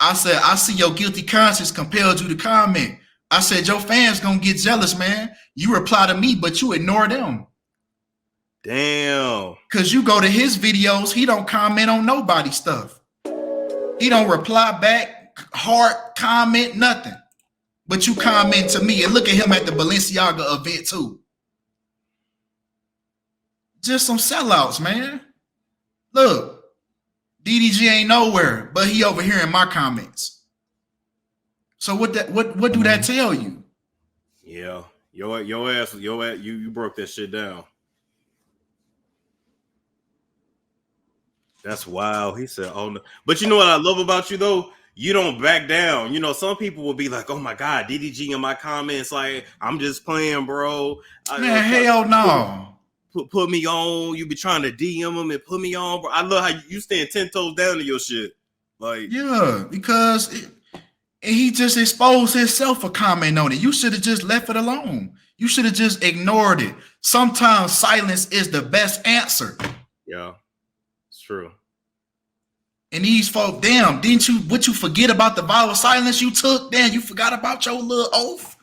I said, I see your guilty conscience compelled you to comment. I said, your fans gonna get jealous, man. You reply to me, but you ignore them. Damn. Because you go to his videos, he don't comment on nobody's stuff. He don't reply back, heart, comment, nothing. But you comment to me, and look at him at the Balenciaga event too. Just some sellouts, man. Look, DDG ain't nowhere, but he over here in my comments. So what do that tell you? Yeah, your ass, you broke that shit down. That's wild. He said, "Oh no," but you know what I love about you though? You don't back down. You know, some people will be like, "Oh my God, DDG in my comments, like I'm just playing, bro." Man, hell no. Put me on. You be trying to DM him and put me on, bro. I love how you stand 10 toes down to your shit. Like, yeah, because he just exposed himself for commenting on it. You should have just left it alone. You should have just ignored it. Sometimes silence is the best answer. Yeah, it's true. And these folk, damn, didn't you forget about the vow of silence you took? Damn, you forgot about your little oath.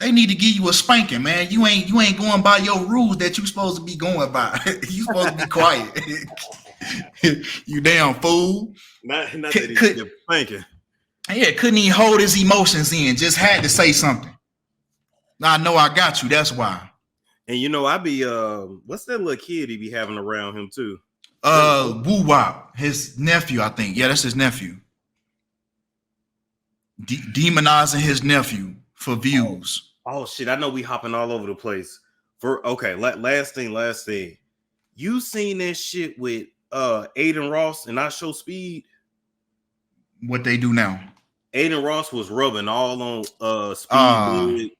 They need to give you a spanking, man. You ain't going by your rules that you supposed to be going by. You supposed to be quiet. You damn fool. Not that he get spanking. Yeah, couldn't even hold his emotions in. Just had to say something. Now I know I got you. That's why. And you know, I be what's that little kid he be having around him too? Woo Wop, his nephew, I think. Yeah, that's his nephew. Demonizing his nephew for views. Oh shit! I know we hopping all over the place. Last thing. You seen that shit with Aiden Ross and I Show Speed? What they do now? Aiden Ross was rubbing all on Speed.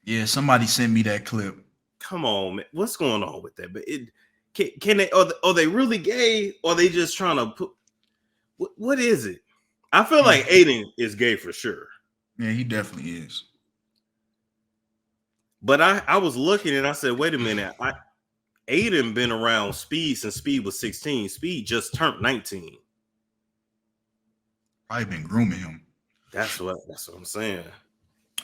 Yeah, somebody sent me that clip. Come on, man. What's going on with that? But can they are they really gay or are they just trying to put what is it? I feel like Aiden is gay for sure. Yeah, he definitely is. But I was looking and I said, wait a minute. Aiden been around Speed since Speed was 16. Speed just turned 19. I've been grooming him. That's what I'm saying.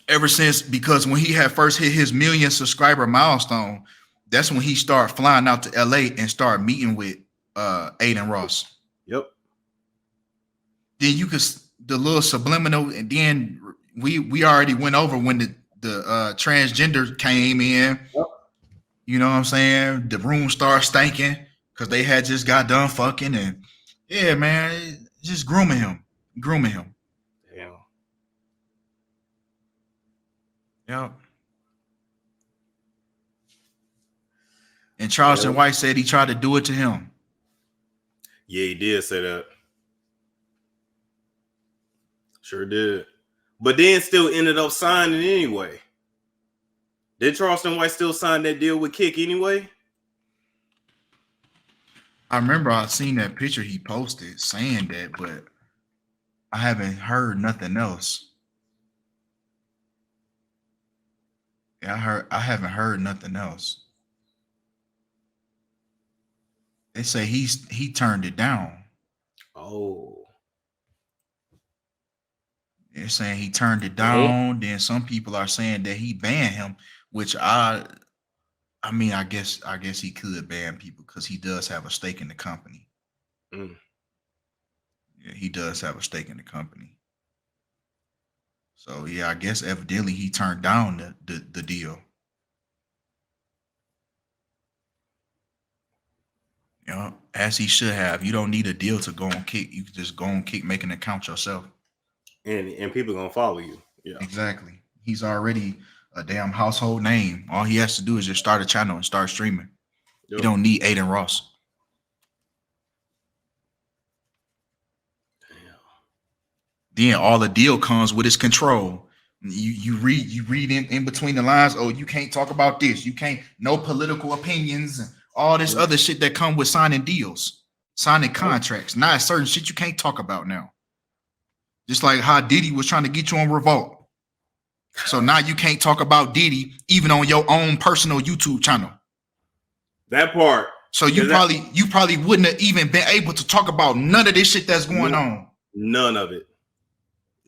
Ever since, because when he had first hit his 1 million subscriber milestone, that's when he started flying out to LA and started meeting with Aiden Ross. Yep. Then you could the little subliminal, and then we already went over when the transgender came in. Yep. You know what I'm saying? The room started stinking because they had just got done fucking, and yeah, man, just grooming him. Yeah. Yep. And Charleston White said he tried to do it to him. Yeah, he did say that. Sure did. But then still ended up signing anyway. Did Charleston White still sign that deal with Kick anyway? I remember I seen that picture he posted saying that, but I haven't heard nothing else. Yeah, I haven't heard nothing else. They say he turned it down. Oh. They're saying he turned it down. Then some people are saying that he banned him, which I mean, I guess he could ban people because he does have a stake in the company. Mm. Yeah, he does have a stake in the company. So yeah, I guess evidently he turned down the deal. Yeah, as he should have. You don't need a deal to go on Kick. You can just go on Kick, make an account yourself. And people gonna follow you. Yeah, exactly. He's already a damn household name. All he has to do is just start a channel and start streaming. Yep. You don't need Aiden Ross. Then all the deal comes with his control. You read in between the lines. Oh, you can't talk about this. You can't, no political opinions and all this other shit that come with signing deals, signing contracts. Not certain shit you can't talk about now. Just like how Diddy was trying to get you on Revolt. So now you can't talk about Diddy even on your own personal YouTube channel. That part. So you probably wouldn't have even been able to talk about none of this shit that's going on. None of it.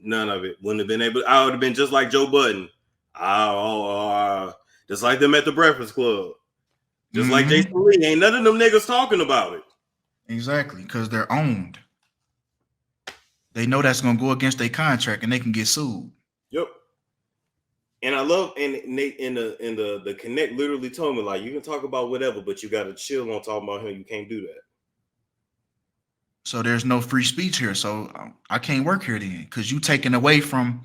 None of it. Wouldn't have been able. I would have been just like Joe Budden. Just like them at the Breakfast Club. Just like Jason Lee. Ain't none of them niggas talking about it. Exactly, because they're owned. They know that's gonna go against their contract and they can get sued. Yep. And I love and the Connect literally told me, like, you can talk about whatever, but you gotta chill on talking about him. You can't do that. So there's no free speech here. So I can't work here then, because you taking away from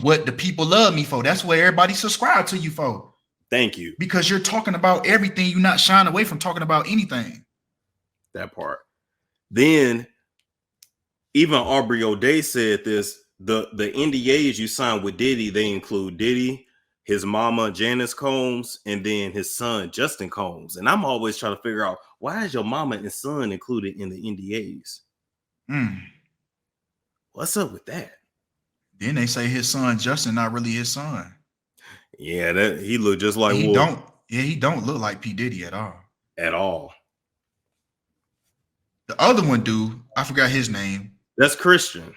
what the people love me for. That's what everybody subscribe to you for. Thank you. Because you're talking about everything. You're not shying away from talking about anything. That part. Then even Aubrey O'Day said this. The NDAs you signed with Diddy, they include Diddy, his mama Janice Combs, and then his son Justin Combs. And I'm always trying to figure out, why is your mama and son included in the NDAs? What's up with that? Then they say his son Justin not really his son. Yeah, that he looked just like he don't. Yeah, he don't look like P. Diddy at all. At all. The other one, dude, I forgot his name. That's Christian.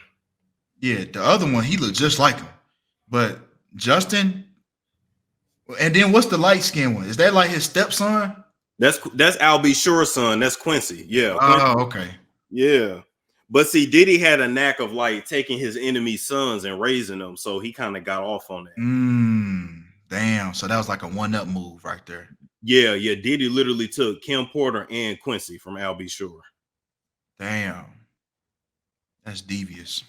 Yeah, the other one, he looked just like him. But Justin, and then what's the light skinned one? Is that like his stepson? That's Al B. Sure's son. That's Quincy. Yeah. Oh, okay. Yeah. But see, Diddy had a knack of like taking his enemy's sons and raising them. So he kind of got off on that. Damn. So that was like a one-up move right there. Yeah. Diddy literally took Kim Porter and Quincy from Al B. Sure. Damn. That's devious.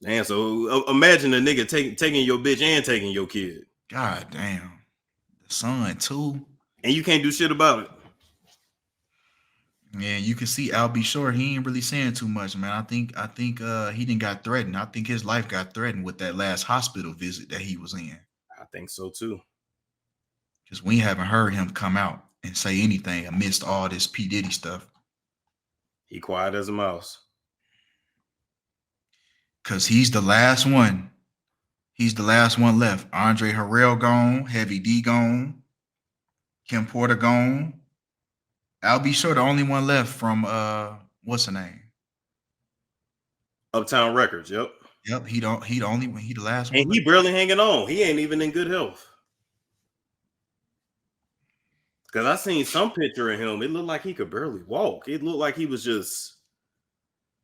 Damn. So imagine a nigga taking your bitch and taking your kid. God damn. The son too. And you can't do shit about it. Yeah, you can see Al B. Shore. He ain't really saying too much, man. I think he didn't got threatened. I think his life got threatened with that last hospital visit that he was in. I think so too. Because we haven't heard him come out and say anything amidst all this P. Diddy stuff. He quiet as a mouse. Because he's the last one. He's the last one left. Andre Harrell gone. Heavy D gone. Kim Porter gone. Al B. Shore, the only one left from what's her name? Uptown Records. Yep. He the only one. He the last one. And he barely hanging on. He ain't even in good health. Because I seen some picture of him. It looked like he could barely walk. It looked like he was just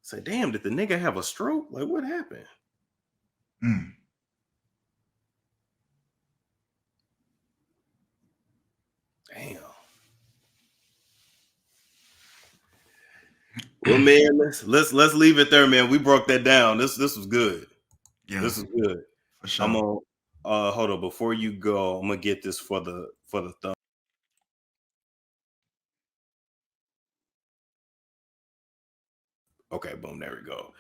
say, damn, did the nigga have a stroke? Like, what happened? Damn. Well, man, let's leave it there, man. We broke that down. This was good. Yeah, this is good. For sure. I'm gonna hold on before you go. I'm gonna get this for the thumb. Okay, boom, there we go.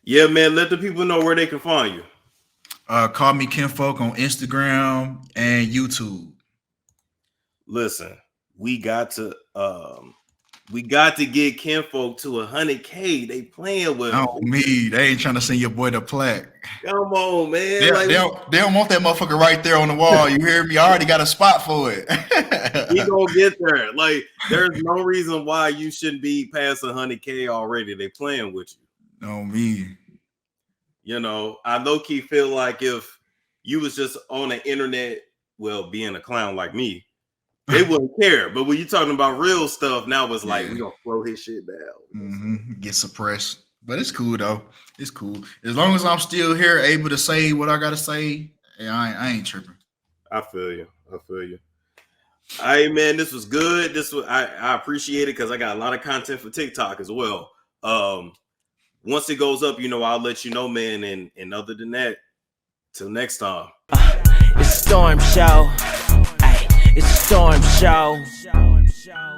Yeah, man, let the people know where they can find you. Call me Kinfolk on Instagram and YouTube. Listen, we got to get Kinfolk to 100K. They playing with me. They ain't trying to send your boy the plaque. Come on, man. They don't want that motherfucker right there on the wall. You hear me? I already got a spot for it. We gonna get there. Like, there's no reason why you shouldn't be past 100K already. They playing with you. No, me. You know, I low-key feel like if you was just on the internet, well, being a clown like me, they wouldn't care. But when you're talking about real stuff, now it's like, we gonna slow his shit down. Get suppressed. But it's cool though. It's cool. As long as I'm still here, able to say what I gotta say, I ain't tripping. I feel you. All right, man, this was good. This was I appreciate it because I got a lot of content for TikTok as well. Once it goes up, I'll let you know, man. And other than that, till next time. It's Storm Show. Ay, it's a Storm Show.